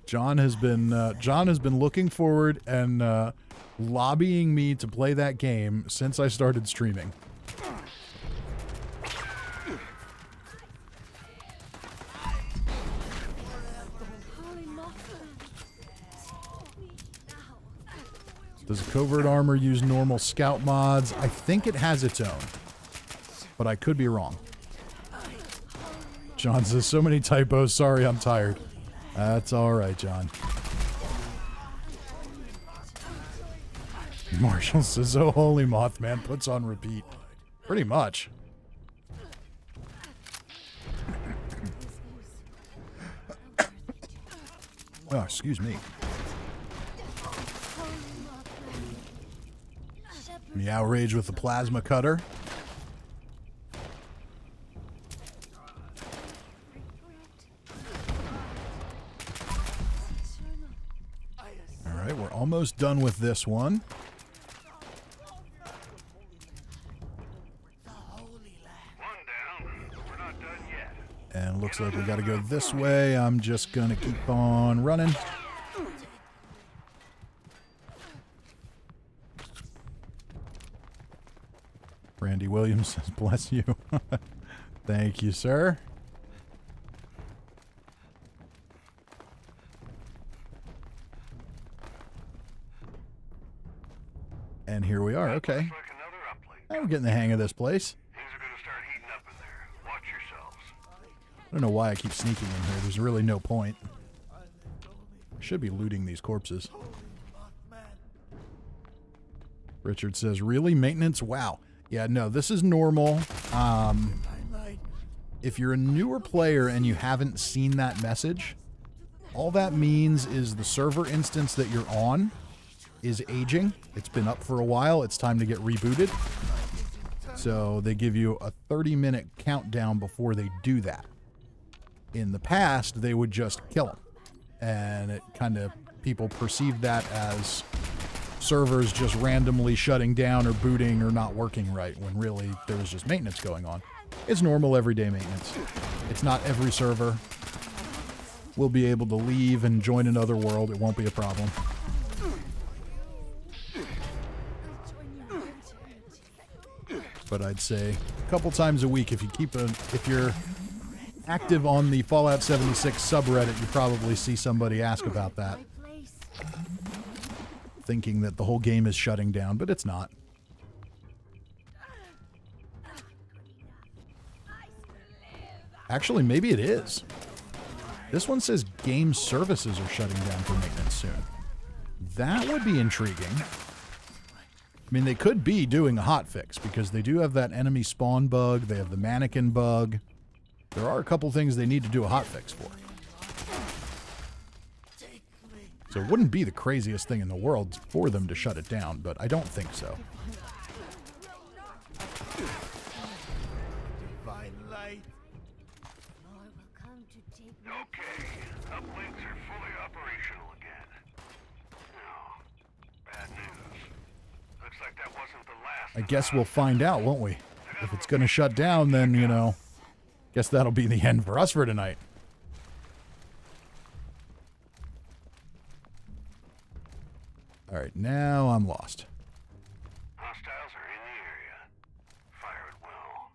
John has been looking forward and lobbying me to play that game since I started streaming. Does Covert Armor use normal scout mods? I think it has its own, but I could be wrong. John says, so many typos, sorry, I'm tired. That's alright, John. Marshall says, oh, holy Mothman puts on repeat. Pretty much. Oh, excuse me. Meow Rage with the plasma cutter. Alright, we're almost done with this one. one down. We're not done yet. And looks like we got to go this way. I'm just going to keep on running. Randy Williams says, bless you. Thank you, sir. And here we are. Okay. Looks like another uplink. I'm getting the hang of this place. Things are gonna start heating up in there. Watch yourselves. I don't know why I keep sneaking in here. There's really no point. I should be looting these corpses. Richard says, really? Maintenance? Wow. Yeah, no, this is normal. If you're a newer player and you haven't seen that message, all that means is the server instance that you're on is aging. It's been up for a while. It's time to get rebooted. So they give you a 30-minute countdown before they do that. In the past, they would just kill them. And it kind of, people perceived that as servers just randomly shutting down or booting or not working right, when really there was just maintenance going on. It's normal everyday maintenance. It's not every server. We'll be able to leave and join another world. It won't be a problem. But I'd say a couple times a week, if you're active on the Fallout 76 subreddit, you probably see somebody ask about that, thinking that the whole game is shutting down, but it's not. Actually, maybe it is. This one says game services are shutting down for maintenance soon. That would be intriguing. I mean, they could be doing a hotfix, because they do have that enemy spawn bug, they have the mannequin bug. There are a couple things they need to do a hotfix for. So it wouldn't be the craziest thing in the world for them to shut it down, but I don't think so. Okay, uplinks are fully operational again. No, bad news. Looks like that wasn't the last. I guess we'll find out, won't we? If it's going to shut down, then, you know, guess that'll be the end for us for tonight. All right, now I'm lost. Hostiles are in the area. Fire at will.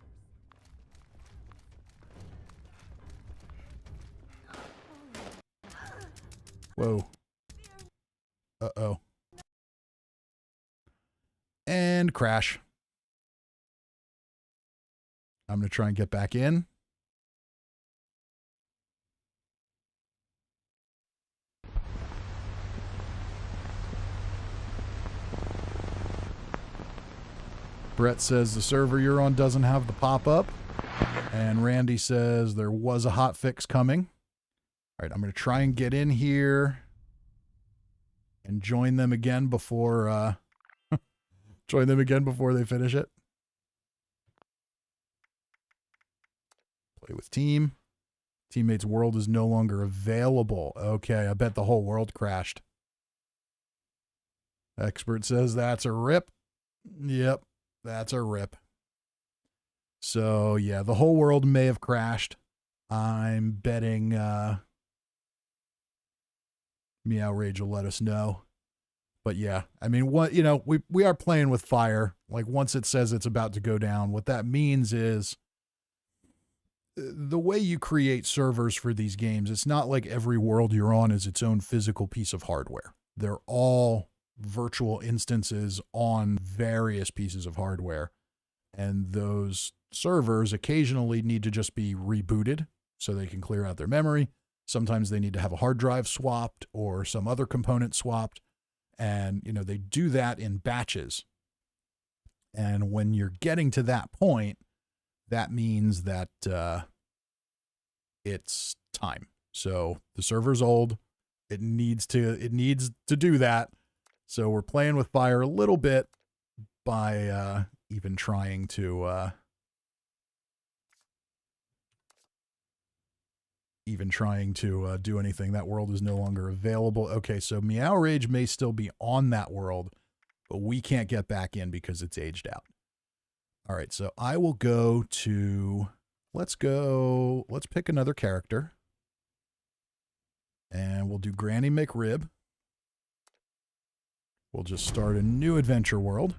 Whoa. Uh-oh. And crash. I'm going to try and get back in. Brett says the server you're on doesn't have the pop-up. And Randy says there was a hot fix coming. All right, I'm going to try and get in here and join them again before they finish it. Play with team. Teammates' world is no longer available. Okay, I bet the whole world crashed. Expert says that's a rip. Yep, that's a rip. So, yeah, the whole world may have crashed. I'm betting Meow Rage will let us know. But yeah, I mean, what, you know, we are playing with fire. Like, once it says it's about to go down, what that means is the way you create servers for these games, it's not like every world you're on is its own physical piece of hardware. They're all virtual instances on various pieces of hardware. And those servers occasionally need to just be rebooted so they can clear out their memory. Sometimes they need to have a hard drive swapped or some other component swapped. And, you know, they do that in batches. And when you're getting to that point, that means that it's time. So the server's old. It needs to do that. So we're playing with fire a little bit by even trying to do anything. That world is no longer available. Okay, so Meow Rage may still be on that world, but we can't get back in because it's aged out. All right, so I will go to let's go. Let's pick another character. And we'll do Granny McRib. We'll just start a new adventure world.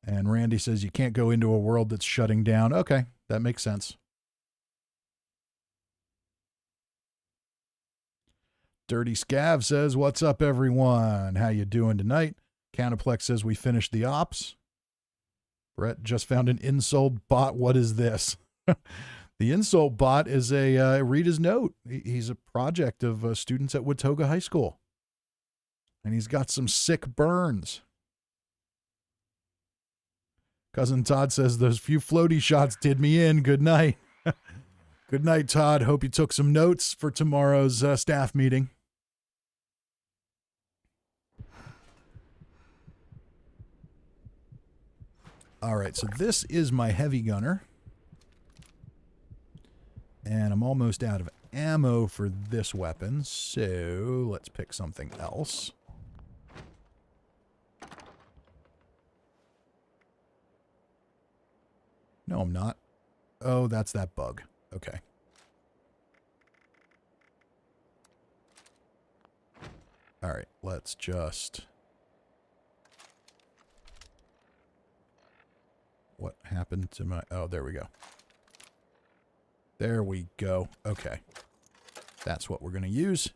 And Randy says you can't go into a world that's shutting down. Okay, that makes sense. Dirty Scav says, what's up, everyone? How you doing tonight? Counterplex says we finished the ops. Brett just found an insult bot. What is this? The insult bot is a read his note. He's a project of students at Watauga High School. And he's got some sick burns. Cousin Todd says those few floaty shots did me in. Good night. Good night, Todd. Hope you took some notes for tomorrow's staff meeting. All right, so this is my heavy gunner. And I'm almost out of ammo for this weapon, so let's pick something else. No, I'm not. Oh, that's that bug. Okay. All right, let's just... What happened to my... Oh, there we go. There we go. Okay. That's what we're going to use.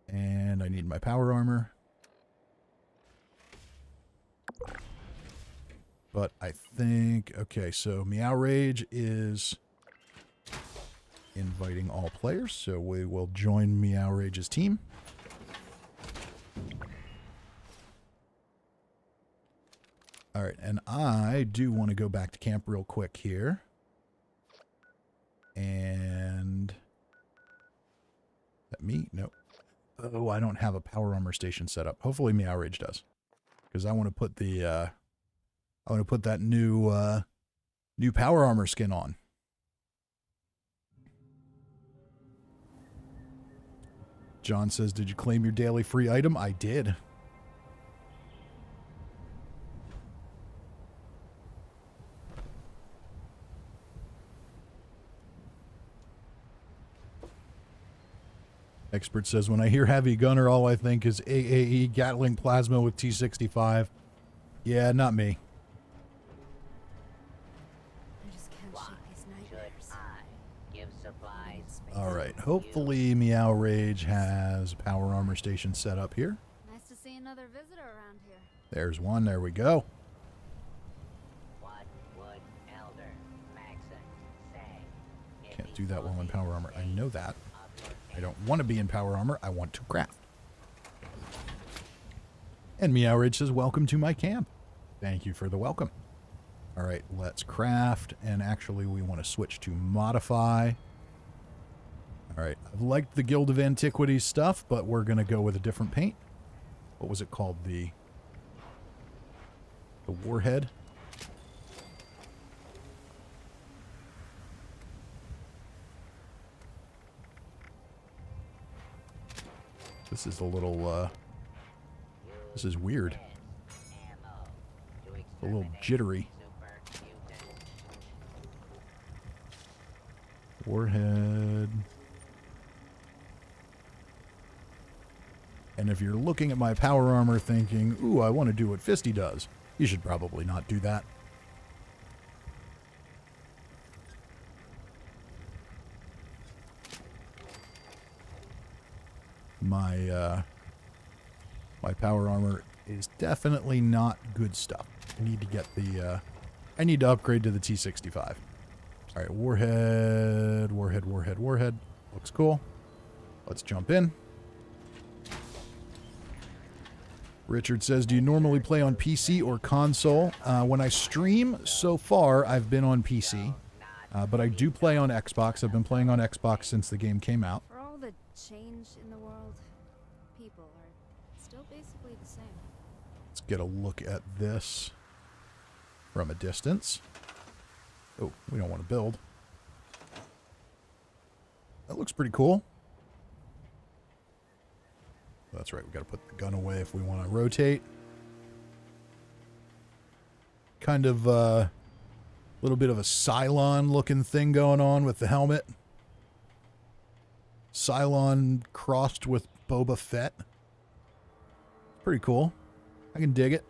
And I need my power armor. But I think... Okay, so Meow Rage is inviting all players. So we will join Meow Rage's team. All right, and I do want to go back to camp real quick here. And... Is that me? No. Oh, I don't have a power armor station set up. Hopefully Meow Rage does. Because I want to put the... I want to put that new power armor skin on. John says, did you claim your daily free item? I did. Expert says, when I hear heavy gunner, all I think is AAE Gatling plasma with T65. Yeah, not me. I just can't shake these nightmares. Give supplies. All right. Hopefully Meow Rage has power armor station set up here. Nice to see another visitor around here. There's one. There we go. What would Elder Maxon say? Can't do that while in power armor. I know that. I don't want to be in power armor. I want to craft. And Meow Rage says, welcome to my camp. Thank you for the welcome. All right, let's craft. And actually, we want to switch to modify. All right, I've liked the Guild of Antiquities stuff, but we're going to go with a different paint. What was it called? The Warhead? This is a little, this is weird. A little jittery. Warhead. And if you're looking at my power armor thinking, ooh, I want to do what Fisty does, you should probably not do that. My power armor is definitely not good stuff. I need to get the, I need to upgrade to the T65. All right, warhead. Looks cool. Let's jump in. Richard says, do you normally play on PC or console? When I stream, so far, I've been on PC. But I do play on Xbox. I've been playing on Xbox since the game came out. For all the change in the world, people are still basically the same. Let's get a look at this from a distance. Oh, we don't want to build. That looks pretty cool. That's right, we got to put the gun away if we want to rotate. Kind of Little bit of a Cylon looking thing going on with the helmet. Cylon crossed with Boba Fett. Pretty cool. I can dig it.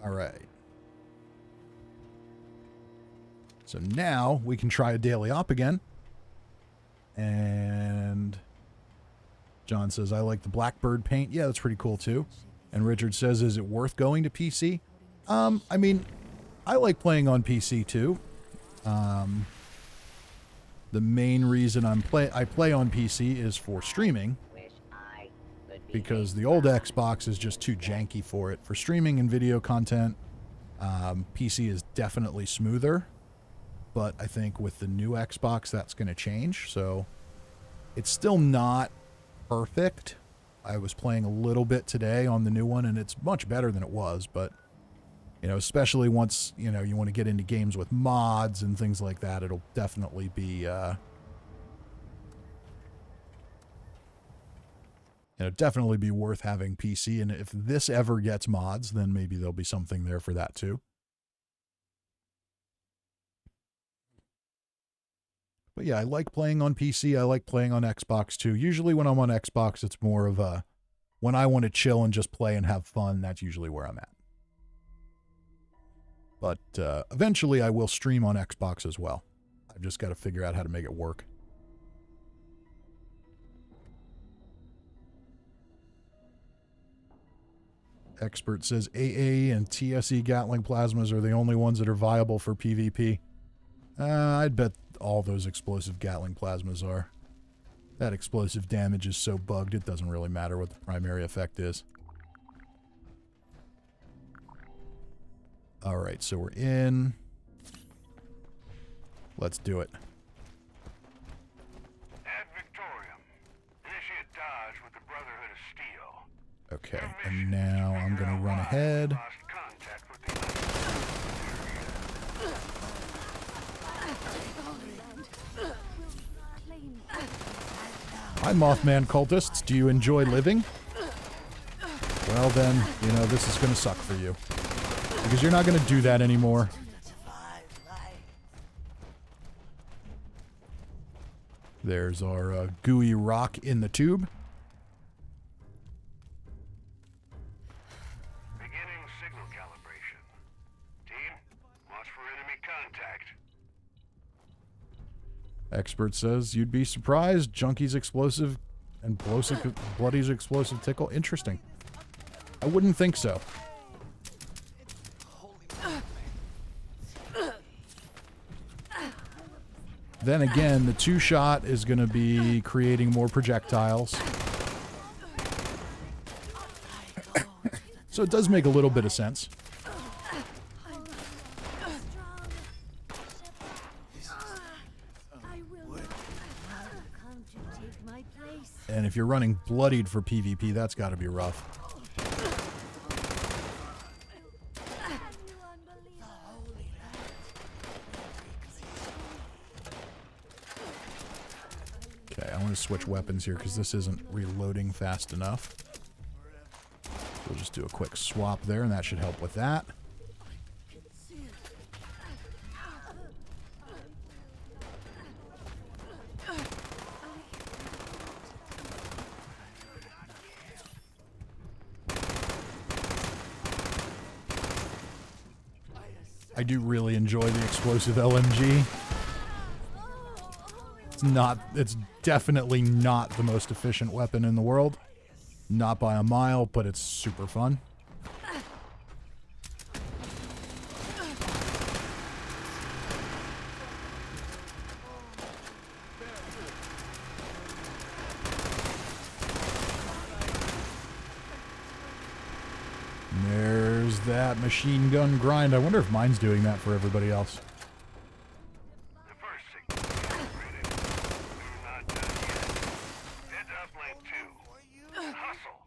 All right. So now we can try a daily op again. And John says, I like the Blackbird paint. Yeah, that's pretty cool too. And Richard says, is it worth going to PC? I mean, I like playing on PC too. The main reason I play on PC is for streaming, because the old Xbox is just too janky for it. For streaming and video content, PC is definitely smoother, but I think with the new Xbox that's going to change, so it's still not perfect. I was playing a little bit today on the new one, and it's much better than it was, but you know, especially once, you know, you want to get into games with mods and things like that, it'll definitely be, definitely be worth having PC. And if this ever gets mods, then maybe there'll be something there for that too. But yeah, I like playing on PC. I like playing on Xbox too. Usually when I'm on Xbox, it's more of a, when I want to chill and just play and have fun, that's usually where I'm at. But eventually I will stream on Xbox as well. I've just got to figure out how to make it work. Expert says AA and TSE Gatling plasmas are the only ones that are viable for PvP. I'd bet all those explosive Gatling plasmas are. That explosive damage is so bugged it doesn't really matter what the primary effect is. Alright, so we're in. Let's do it. Ad Victorium. Initiate dodge with the Brotherhood of Steel. Okay, and now I'm going to run ahead. Lost contact with Hi, Mothman cultists. Do you enjoy living? Well then, you know, this is going to suck for you. Because you're not going to do that anymore. There's our gooey rock in the tube. Beginning signal calibration. Team, watch for enemy contact. Expert says you'd be surprised. Junkie's explosive and Bloody's explosive tickle. Interesting. I wouldn't think so. Then again, the two-shot is going to be creating more projectiles. So it does make a little bit of sense. And if you're running bloodied for PvP, that's got to be rough. Okay, I want to switch weapons here because this isn't reloading fast enough. We'll just do a quick swap there, and that should help with that. I do really enjoy the explosive LMG. It's definitely not the most efficient weapon in the world. Not by a mile, but it's super fun. There's that machine gun grind. I wonder if mine's doing that for everybody else. The first signal calibrated. We're not done yet. Head to uplink 2. Hustle.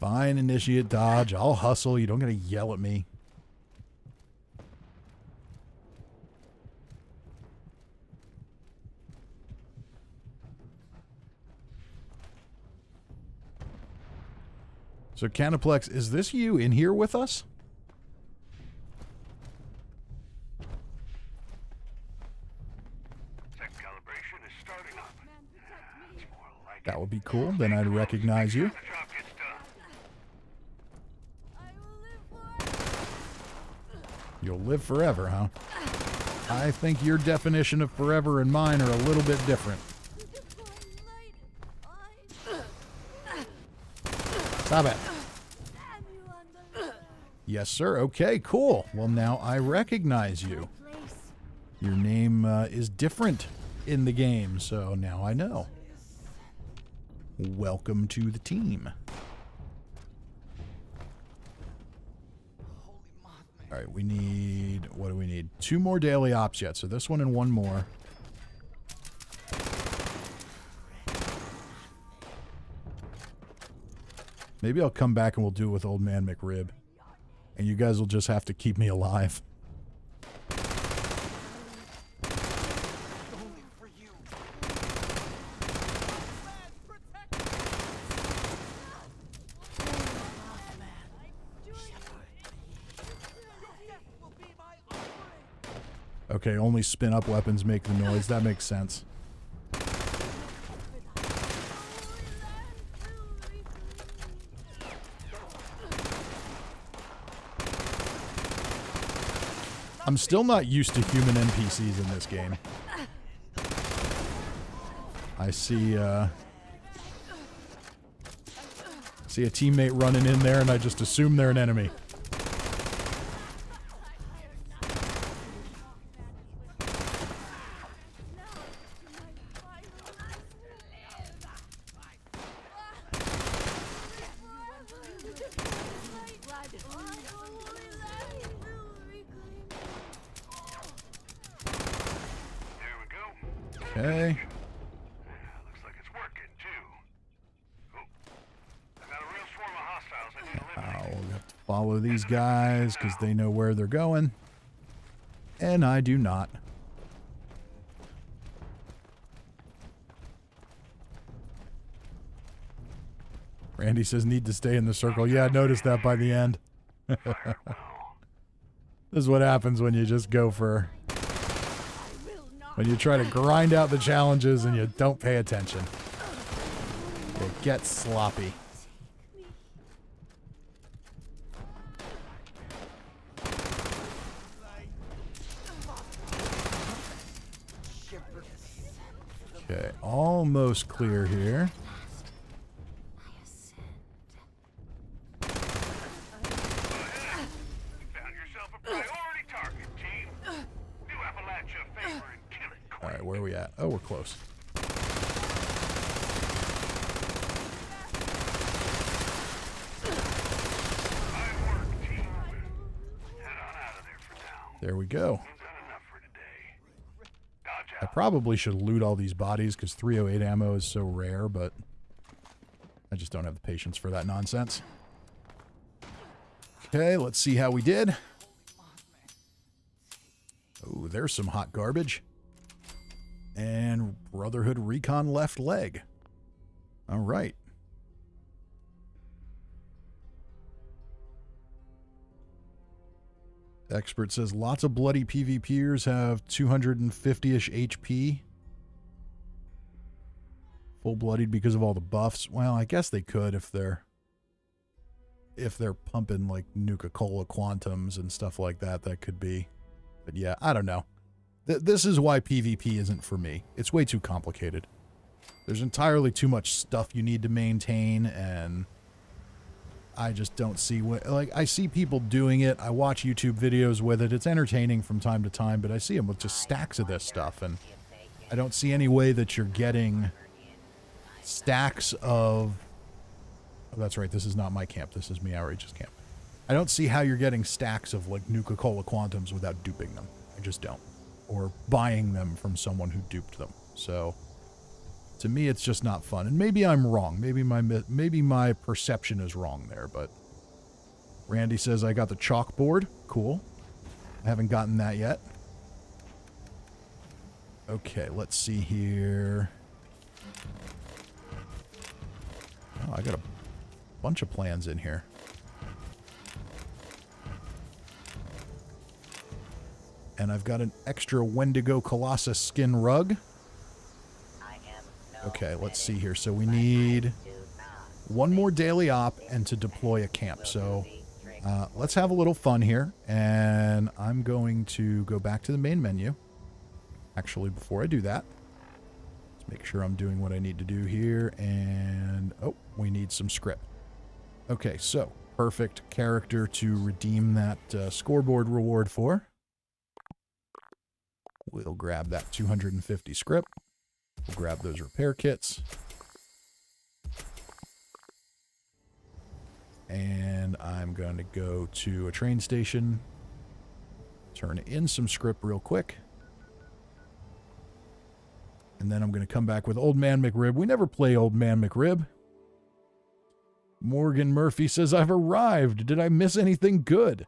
Fine, initiate dodge. I'll hustle. You don't gotta yell at me. So Canaplex, is this you in here with us? Tech calibration is starting up. That's more like That would be cool. Then I'd recognize you. the job gets done. You'll live forever, huh? I think your definition of forever and mine are a little bit different. Stop it. Yes, sir. Okay, cool. Well, now I recognize you. Your name is different in the game, so now I know. Welcome to the team. All right, we need... What do we need? 2 more daily ops yet, so this one and 1 more. Maybe I'll come back and we'll do it with Old Man McRib. And you guys will just have to keep me alive. Okay, only spin-up weapons make the noise. That makes sense. I'm still not used to human NPCs in this game. I see a teammate running in there and I just assume they're an enemy. Okay. Looks like it's working too. Oh, I got a real swarm of hostiles I need to eliminate. I'll have to follow these guys because they know where they're going. And I do not. Randy says need to stay in the circle. Yeah, I noticed that by the end. This is what happens when you just go for... When you try to grind out the challenges and you don't pay attention. You get sloppy. Okay, almost clear here. Alright, where are we at? Oh, we're close. There we go. I probably should loot all these bodies because 308 ammo is so rare, but I just don't have the patience for that nonsense. Okay, let's see how we did. Oh, there's some hot garbage. And Brotherhood Recon left leg. All right. Expert says lots of bloody PvPers have 250-ish HP. Full-bloodied because of all the buffs. Well, I guess they could if they're pumping like Nuka-Cola Quantums and stuff like that. That could be. But yeah, I don't know. This is why PvP isn't for me. It's way too complicated. There's entirely too much stuff you need to maintain, and I just don't see what... Like, I see people doing it. I watch YouTube videos with it. It's entertaining from time to time, but I see them with just stacks of this stuff, and I don't see any way that you're getting stacks of... Oh, that's right. This is not my camp. This is Me Outrageous camp. I don't see how you're getting stacks of, like, Nuka-Cola Quantums without duping them. I just don't. Or buying them from someone who duped them. So, to me, it's just not fun. And maybe I'm wrong. Maybe my perception is wrong there, but... Randy says I got the chalkboard. Cool. I haven't gotten that yet. Okay, let's see here. Oh, I got a bunch of plans in here. And I've got an extra Wendigo Colossus skin rug. Okay, let's see here. So we need one more daily op and to deploy a camp. So let's have a little fun here. And I'm going to go back to the main menu. Actually, before I do that, let's make sure I'm doing what I need to do here. And, oh, we need some script. Okay, so perfect character to redeem that scoreboard reward for. We'll grab that 250 script. We'll grab those repair kits. And I'm going to go to a train station. Turn in some script real quick. And then I'm going to come back with Old Man McRib. We never play Old Man McRib. Morgan Murphy says, I've arrived. Did I miss anything good?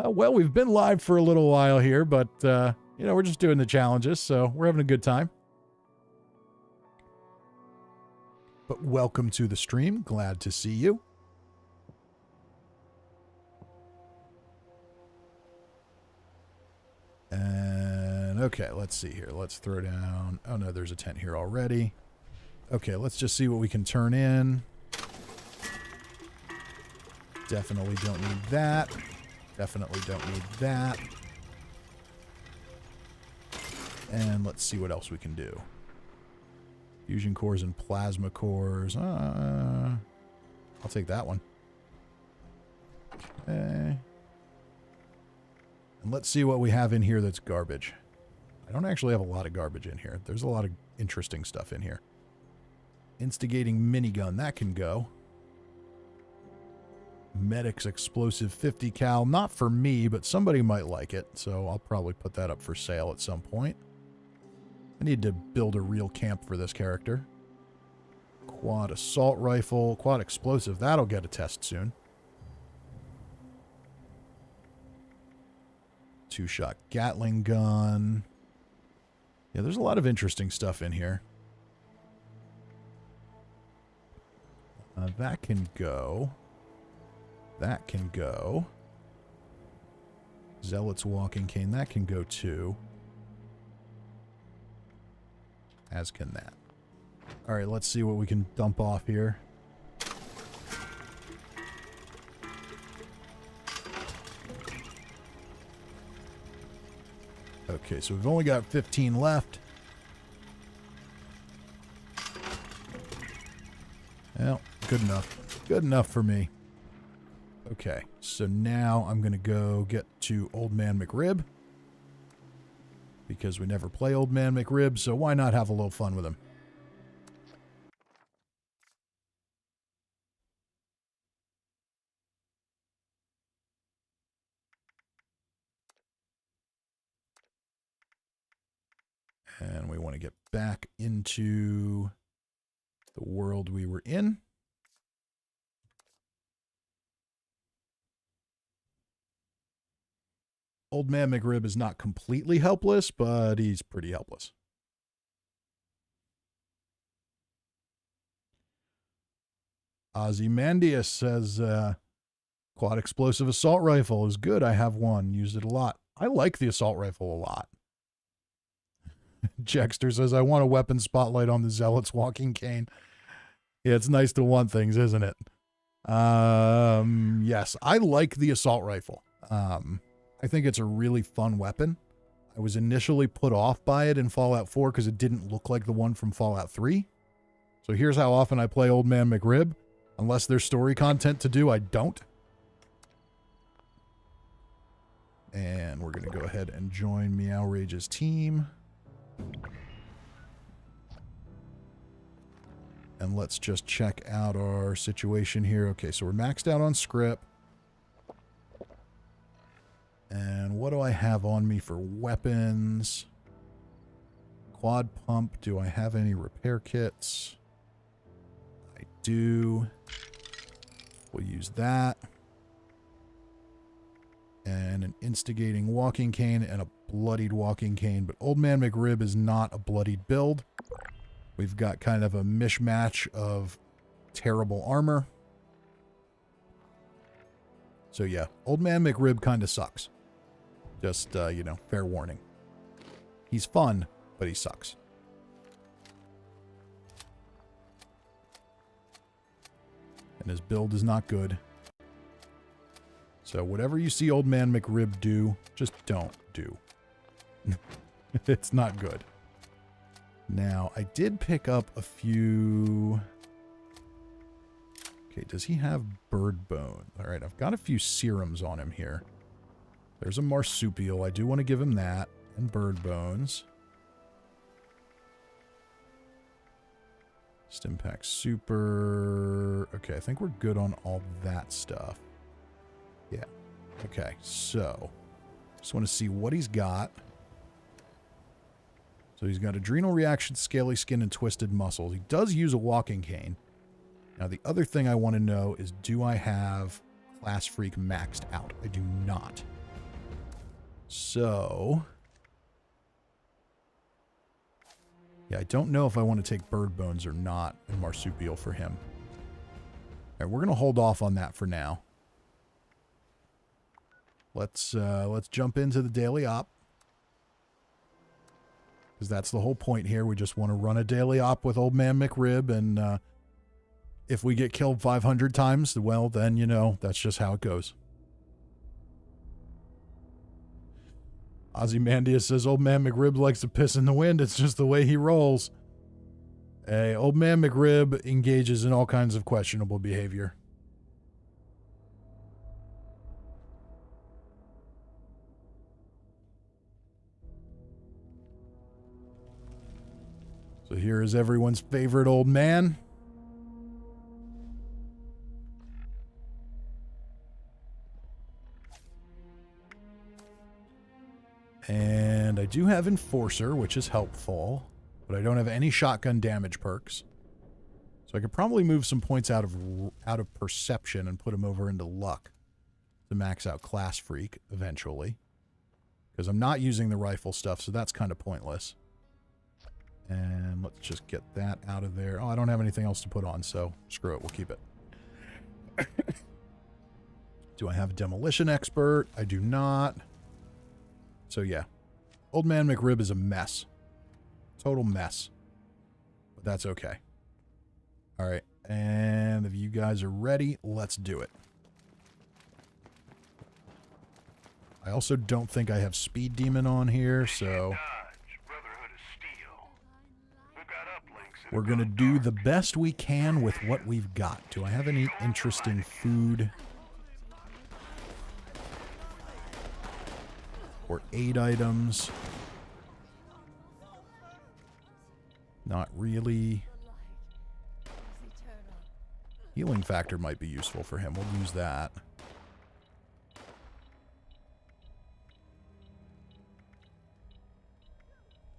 Well, we've been live for a little while here, but, you know, we're just doing the challenges, so we're having a good time. But welcome to the stream. Glad to see you. And, okay, let's see here. Let's throw down... Oh, no, there's a tent here already. Okay, let's just see what we can turn in. Definitely don't need that. Definitely don't need that. And let's see what else we can do. Fusion cores and plasma cores. I'll take that one. Okay. And let's see what we have in here that's garbage. I don't actually have a lot of garbage in here. There's a lot of interesting stuff in here. Instigating minigun. That can go. Medic's explosive 50 cal. Not for me, but somebody might like it. So I'll probably put that up for sale at some point. I need to build a real camp for this character. Quad assault rifle. Quad explosive. That'll get a test soon. 2-shot Gatling gun. Yeah, there's a lot of interesting stuff in here. That can go. That can go. Zealot's walking cane. That can go too. As can that. Alright, let's see what we can dump off here. Okay, so we've only got 15 left. Well, good enough. Good enough for me. Okay, so now I'm going to go get to Old Man McRib. Because we never play Old Man McRib, so why not have a little fun with him? And we want to get back into the world we were in. Old Man McRib is not completely helpless, but he's pretty helpless. Ozymandias says, quad explosive assault rifle is good. I have one. Used it a lot. I like the assault rifle a lot. Jexter says, I want a weapon spotlight on the Zealot's walking cane. Yeah, it's nice to want things, isn't it? Yes, I like the assault rifle. I think it's a really fun weapon. I was initially put off by it in Fallout 4 because it didn't look like the one from Fallout 3. So here's how often I play Old Man McRib. Unless there's story content to do, I don't. And we're going to go ahead and join Meow Rage's team. And let's just check out our situation here. Okay, so we're maxed out on script. And what do I have on me for weapons? Quad pump. Do I have any repair kits? I do. We'll use that. And an instigating walking cane and a bloodied walking cane. But Old Man McRib is not a bloodied build. We've got kind of a mishmash of terrible armor. So yeah, Old Man McRib kind of sucks. Just, you know, fair warning. He's fun, but he sucks. And his build is not good. So whatever you see Old Man McRib do, just don't do. It's not good. Now, I did pick up a few... Okay, does he have bird bone? All right, I've got a few serums on him here. There's a marsupial. I do want to give him that. And bird bones. Stimpack super. Okay, I think we're good on all that stuff. Yeah. Okay, so just want to see what he's got. So he's got adrenal reaction, scaly skin, and twisted muscles. He does use a walking cane. Now, the other thing I want to know is, do I have Class Freak maxed out? I do not. So... yeah, I don't know if I want to take bird bones or not and marsupial for him. All right, we're going to hold off on that for now. Let's jump into the daily op. Because that's the whole point here. We just want to run a daily op with Old Man McRib, and if we get killed 500 times, well, then, you know, that's just how it goes. Ozymandias says, Old Man McRib likes to piss in the wind. It's just the way he rolls. Hey, Old Man McRib engages in all kinds of questionable behavior. So here is everyone's favorite old man. And I do have Enforcer, which is helpful, but I don't have any shotgun damage perks. So I could probably move some points out of Perception and put them over into Luck to max out Class Freak eventually. Because I'm not using the rifle stuff, so that's kind of pointless. And let's just get that out of there. Oh, I don't have anything else to put on, so screw it. We'll keep it. Do I have Demolition Expert? I do not. So yeah, Old Man McRib is a mess. Total mess. But that's okay. All right, and if you guys are ready, let's do it. I also don't think I have Speed Demon on here, so we're going to do the best we can with what we've got. Do I have any interesting food or aid items? Not really. Healing factor might be useful for him. We'll use that.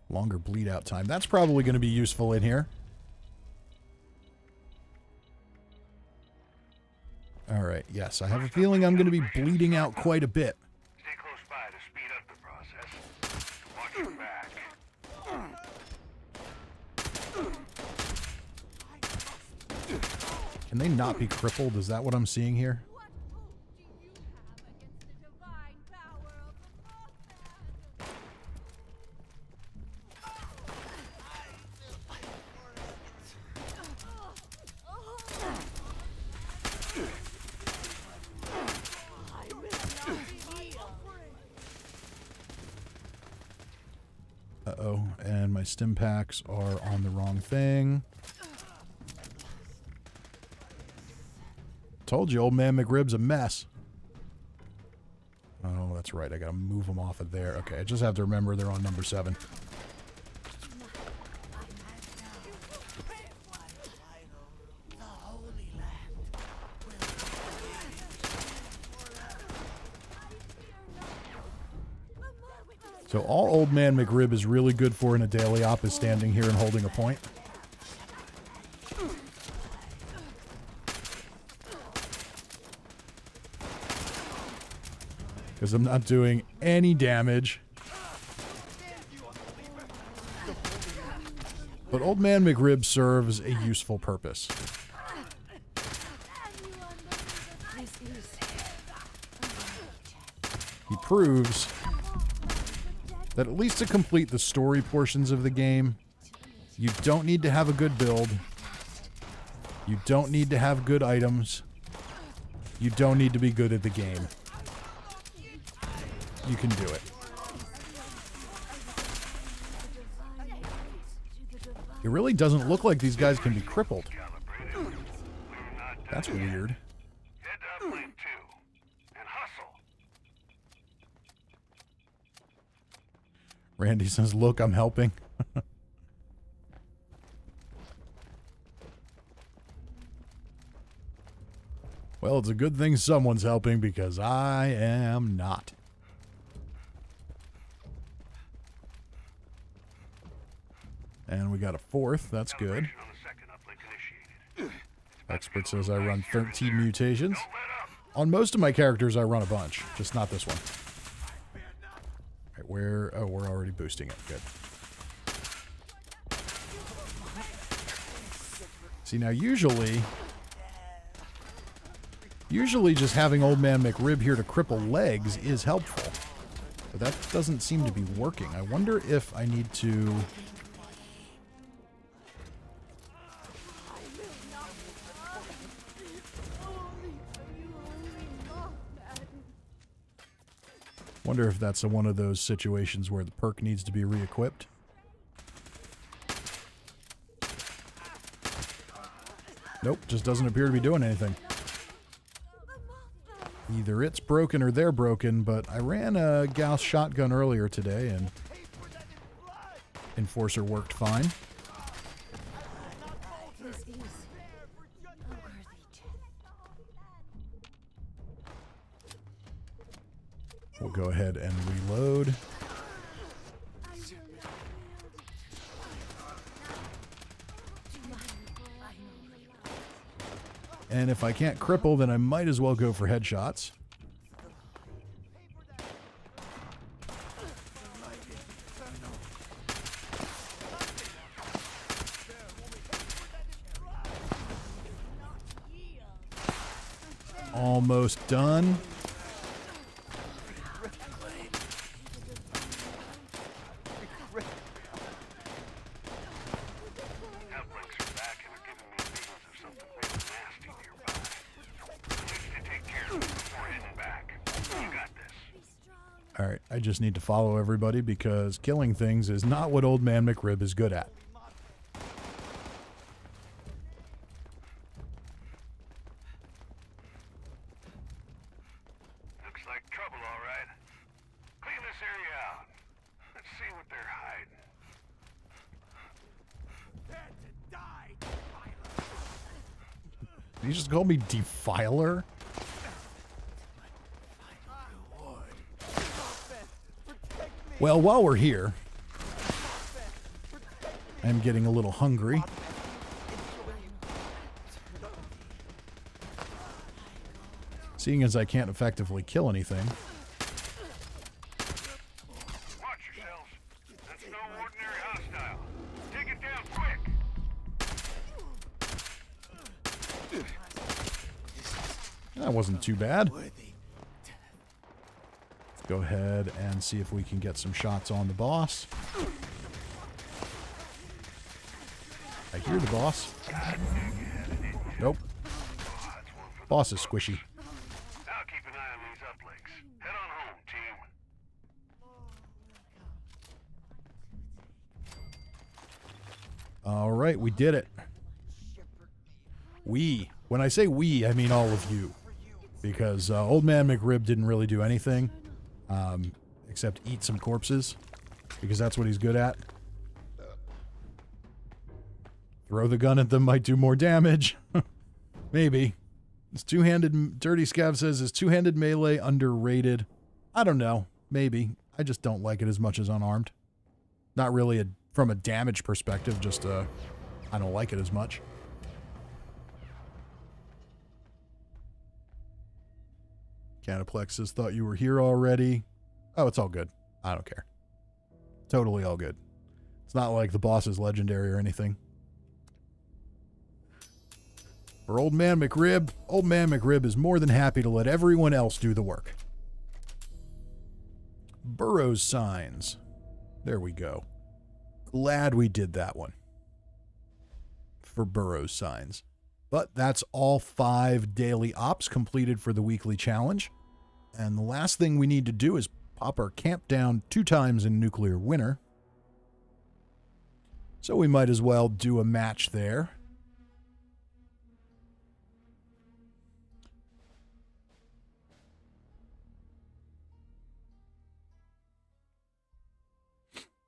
Longer bleed out time. That's probably going to be useful in here. All right. Yes, I have a feeling I'm going to be bleeding out quite a bit. Stay close by to speed up the process. Watch your back. Can they not be crippled? Is that what I'm seeing here? Uh-oh, and my stim packs are on the wrong thing. Told you, Old Man McRib's a mess. Oh, that's right. I gotta move them off of there. Okay, I just have to remember they're on number 7. So all Old Man McRib is really good for in a daily op is standing here and holding a point. Because I'm not doing any damage. But Old Man McRib serves a useful purpose. he proves that at least to complete the story portions of the game, you don't need to have a good build. You don't need to have good items. You don't need to be good at the game. You can do it. It really doesn't look like these guys can be crippled. That's weird. Head to uplink 2 and hustle. Randy says, look, I'm helping. Well, it's a good thing someone's helping because I am not. And we got a fourth. That's good. On the second uplink initiated. Expert says I run 13 mutations. On most of my characters, I run a bunch. Just not this one. All right, where... Oh, we're already boosting it. Good. See, now usually just having Old Man McRib here to cripple legs is helpful. But that doesn't seem to be working. I wonder if I need to... Wonder if that's one of those situations where the perk needs to be re-equipped. Nope, just doesn't appear to be doing anything. Either it's broken or they're broken, but I ran a Gauss shotgun earlier today and Enforcer worked fine. We'll go ahead and reload. And if I can't cripple, then I might as well go for headshots. Almost done. Alright, I just need to follow everybody because killing things is not what Old Man McRib is good at. Looks like trouble, all right. Clean this area out. Let's see what they're hiding. Did you just call me Defiler? Well, while we're here, I'm getting a little hungry. Seeing as I can't effectively kill anything. Watch yourselves. That's no ordinary hostile. Take it down quick. That wasn't too bad. Go ahead and see if we can get some shots on the boss. I hear the boss. Nope. Boss is squishy. Now keep an eye on these uplinks. Head on home, team. All right, we did it. When I say we, I mean all of you. Because Old Man McRib didn't really do anything. Except eat some corpses, because that's what he's good at. Throw the gun at them might do more damage. Maybe. It's two-handed, Dirty Scav says, is two-handed melee underrated? I don't know. Maybe. I just don't like it as much as unarmed. Not really from a damage perspective, just I don't like it as much. Canaplex says, thought you were here already. Oh, it's all good. I don't care. Totally all good. It's not like the boss is legendary or anything. For Old Man McRib is more than happy to let everyone else do the work. Burroughs signs. There we go. Glad we did that one for Burroughs signs. But that's all 5 daily ops completed for the weekly challenge. And the last thing we need to do is pop our camp down 2 times in nuclear winter. So we might as well do a match there.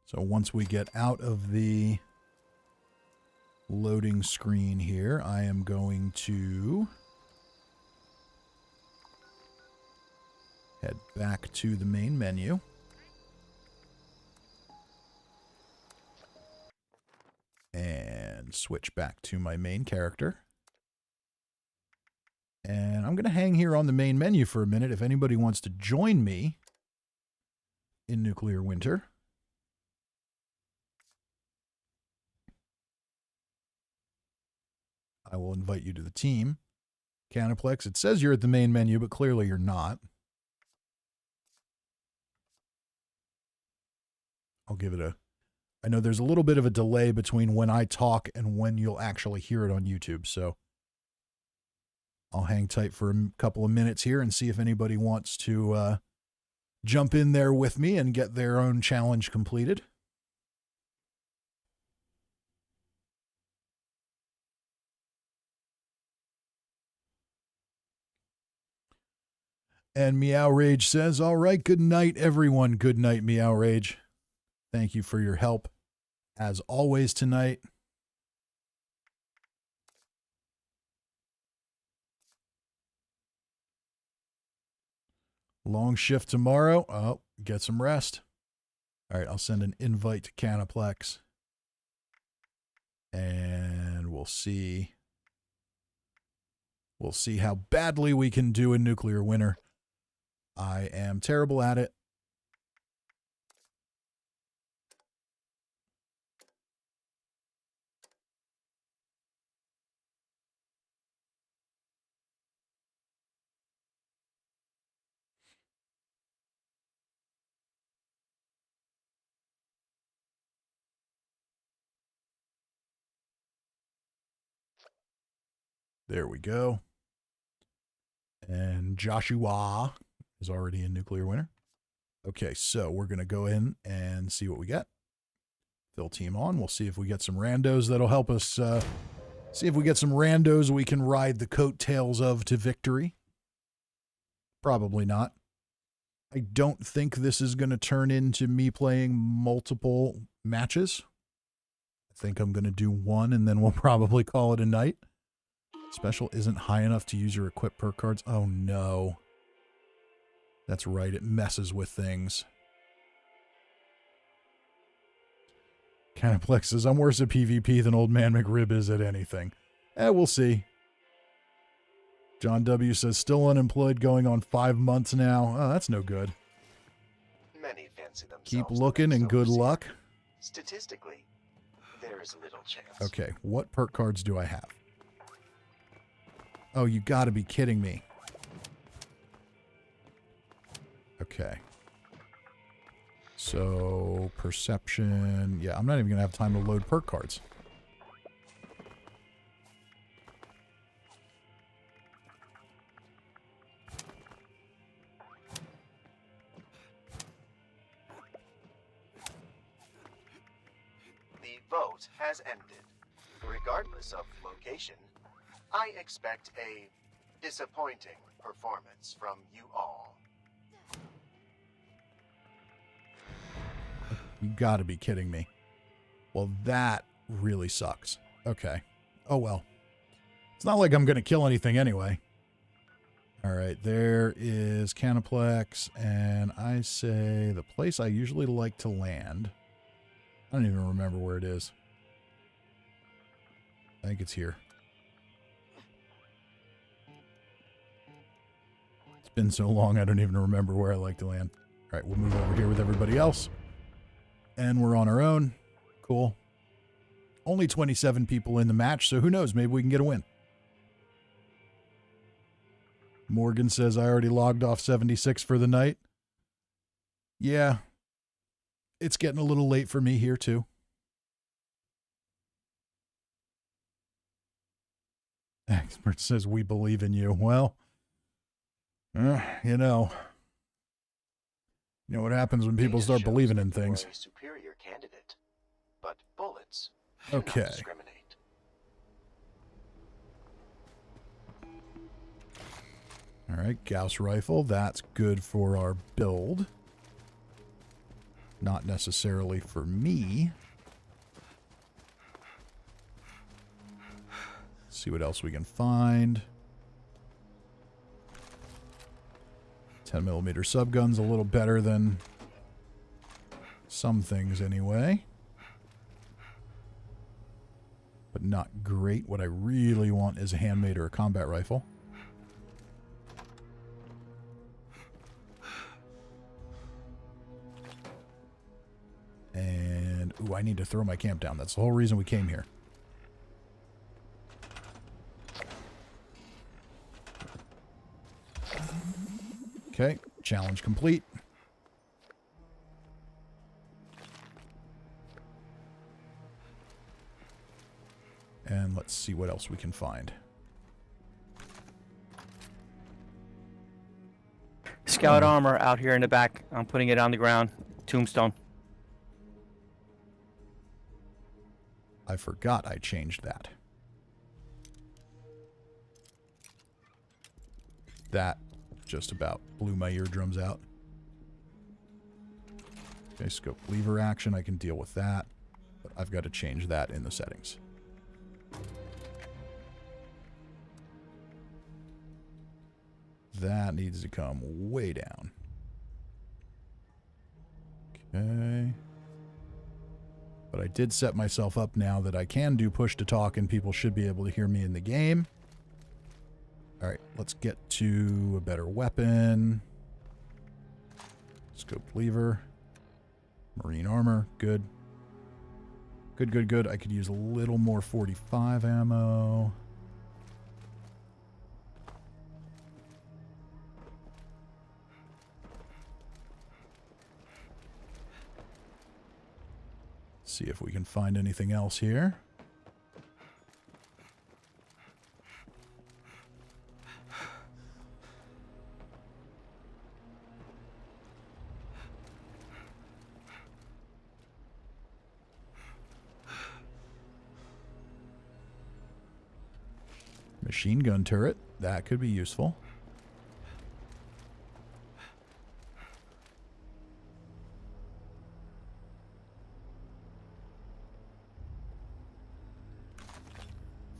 So once we get out of the loading screen here, I am going to head back to the main menu. And switch back to my main character. And I'm going to hang here on the main menu for a minute if anybody wants to join me in Nuclear Winter. I will invite you to the team. Canaplex, it says you're at the main menu, but clearly you're not. I'll give it a... I know there's a little bit of a delay between when I talk and when you'll actually hear it on YouTube, so I'll hang tight for a couple of minutes here and see if anybody wants to jump in there with me and get their own challenge completed. And Meow Rage says, all right, good night, everyone. Good night, Meow Rage. Thank you for your help, as always, tonight. Long shift tomorrow. Oh, get some rest. All right, I'll send an invite to Canaplex. And we'll see. We'll see how badly we can do in Nuclear Winter. I am terrible at it. There we go. And Joshua is already in Nuclear Winter. Okay, so we're going to go in and see what we get. Fill team on. We'll see if we get some randos that'll help us. See if we get some randos we can ride the coattails of to victory. Probably not. I don't think this is going to turn into me playing multiple matches. I think I'm going to do one and then we'll probably call it a night. Special isn't high enough to use your equip perk cards. Oh no. That's right, it messes with things. Canaplex says, I'm worse at PvP than Old Man McRib is at anything. We'll see. John W. says, still unemployed going on 5 months now. Oh, that's no good. Many fancy themselves. Keep looking and good luck. Statistically, there is little chance. Okay, what perk cards do I have? Oh, you gotta be kidding me. Okay. So, perception. Yeah, I'm not even gonna have time to load perk cards. The vote has ended. Regardless of location, I expect a disappointing performance from you all. You gotta be kidding me. Well, that really sucks. Okay. Oh well. It's not like I'm gonna kill anything anyway. Alright, there is Canaplex, and I say the place I usually like to land. I don't even remember where it is. I think it's here. It's been so long I don't even remember where I like to land. Alright, we'll move over here with everybody else. And we're on our own. Cool. Only 27 people in the match, so who knows? Maybe we can get a win. Morgan says, I already logged off 76 for the night. Yeah. It's getting a little late for me here, too. Expert says, we believe in you. Well, you know what happens when people start believing in things. A superior candidate, but bullets do not Okay. discriminate. All right, Gauss rifle. That's good for our build. Not necessarily for me. Let's see what else we can find. 10mm subgun's a little better than some things anyway. But not great. What I really want is a handmade or a combat rifle. And, ooh, I need to throw my camp down. That's the whole reason we came here. Okay, challenge complete. And let's see what else we can find. Scout armor out here in the back. I'm putting it on the ground. Tombstone. I forgot I changed that. That just about blew my eardrums out. Okay, scope lever action. I can deal with that. But I've got to change that in the settings. That needs to come way down. Okay. But I did set myself up now that I can do push to talk and people should be able to hear me in the game. Alright, let's get to a better weapon. Scope lever. Marine armor. Good. Good, good, good. I could use a little more 45 ammo. See if we can find anything else here. Machine gun turret. That could be useful.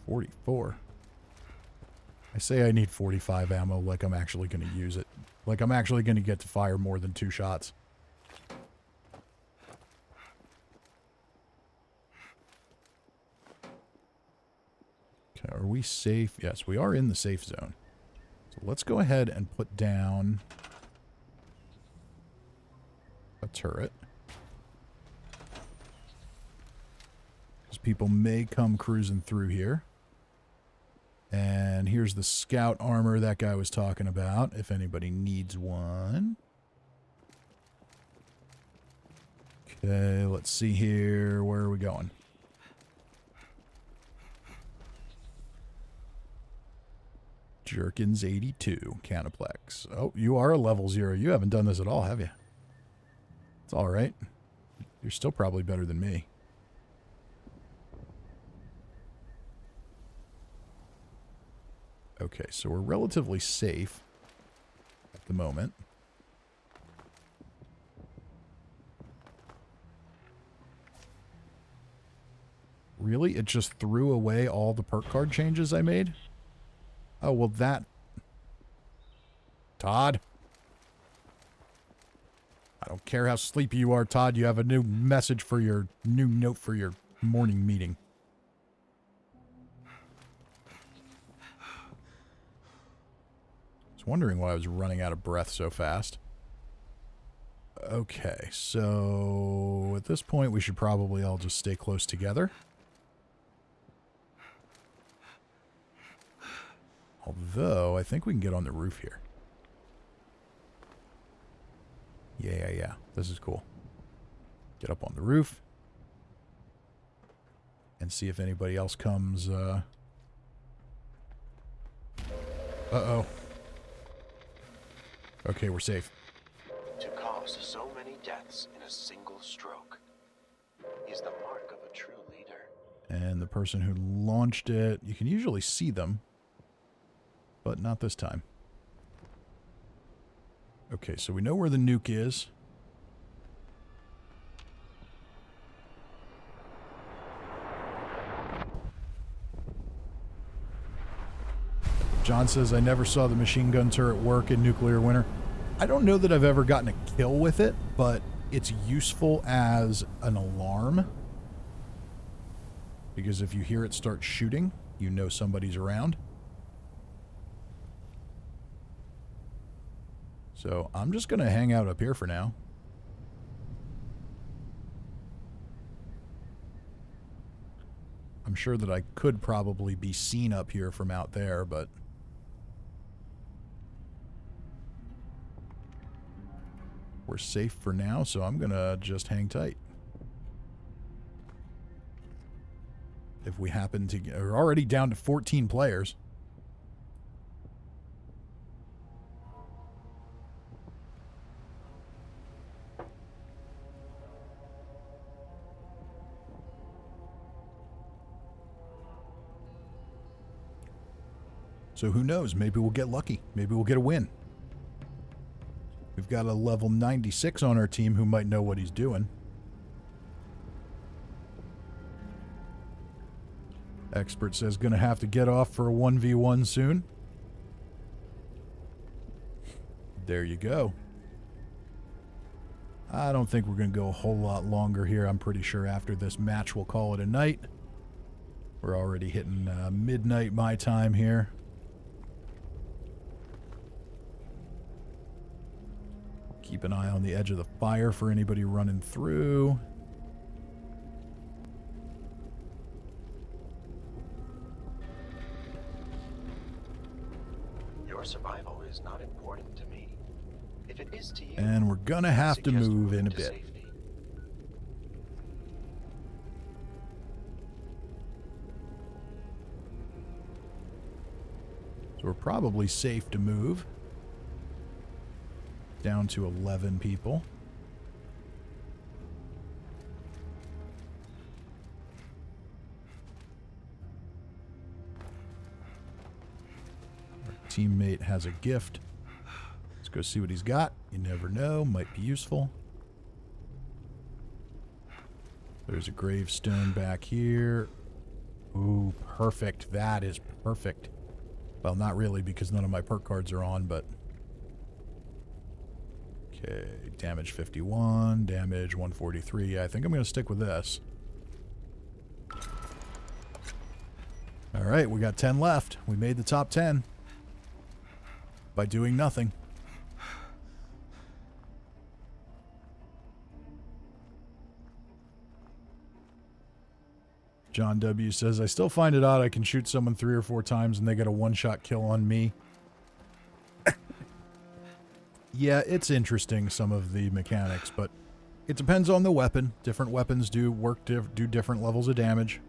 .44. I say I need 45 ammo like I'm actually going to use it. Like I'm actually going to get to fire more than 2 shots. Okay, are we safe? Yes, we are in the safe zone. So let's go ahead and put down a turret. Because people may come cruising through here. And here's the scout armor that guy was talking about, if anybody needs one. Okay, let's see here. Where are we going? Jerkins 82, Canaplex. Oh, you are a level 0. You haven't done this at all, have you? It's alright. You're still probably better than me. Okay, so we're relatively safe at the moment. Really? It just threw away all the perk card changes I made? Oh, well that... Todd? I don't care how sleepy you are, Todd. You have a new message for your... new note for your morning meeting. I was wondering why I was running out of breath so fast. Okay, so... at this point, we should probably all just stay close together. Although, I think we can get on the roof here. Yeah. This is cool. Get up on the roof. And see if anybody else comes, Uh-oh. Okay, we're safe. To cause so many deaths in a single stroke is the mark of a true leader. And the person who launched it, you can usually see them, but not this time. Okay, so we know where the nuke is. John says, I never saw the machine gun turret work in Nuclear Winter. I don't know that I've ever gotten a kill with it, but it's useful as an alarm. Because if you hear it start shooting, you know somebody's around. So I'm just going to hang out up here for now. I'm sure that I could probably be seen up here from out there, but... we're safe for now, so I'm going to just hang tight. If we happen to get... we're already down to 14 players. So who knows? Maybe we'll get lucky. Maybe we'll get a win. We've got a level 96 on our team who might know what he's doing. Expert says gonna have to get off for a 1v1 soon. There you go. I don't think we're gonna go a whole lot longer here. I'm pretty sure after this match we'll call it a night. We're already hitting midnight my time here. Keep an eye on the edge of the fire for anybody running through. Your survival is not important to me. If it is to you, And we're gonna have to suggest move in a to bit. safety. So we're probably safe to move. Down to 11 people. Our teammate has a gift. Let's go see what he's got. You never know. Might be useful. There's a gravestone back here. Ooh, perfect. That is perfect. Well, not really because none of my perk cards are on, but... okay, damage 51, damage 143. I think I'm going to stick with this. Alright, we got 10 left. We made the top 10. By doing nothing. John W. says, I still find it odd I can shoot someone 3 or 4 times and they get a one-shot kill on me. Yeah, it's interesting, some of the mechanics, but it depends on the weapon. Different weapons do different levels of damage.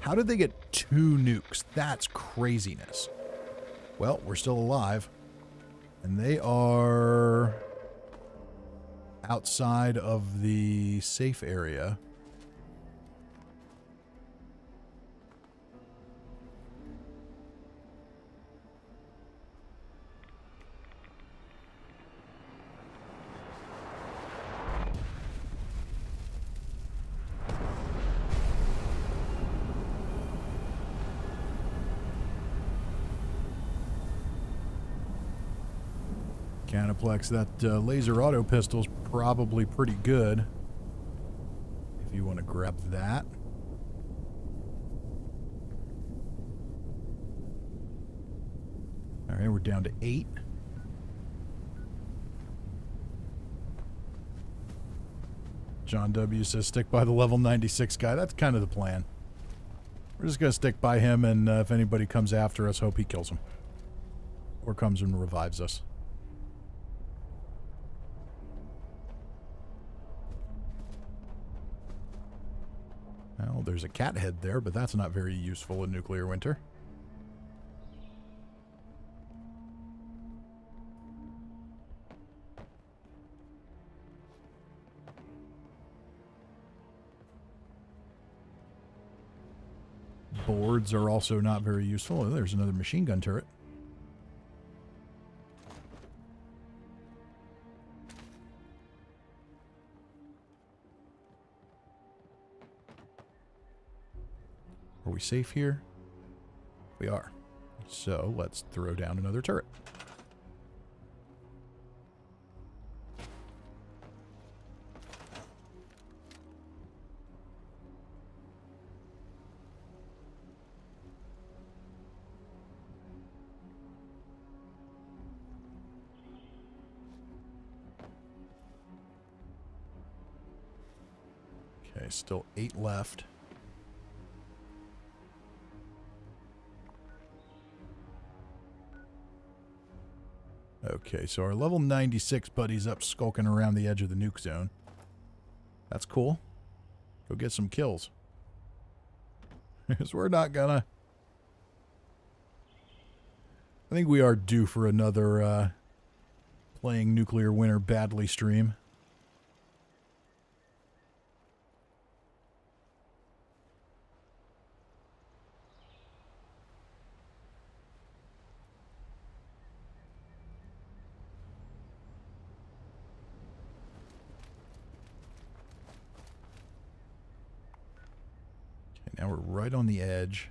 How did they get 2 nukes? That's craziness. Well, we're still alive. And they are outside of the safe area. Canaplex, that laser auto pistol's probably pretty good. If you want to grab that. Alright, we're down to 8. John W. says stick by the level 96 guy. That's kind of the plan. We're just going to stick by him, and if anybody comes after us, hope he kills him. Or comes and revives us. there's a cat head there, but that's not very useful in nuclear winter. Boards are also not very useful. Oh, there's another machine gun turret. Are we safe here? We are. So let's throw down another turret. Okay, still 8 left. Okay, so our level 96 buddy's up skulking around the edge of the nuke zone. That's cool. Go get some kills. Because we're not gonna... I think we are due for another playing Nuclear Winter badly stream. Now we're right on the edge.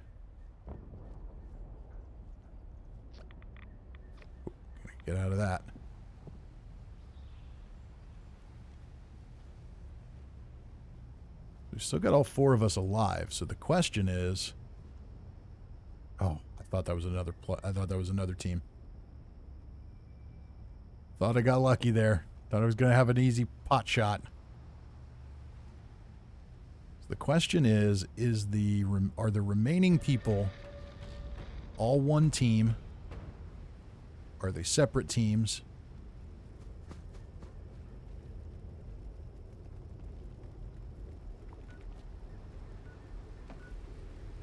Get out of that. We've still got all 4 of us alive, so the question is... Oh, I thought that was another team. Thought I got lucky there. Thought I was going to have an easy pot shot. The question is are the remaining people all one team? Are they separate teams?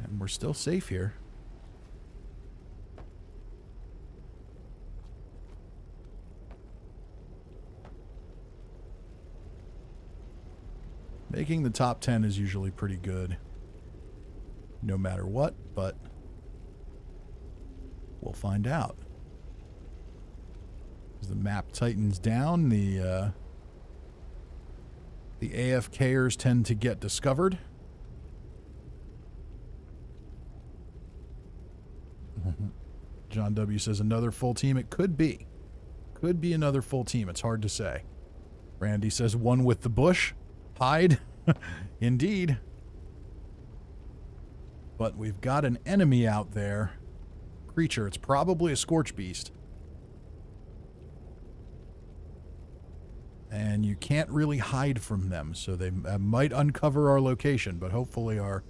And we're still safe here. Making the top 10 is usually pretty good, no matter what, but we'll find out. As the map tightens down, the AFKers tend to get discovered. John W. says another full team. It could be. Could be another full team. It's hard to say. Randy says one with the bush. Hide. Indeed. But we've got an enemy out there. Creature. It's probably a scorch beast. And you can't really hide from them, so they might uncover our location, but hopefully our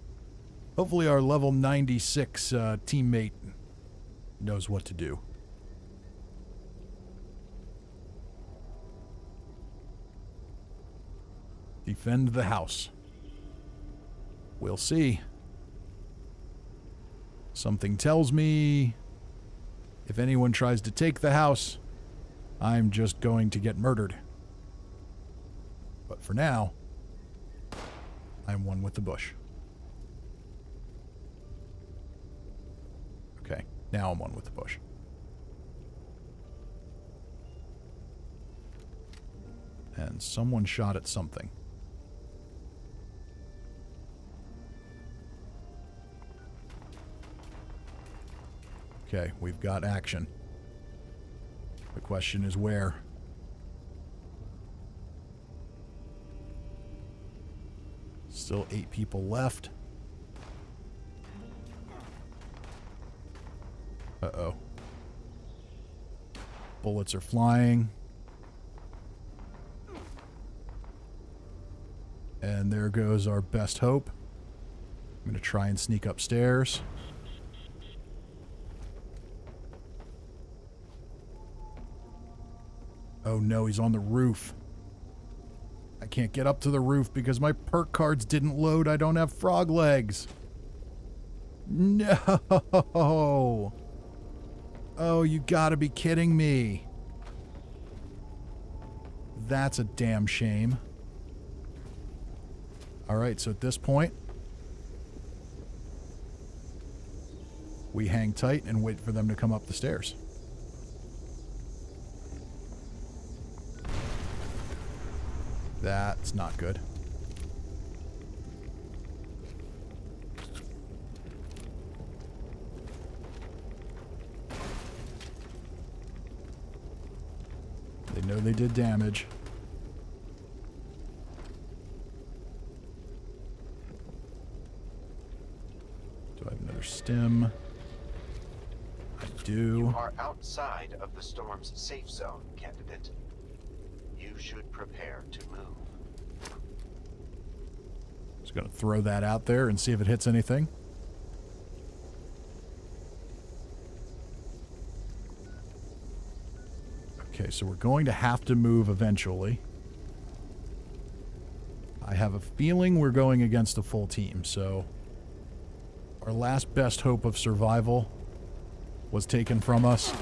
level 96 teammate knows what to do. Defend the house. We'll see. Something tells me if anyone tries to take the house, I'm just going to get murdered. But for now, I'm one with the bush. Okay, now I'm one with the bush. And someone shot at something. Okay, we've got action. The question is where? Still 8 people left. Uh-oh. Bullets are flying. And there goes our best hope. I'm going to try and sneak upstairs. Oh no, he's on the roof. I can't get up to the roof because my perk cards didn't load. I don't have frog legs. No. Oh, you gotta be kidding me. That's a damn shame. Alright, so at this point, we hang tight and wait for them to come up the stairs. That's not good. They know they did damage. Do I have another stim? I do. You are outside of the storm's safe zone, candidate. You should prepare to move. Just gonna throw that out there and see if it hits anything. Okay, so we're going to have to move eventually. I have a feeling we're going against a full team, so our last best hope of survival was taken from us.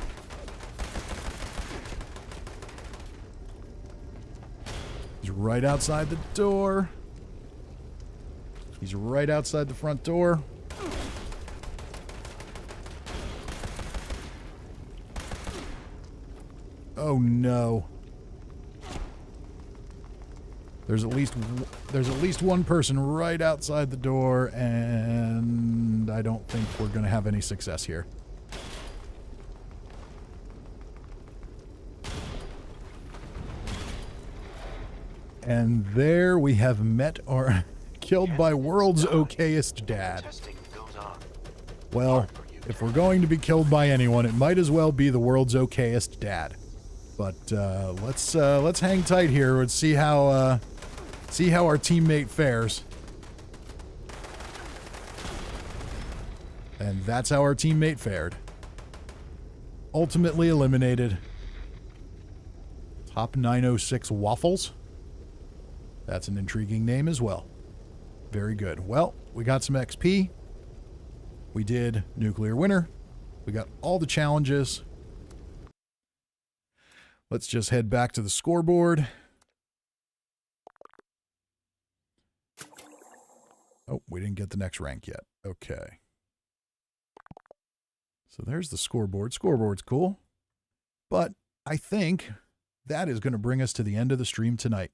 He's right outside the door. He's right outside the front door. Oh no. There's at least one person right outside the door, and I don't think we're going to have any success here. And there we have met our killed by world's okayest dad. Well, if we're going to be killed by anyone, it might as well be the world's okayest dad. But let's hang tight here and see how our teammate fares. And that's how our teammate fared. Ultimately eliminated. Top 906 Waffles. That's an intriguing name as well. Very good. Well, we got some XP. We did Nuclear Winter. We got all the challenges. Let's just head back to the scoreboard. Oh, we didn't get the next rank yet. Okay. So there's the scoreboard. Scoreboard's cool. But I think that is going to bring us to the end of the stream tonight.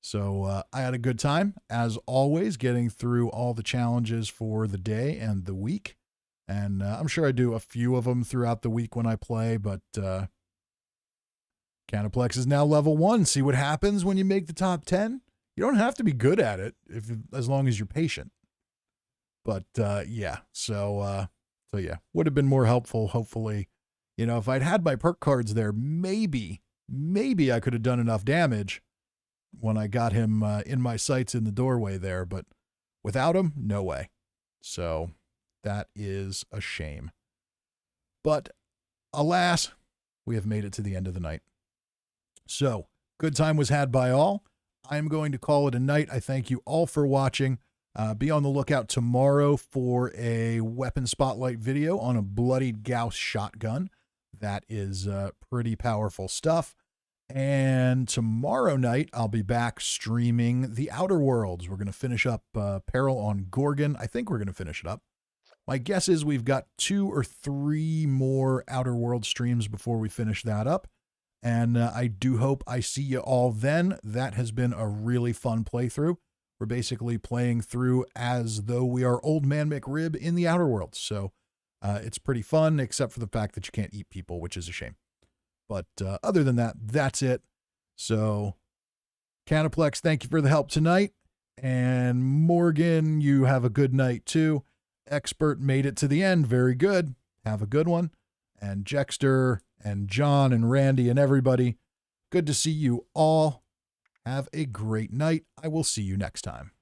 So I had a good time, as always, getting through all the challenges for the day and the week. And I'm sure I do a few of them throughout the week when I play, but Canaplex is now level 1. See what happens when you make the top 10? You don't have to be good at it as long as you're patient. But yeah, so yeah, would have been more helpful, hopefully. You know, if I'd had my perk cards there, maybe I could have done enough damage when I got him in my sights in the doorway there, but without him, no way. So that is a shame. But alas, we have made it to the end of the night. So, good time was had by all. I'm going to call it a night. I thank you all for watching. Be on the lookout tomorrow for a weapon spotlight video on a bloodied Gauss shotgun. That is pretty powerful stuff. And tomorrow night, I'll be back streaming The Outer Worlds. We're going to finish up Peril on Gorgon. I think we're going to finish it up. My guess is we've got 2 or 3 more Outer World streams before we finish that up. And I do hope I see you all then. That has been a really fun playthrough. We're basically playing through as though we are Old Man McRib in The Outer Worlds. So it's pretty fun, except for the fact that you can't eat people, which is a shame. But other than that, that's it. So, Canaplex, thank you for the help tonight. And Morgan, you have a good night too. Expert made it to the end. Very good. Have a good one. And Jexter and John and Randy and everybody, good to see you all. Have a great night. I will see you next time.